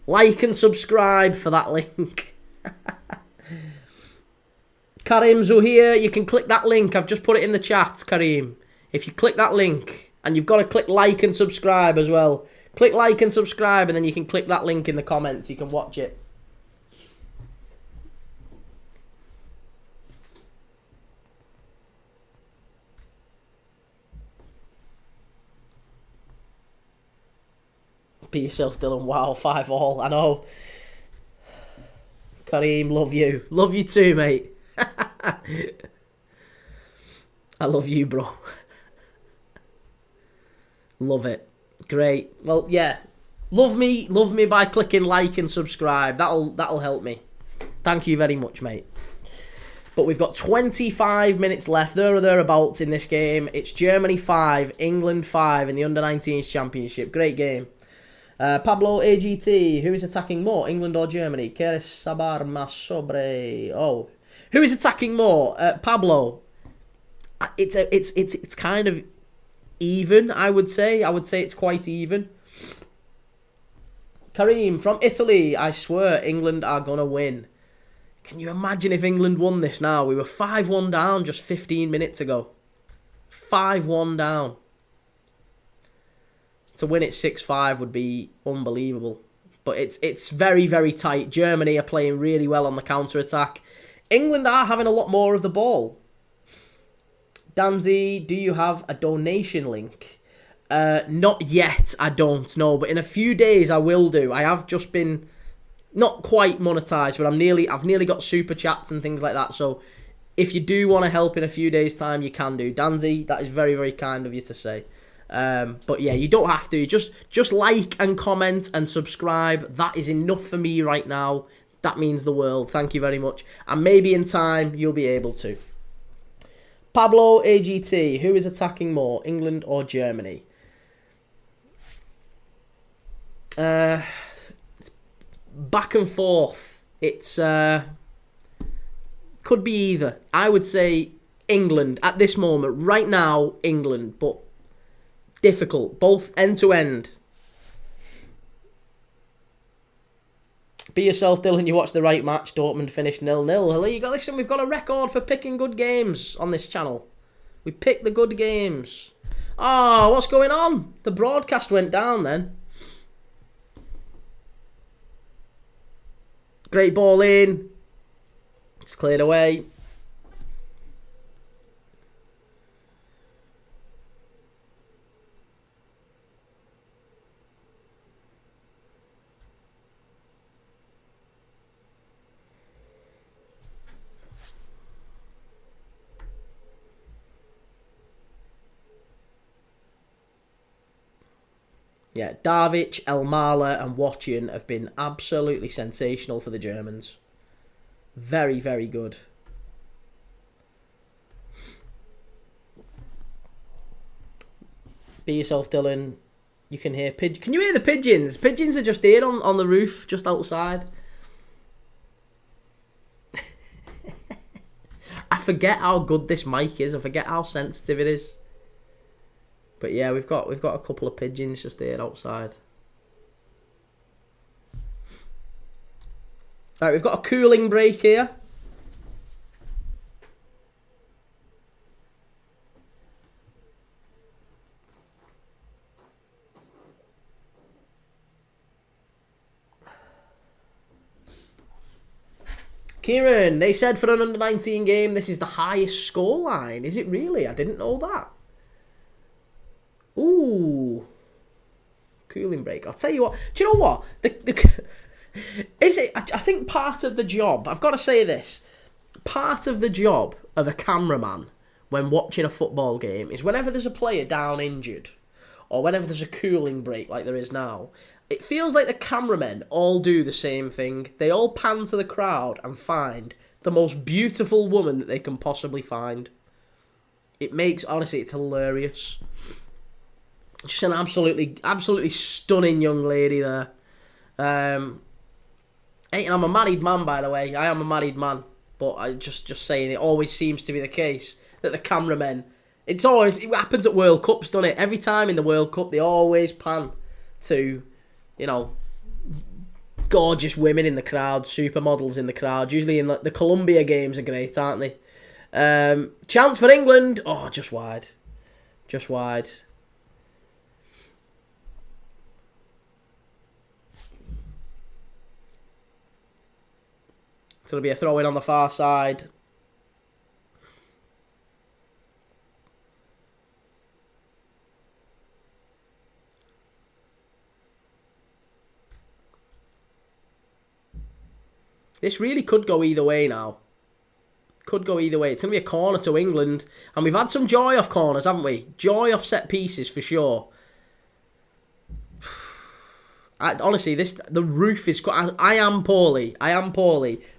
Like and subscribe for that link. Karim Zuhir, you can click that link. I've just put it in the chat, Karim. If you click that link, and you've got to click like and subscribe as well. Click like and subscribe, and then you can click that link in the comments. You can watch it. Be yourself, Dylan. Wow, 5-all. I know. Kareem, love you. Love you too, mate. I love you, bro. Love it. Great. Well, yeah. Love me by clicking like and subscribe. That'll help me. Thank you very much, mate. But we've got 25 minutes left, there or thereabouts in this game. It's Germany 5, England 5 in the Under-19s Championship. Great game. Pablo AGT, who is attacking more, England or Germany? Quieres saber más sobre? Oh, who is attacking more? Pablo. It's kind of even, I would say. I would say it's quite even. Kareem from Italy, I swear England are gonna win. Can you imagine if England won this now? We were 5-1 down just 15 minutes ago. 5-1 down. To win it 6-5 would be unbelievable. But it's very, very tight. Germany are playing really well on the counter-attack. England are having a lot more of the ball. Danzy, do you have a donation link? Not yet, I don't know. But in a few days, I will do. I have just been not quite monetized, but I've nearly got super chats and things like that. So if you do want to help in a few days' time, you can do. Danzy, that is very, very kind of you to say. But yeah, you don't have to. Just like and comment and subscribe. That is enough for me right now. That means the world. Thank you very much. And maybe in time, you'll be able to. Pablo AGT, who is attacking more, England or Germany? It's back and forth. It's could be either. I would say England at this moment. Right now, England, but difficult. Both end to end. Be yourself, Dylan. You watched the right match. Dortmund finished 0-0. Well, you got listen. We've got a record for picking good games on this channel. We pick the good games. Oh, what's going on? The broadcast went down then. Great ball in. It's cleared away. Yeah, Darvic, Elmala and Watchin have been absolutely sensational for the Germans. Very, very good. Be yourself, Dylan. You can hear pigeons. Can you hear the pigeons? Pigeons are just here on the roof, just outside. I forget how good this mic is. I forget how sensitive it is. But yeah, we've got a couple of pigeons just here outside. Alright, we've got a cooling break here. Kieran, they said for an under-19 game, this is the highest scoreline. Is it really? I didn't know that. Ooh. Cooling break. I'll tell you what. Do you know what? Is it? I think part of the job, I've got to say this, part of the job of a cameraman when watching a football game is whenever there's a player down injured or whenever there's a cooling break like there is now, it feels like the cameramen all do the same thing. They all pan to the crowd and find the most beautiful woman that they can possibly find. It makes, honestly, it's hilarious. Just an absolutely stunning young lady there. Hey, and I'm a married man, by the way. I am a married man. But I just saying, it always seems to be the case that the cameramen, it happens at World Cups, doesn't it? Every time in the World Cup, they always pan to, you know, gorgeous women in the crowd, supermodels in the crowd. Usually in the Colombia games are great, aren't they? Chance for England. Oh, just wide. Just wide. It's going to be a throw-in on the far side. This really could go either way now. Could go either way. It's going to be a corner to England. And we've had some joy off corners, haven't we? Joy off set pieces for sure. Honestly, the roof is... I am poorly,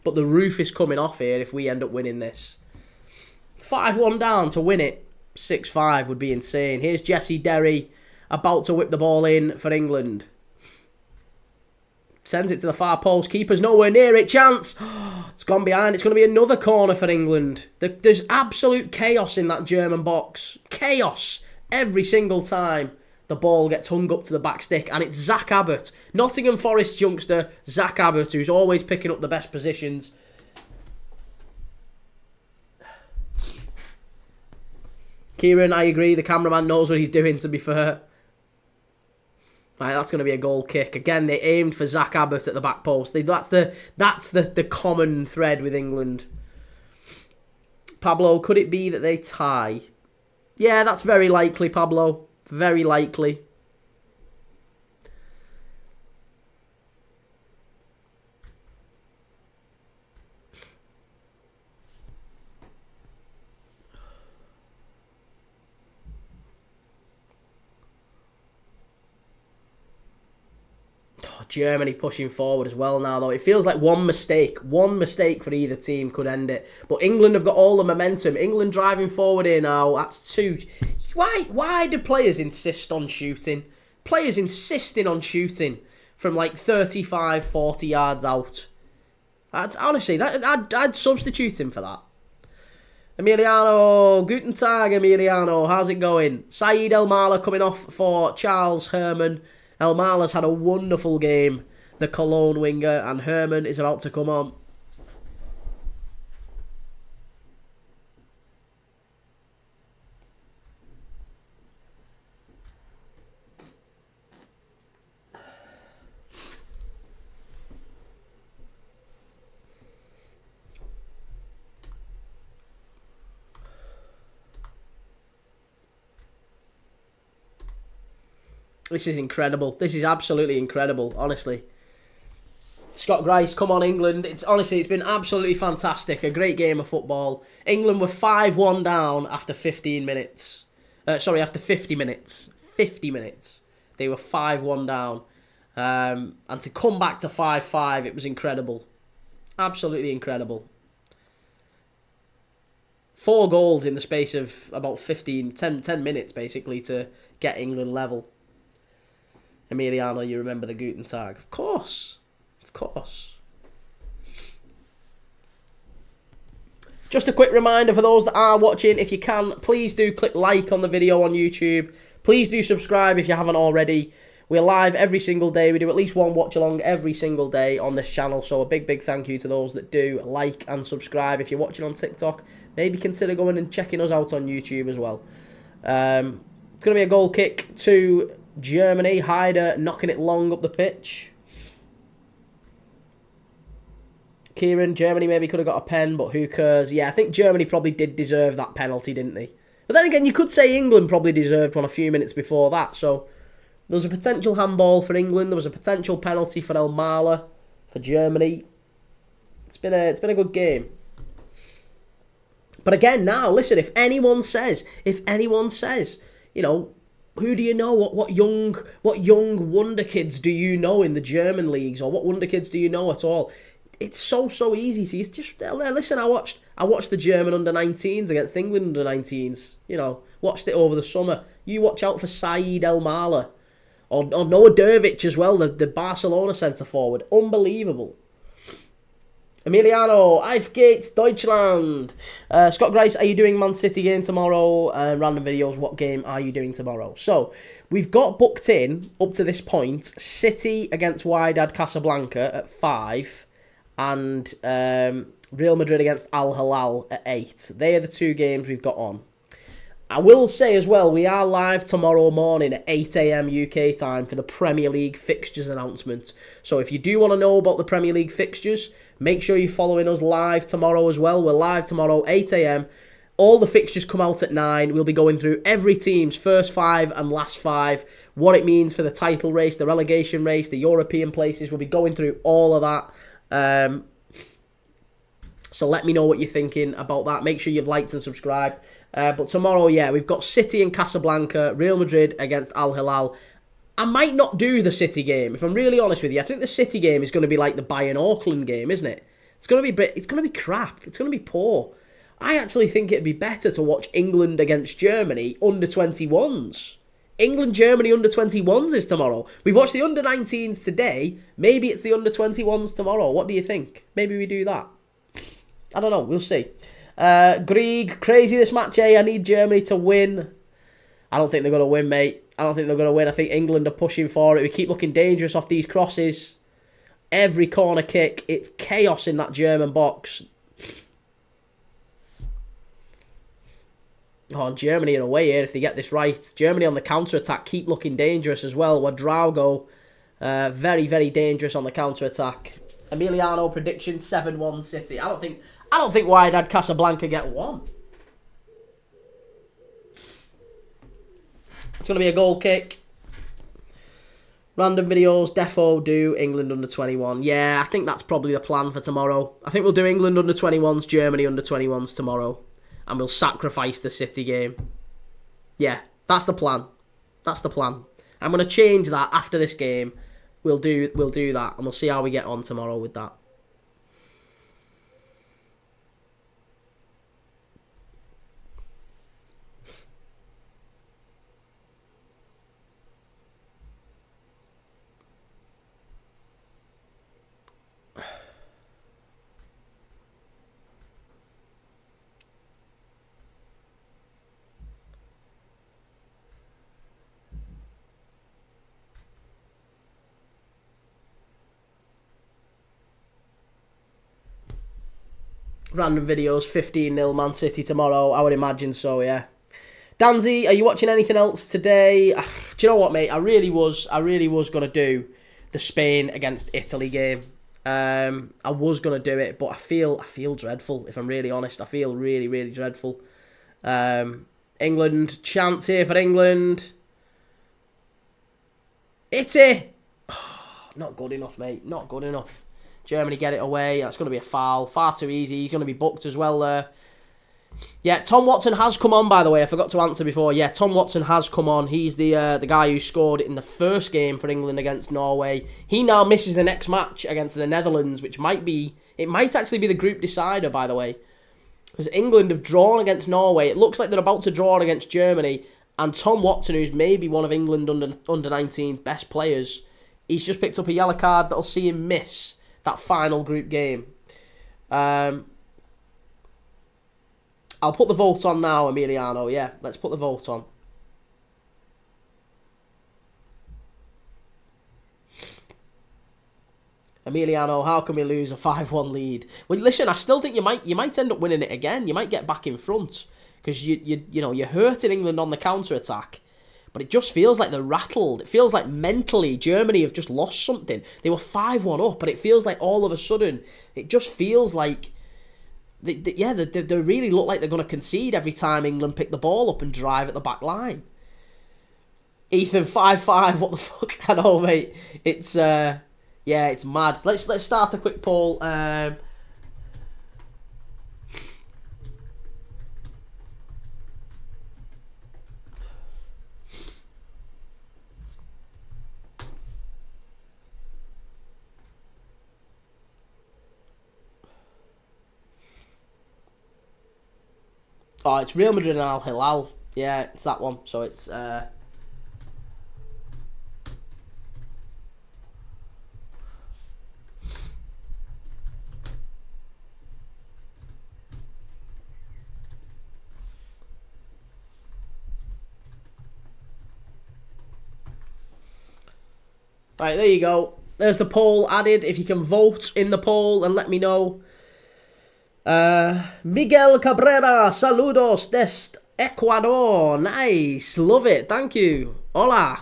but the roof is coming off here if we end up winning this. 5-1 down to win it. 6-5 would be insane. Here's Jesse Derry about to whip the ball in for England. Sends it to the far post. Keeper's nowhere near it. Chance. It's gone behind. It's going to be another corner for England. There's absolute chaos in that German box. Chaos every single time the ball gets hung up to the back stick. And it's Zach Abbott, Nottingham Forest youngster, Zach Abbott, who's always picking up the best positions. Kieran, I agree. The cameraman knows what he's doing, to be fair. Right, that's going to be a goal kick. Again, they aimed for Zach Abbott at the back post. That's the common thread with England. Pablo, could it be that they tie? Yeah, that's very likely, Pablo. Very likely. Germany pushing forward as well now, though. It feels like one mistake for either team could end it. But England have got all the momentum. England driving forward here now. That's two. Why do players insist on shooting? Players insisting on shooting from like 35, 40 yards out. That's honestly, I'd substitute him for that. Emiliano, guten Tag, Emiliano. How's it going? Saeed Elmala coming off for Charles Herman. Elmala's had a wonderful game, the Cologne winger, and Herman is about to come on. This is incredible. This is absolutely incredible, honestly. Scott Grice, come on, England. It's been absolutely fantastic. A great game of football. England were 5-1 down after 15 minutes. After 50 minutes. 50 minutes. They were 5-1 down. And to come back to 5-5, it was incredible. Absolutely incredible. 4 goals in the space of about 10 minutes, basically, to get England level. Emiliano, you remember the Guten Tag? Of course. Of course. Just a quick reminder for those that are watching, if you can, please do click like on the video on YouTube. Please do subscribe if you haven't already. We're live every single day. We do at least one watch along every single day on this channel. So a big thank you to those that do like and subscribe. If you're watching on TikTok, maybe consider going and checking us out on YouTube as well. It's going to be a goal kick to Germany. Hyder knocking it long up the pitch. Kieran, Germany maybe could have got a pen, but who cares? Yeah, I think Germany probably did deserve that penalty, didn't they? But then again, you could say England probably deserved one a few minutes before that. So there was a potential handball for England. There was a potential penalty for Elmala for Germany. It's been a good game. But again, now listen. If anyone says, you know, who do you know? What young wonder kids do you know in the German leagues, or what wonder kids do you know at all? It's so easy. See, it's just listen. I watched the German under-19s against England under-19s. You know, watched it over the summer. You watch out for Saeed El Mala or Noah Dervic as well, the Barcelona centre forward. Unbelievable. Emiliano, Auf geht's, Deutschland. Scott Grice, are you doing Man City game tomorrow? Random videos, what game are you doing tomorrow? So, we've got booked in, up to this point, City against Wydad Casablanca at 5, and Real Madrid against Al Hilal at 8. They are the 2 games we've got on. I will say as well, we are live tomorrow morning at 8 AM UK time for the Premier League fixtures announcement. So if you do want to know about the Premier League fixtures, make sure you're following us live tomorrow as well. We're live tomorrow, 8 AM. All the fixtures come out at 9. We'll be going through every team's first 5 and last 5, what it means for the title race, the relegation race, the European places. We'll be going through all of that. So let me know what you're thinking about that. Make sure you've liked and subscribed. But tomorrow, yeah, we've got City and Casablanca, Real Madrid against Al Hilal. I might not do the City game, if I'm really honest with you. I think the City game is going to be like the Bayern-Auckland game, isn't it? It's going to be crap. It's going to be poor. I actually think it'd be better to watch England against Germany under-21s. England-Germany under-21s is tomorrow. We've watched the under-19s today. Maybe it's the under-21s tomorrow. What do you think? Maybe we do that. I don't know. We'll see. Grieg, crazy this match, eh? I need Germany to win. I don't think they're going to win, mate. I don't think they're going to win. I think England are pushing for it. We keep looking dangerous off these crosses. Every corner kick. It's chaos in that German box. Oh, Germany are away here if they get this right. Germany on the counter-attack keep looking dangerous as well. Wadraugo, very, very dangerous on the counter-attack. Emiliano prediction 7-1 City. I don't think Wydad Casablanca get 1. It's going to be a goal kick. Random videos, defo do England under 21. Yeah, I think that's probably the plan for tomorrow. I think we'll do England under 21s, Germany under 21s tomorrow. And we'll sacrifice the City game. Yeah, that's the plan. That's the plan. I'm going to change that after this game. We'll do that, and we'll see how we get on tomorrow with that. Random videos, 15-0 Man City tomorrow. I would imagine so, yeah. Danzy, are you watching anything else today? Do you know what, mate? I really was going to do the Spain against Italy game. I was going to do it, but I feel dreadful, if I'm really honest. I feel really, really dreadful. England, chance here for England. Italy! Oh, not good enough, mate. Not good enough. Germany get it away. That's going to be a foul. Far too easy. He's going to be booked as well there. Yeah, Tom Watson has come on, by the way. I forgot to answer before. Yeah, Tom Watson has come on. He's the guy who scored in the first game for England against Norway. He now misses the next match against the Netherlands, which might actually be the group decider, by the way. Because England have drawn against Norway. It looks like they're about to draw against Germany. And Tom Watson, who's maybe one of England under-19's best players, he's just picked up a yellow card that'll see him miss that final group game. I'll put the vote on now, Emiliano. Yeah, let's put the vote on. Emiliano, how can we lose a 5-1 lead? Well, listen, I still think you might end up winning it again. You might get back in front because you're hurting England on the counter attack. But it just feels like they're rattled. It feels like mentally Germany have just lost something. They were 5-1 up, but it feels like all of a sudden, it just feels like, they really look like they're going to concede every time England pick the ball up and drive at the back line. Ethan, 5-5, what the fuck? I know, mate. It's, it's mad. Let's start a quick poll. Oh, it's Real Madrid and Al Hilal. Yeah, it's that one. So it's... Right, there you go. There's the poll added. If you can vote in the poll and let me know. Miguel Cabrera, saludos desde Ecuador. Nice. Love it. Thank you. Hola.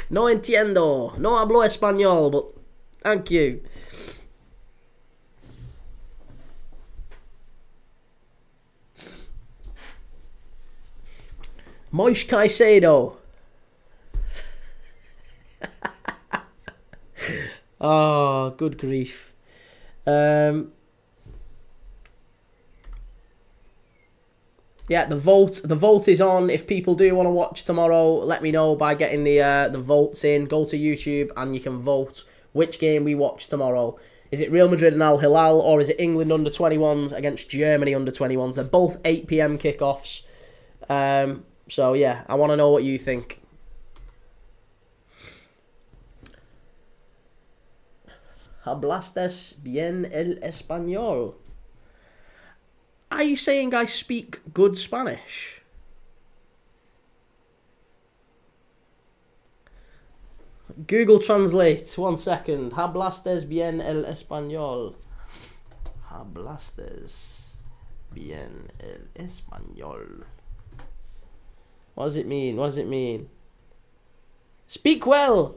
No entiendo. No hablo español, but thank you. Moish Caicedo. Oh, good grief. Yeah, the vote is on. If people do want to watch tomorrow, let me know by getting the votes in. Go to YouTube and you can vote which game we watch tomorrow. Is it Real Madrid and Al Hilal, or is it England under 21s against Germany under 21s? They're both 8 PM kickoffs. So yeah, I want to know what you think. Hablastes bien el español. Are you saying I speak good Spanish? Google Translate. 1 second. Hablastes bien el español. Hablastes bien el español. What does it mean? What does it mean? Speak well.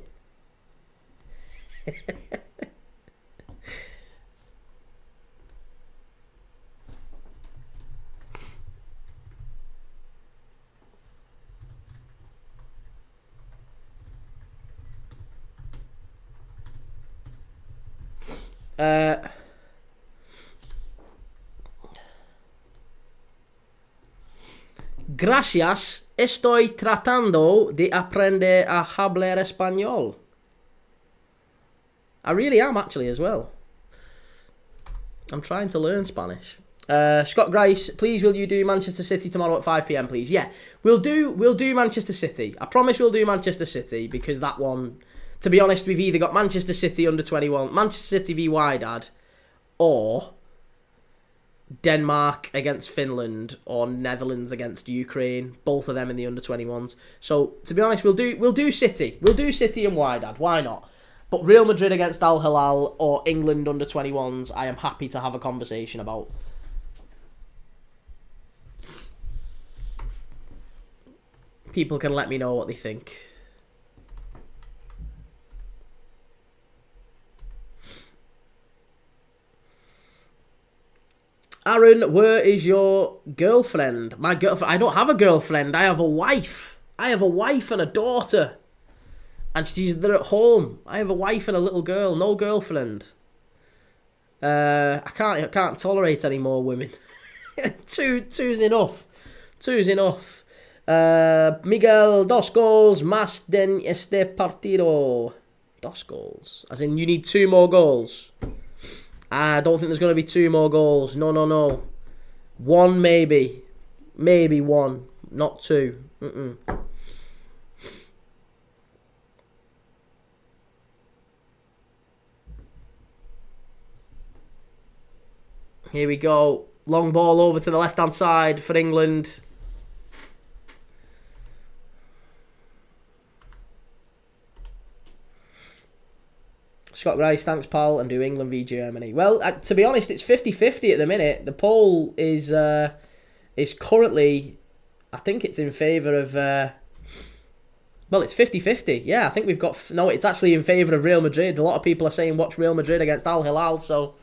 Gracias, estoy tratando de aprender a hablar español. I really am actually as well. I'm trying to learn Spanish. Scott Grice, please will you do Manchester City tomorrow at 5 PM, please? Yeah, we'll do Manchester City. I promise we'll do Manchester City, because that one, to be honest, we've either got Manchester City under 21, Manchester City v Wydad, or Denmark against Finland, or Netherlands against Ukraine. Both of them in the under 21s. So to be honest, we'll do City. We'll do City and Wydad. Why not? But Real Madrid against Al Hilal or England under 21s, I am happy to have a conversation about. People can let me know what they think. Aaron, where is your girlfriend? My girlfriend. I don't have a girlfriend. I have a wife. I have a wife and a daughter. And they're at home. I have a wife and a little girl. No girlfriend. I can't tolerate any more women. Two's enough. Two's enough. Miguel, 2 goals más den este partido. 2 goals. As in, you need 2 more goals. I don't think there's going to be 2 more goals. No. 1 maybe. Maybe 1. Not 2. Here we go. Long ball over to the left-hand side for England. Scott Rice, thanks, pal, and do England v Germany. Well, to be honest, it's 50-50 at the minute. The poll is currently, I think it's in favour of... well, it's 50-50. Yeah, I think we've got... No, it's actually in favour of Real Madrid. A lot of people are saying watch Real Madrid against Al Hilal, so...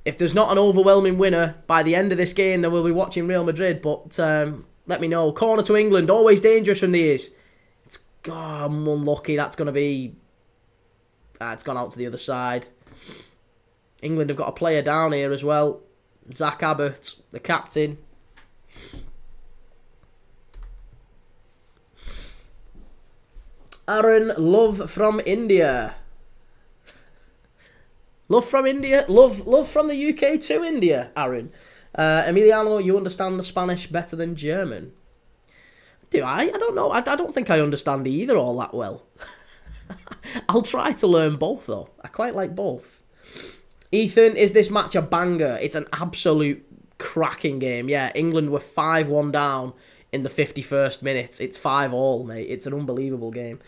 If there's not an overwhelming winner by the end of this game, then we'll be watching Real Madrid. But let me know. Corner to England, always dangerous from these. I'm unlucky. That's going to be... it's gone out to the other side. England have got a player down here as well. Zach Abbott, the captain. Aaron, love from India. Love from India? Love from the UK to India, Aaron. Emiliano, you understand the Spanish better than German? Do I? I don't know. I don't think I understand either all that well. I'll try to learn both, though. I quite like both. Ethan, is this match a banger? It's an absolute cracking game. Yeah, England were 5-1 down in the 51st minute. It's 5-all, mate. It's an unbelievable game.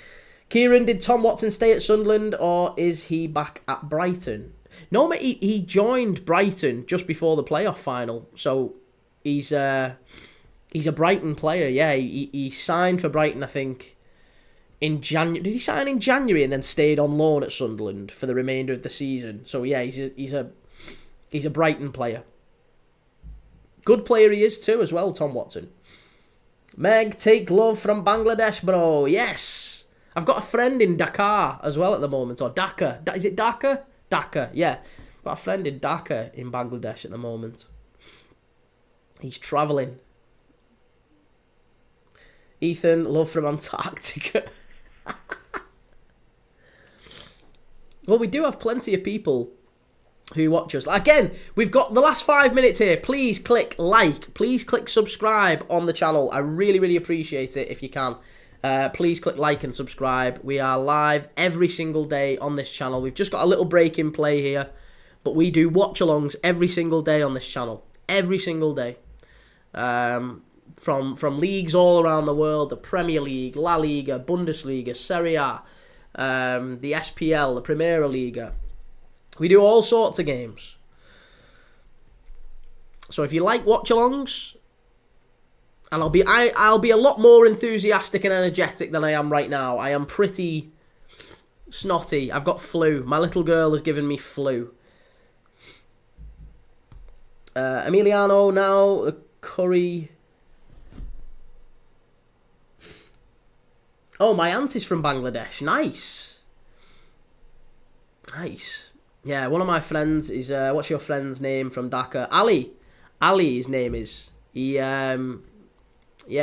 Kieran, did Tom Watson stay at Sunderland or is he back at Brighton? No, mate, he joined Brighton just before the playoff final. So he's a Brighton player, yeah. He signed for Brighton, I think, in January. Did he sign in January and then stayed on loan at Sunderland for the remainder of the season? So yeah, he's a Brighton player. Good player he is too, as well, Tom Watson. Meg, take love from Bangladesh, bro. Yes. I've got a friend in Dakar as well at the moment, or Dhaka. Is it Dhaka? Dhaka, yeah. Got a friend in Dhaka in Bangladesh at the moment. He's travelling. Ethan, love from Antarctica. Well, we do have plenty of people who watch us. Again, we've got the last 5 minutes here. Please click like. Please click subscribe on the channel. I really, really appreciate it if you can. Please click like and subscribe. We are live every single day on this channel. We've just got a little break in play here, but we do watch-alongs every single day on this channel. Every single day. From leagues all around the world, the Premier League, La Liga, Bundesliga, Serie A, the SPL, the Primera Liga. We do all sorts of games. So if you like watch-alongs, and I'll be a lot more enthusiastic and energetic than I am right now. I am pretty snotty. I've got flu. My little girl has given me flu. Emiliano now, curry. Oh, my aunt is from Bangladesh. Nice. Nice. Yeah, one of my friends is, what's your friend's name from Dhaka? Ali. Ali, his name is. Yeah,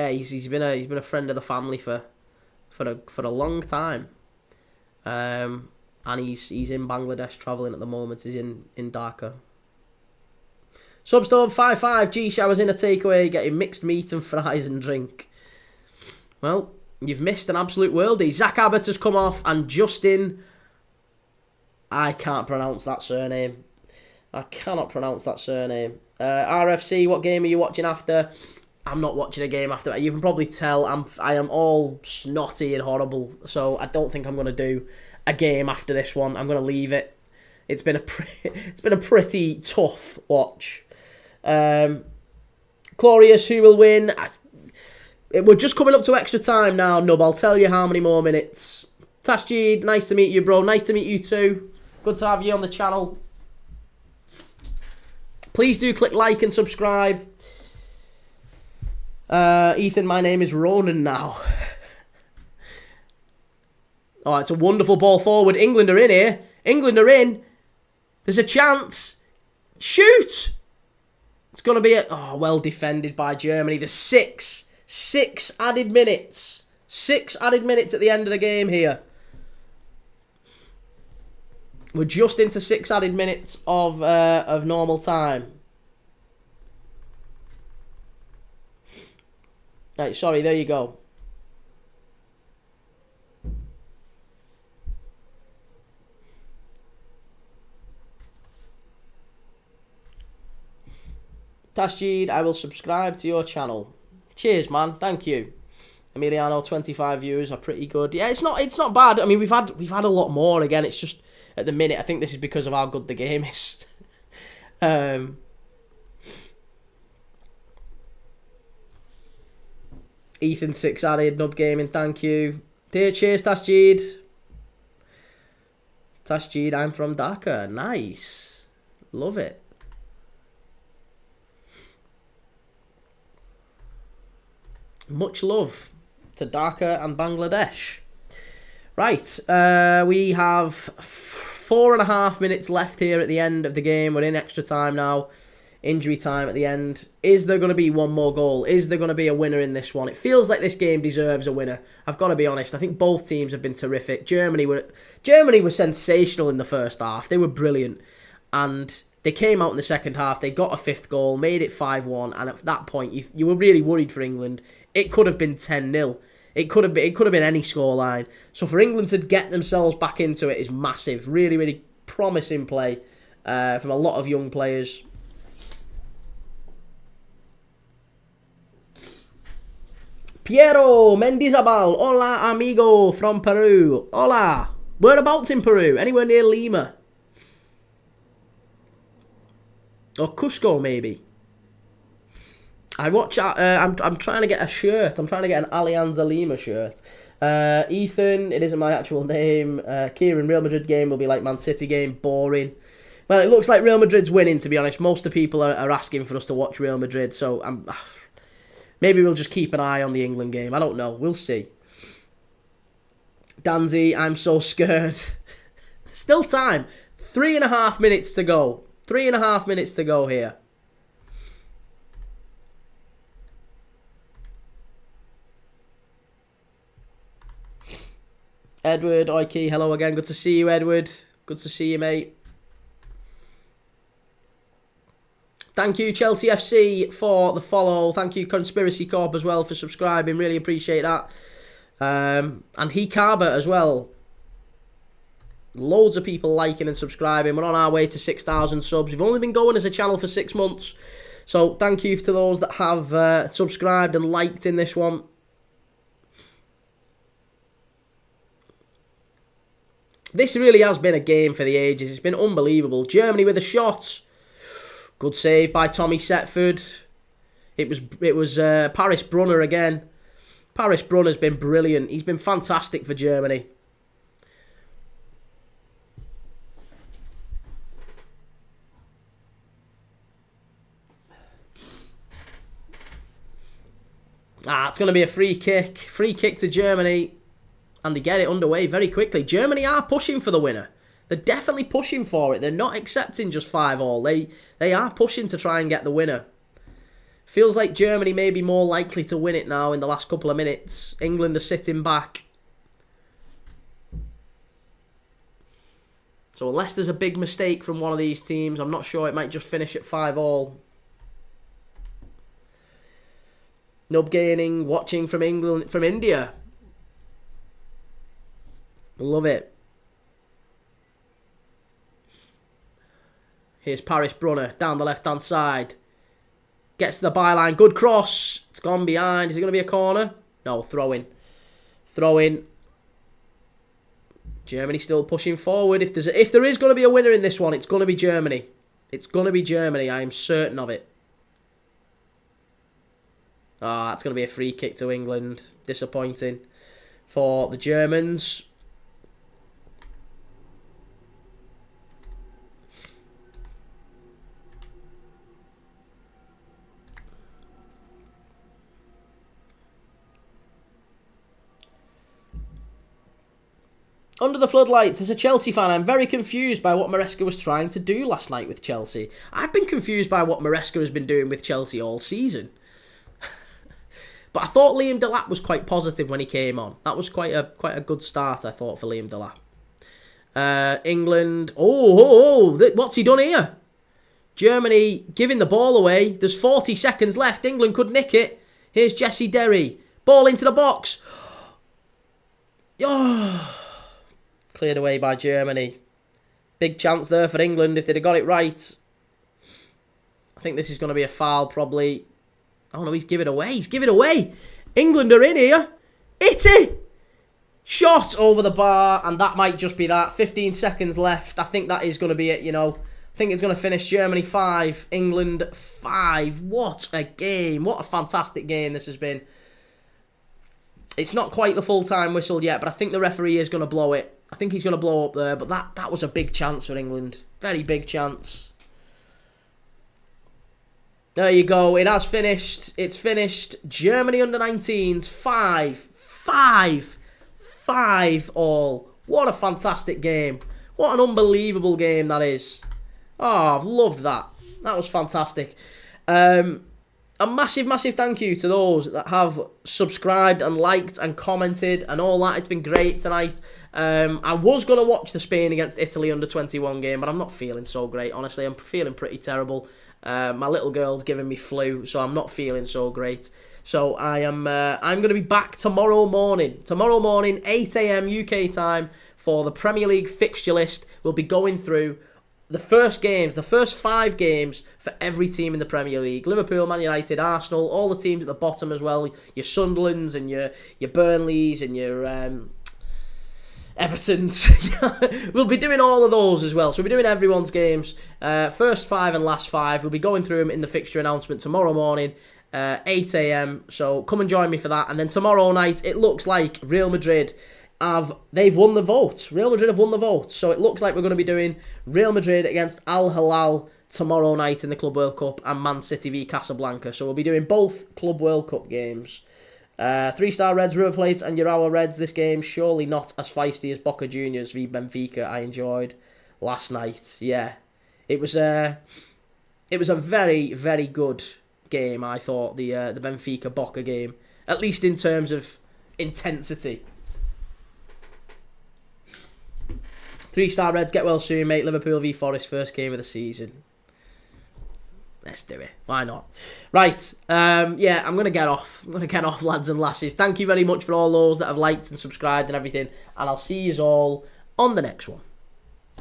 he's been a friend of the family for a long time, and he's in Bangladesh travelling at the moment. He's in Dhaka. Substorm 55 G showers in a takeaway, getting mixed meat and fries and drink. Well, you've missed an absolute worldie. Zach Abbott has come off, and Justin. I can't pronounce that surname. I cannot pronounce that surname. RFC, what game are you watching after? I'm not watching a game after. You can probably tell I am all snotty and horrible, so I don't think I'm going to do a game after this one. I'm going to leave it. It's been a pretty tough watch. Glorious, who will win? We're just coming up to extra time now, Nub. I'll tell you how many more minutes. Tashjeed, nice to meet you, bro. Nice to meet you too. Good to have you on the channel. Please do click like and subscribe. Ethan, my name is Ronan now. Oh, it's a wonderful ball forward. England are in here. England are in. There's a chance. Shoot! It's going to be well defended by Germany. There's six added minutes. 6 added minutes at the end of the game here. We're just into 6 added minutes of normal time. Right, sorry, there you go. Tashjeed, I will subscribe to your channel. Cheers, man. Thank you. Emiliano, 25 viewers are pretty good. Yeah, it's not bad. I mean, we've had a lot more. Again, it's just at the minute. I think this is because of how good the game is. Ethan 6 added, Nub Gaming, thank you. Dear, cheers, Tashjeed. Tashjeed, I'm from Dhaka. Nice. Love it. Much love to Dhaka and Bangladesh. Right, we have 4.5 minutes left here at the end of the game. We're in extra time now. Injury time at the end. Is there going to be one more goal? Is there going to be a winner in this one? It feels like this game deserves a winner. I've got to be honest. I think both teams have been terrific. Germany were sensational in the first half. They were brilliant. And They came out in the second half. They got a 5th goal, made it 5-1, and at that point, you were really worried for England. It could have been 10-0. It could have been any scoreline. So for England to get themselves back into it is massive. Really, really promising play from a lot of young players. Piero Mendizabal, hola amigo from Peru. Hola. Whereabouts in Peru? Anywhere near Lima? Or Cusco, maybe? I'm trying to get a shirt. I'm trying to get an Alianza Lima shirt. Ethan, it isn't my actual name. Kieran, Real Madrid game will be like Man City game. Boring. Well, it looks like Real Madrid's winning, to be honest. Most of the people are asking for us to watch Real Madrid, so maybe we'll just keep an eye on the England game. I don't know. We'll see. Danzy, I'm so scared. Still time. 3.5 minutes to go. 3.5 minutes to go here. Edward, Oiki, hello again. Good to see you, Edward. Good to see you, mate. Thank you, Chelsea FC, for the follow. Thank you, Conspiracy Corp, as well, for subscribing. Really appreciate that. And Hikaba as well. Loads of people liking and subscribing. We're on our way to 6,000 subs. We've only been going as a channel for 6 months. So thank you to those that have subscribed and liked in this one. This really has been a game for the ages. It's been unbelievable. Germany with a shot. Good save by Tommy Setford. It was Paris Brunner again. Paris Brunner's been brilliant. He's been fantastic for Germany. It's going to be a free kick. Free kick to Germany. And they get it underway very quickly. Germany are pushing for the winner. They're definitely pushing for it. They're not accepting just 5-all. They are pushing to try and get the winner. Feels like Germany may be more likely to win it now in the last couple of minutes. England are sitting back. So unless there's a big mistake from one of these teams, I'm not sure. It might just finish at 5-all. Nub Gaining, watching from England, from India. Love it. Here's Paris Brunner down the left-hand side. Gets to the byline. Good cross. It's gone behind. Is it going to be a corner? No, throw in. Throw in. Germany still pushing forward. If there is going to be a winner in this one, it's going to be Germany. It's going to be Germany. I am certain of it. It's going to be a free kick to England. Disappointing for the Germans. Under the floodlights, as a Chelsea fan, I'm very confused by what Maresca was trying to do last night with Chelsea. I've been confused by what Maresca has been doing with Chelsea all season. But I thought Liam Delap was quite positive when he came on. That was quite a good start, I thought, for Liam Delap. England. What's he done here? Germany giving the ball away. There's 40 seconds left. England could nick it. Here's Jesse Derry. Ball into the box. Cleared away by Germany. Big chance there for England if they'd have got it right. I think this is going to be a foul, probably. Oh, no, he's given it away. He's given it away. England are in here. Itty! Shot over the bar, and that might just be that. 15 seconds left. I think that is going to be it, you know. I think it's going to finish Germany 5, England 5. What a game. What a fantastic game this has been. It's not quite the full-time whistle yet, but I think the referee is going to blow it. I think he's going to blow up there, but that was a big chance for England. Very big chance. There you go. It has finished. It's finished. Germany under-19s 5-all. What a fantastic game. What an unbelievable game that is. Oh, I've loved that. That was fantastic. A massive, massive thank you to those that have subscribed and liked and commented and all that. It's been great tonight. I was going to watch the Spain against Italy under-21 game, but I'm not feeling so great, honestly. I'm feeling pretty terrible. My little girl's giving me flu, so I'm not feeling so great. So I'm going to be back tomorrow morning. Tomorrow morning, 8 a.m. UK time, for the Premier League fixture list. We'll be going through the first 5 games for every team in the Premier League. Liverpool, Man United, Arsenal, all the teams at the bottom as well. Your Sunderlands and your Burnleys and your Evertons. We'll be doing all of those as well. So we'll be doing everyone's games. First 5 and last 5. We'll be going through them in the fixture announcement tomorrow morning, 8 a.m. So come and join me for that. And then tomorrow night, it looks like Real Madrid they've won the vote. Real Madrid have won the vote. So it looks like we're going to be doing Real Madrid against Al Hilal tomorrow night in the Club World Cup, and Man City v Casablanca. So we'll be doing both Club World Cup games. 3-star Reds, River Plate and Urawa Reds this game. Surely not as feisty as Boca Juniors v Benfica I enjoyed last night. Yeah, it was a very, very good game, I thought, the Benfica Boca game, at least in terms of intensity. 3-star Reds, get well soon, mate. Liverpool v Forest, first game of the season. Let's do it. Why not? Right. Yeah, I'm going to get off. I'm going to get off, lads and lasses. Thank you very much for all those that have liked and subscribed and everything. And I'll see you all on the next one.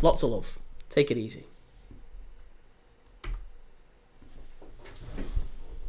Lots of love. Take it easy.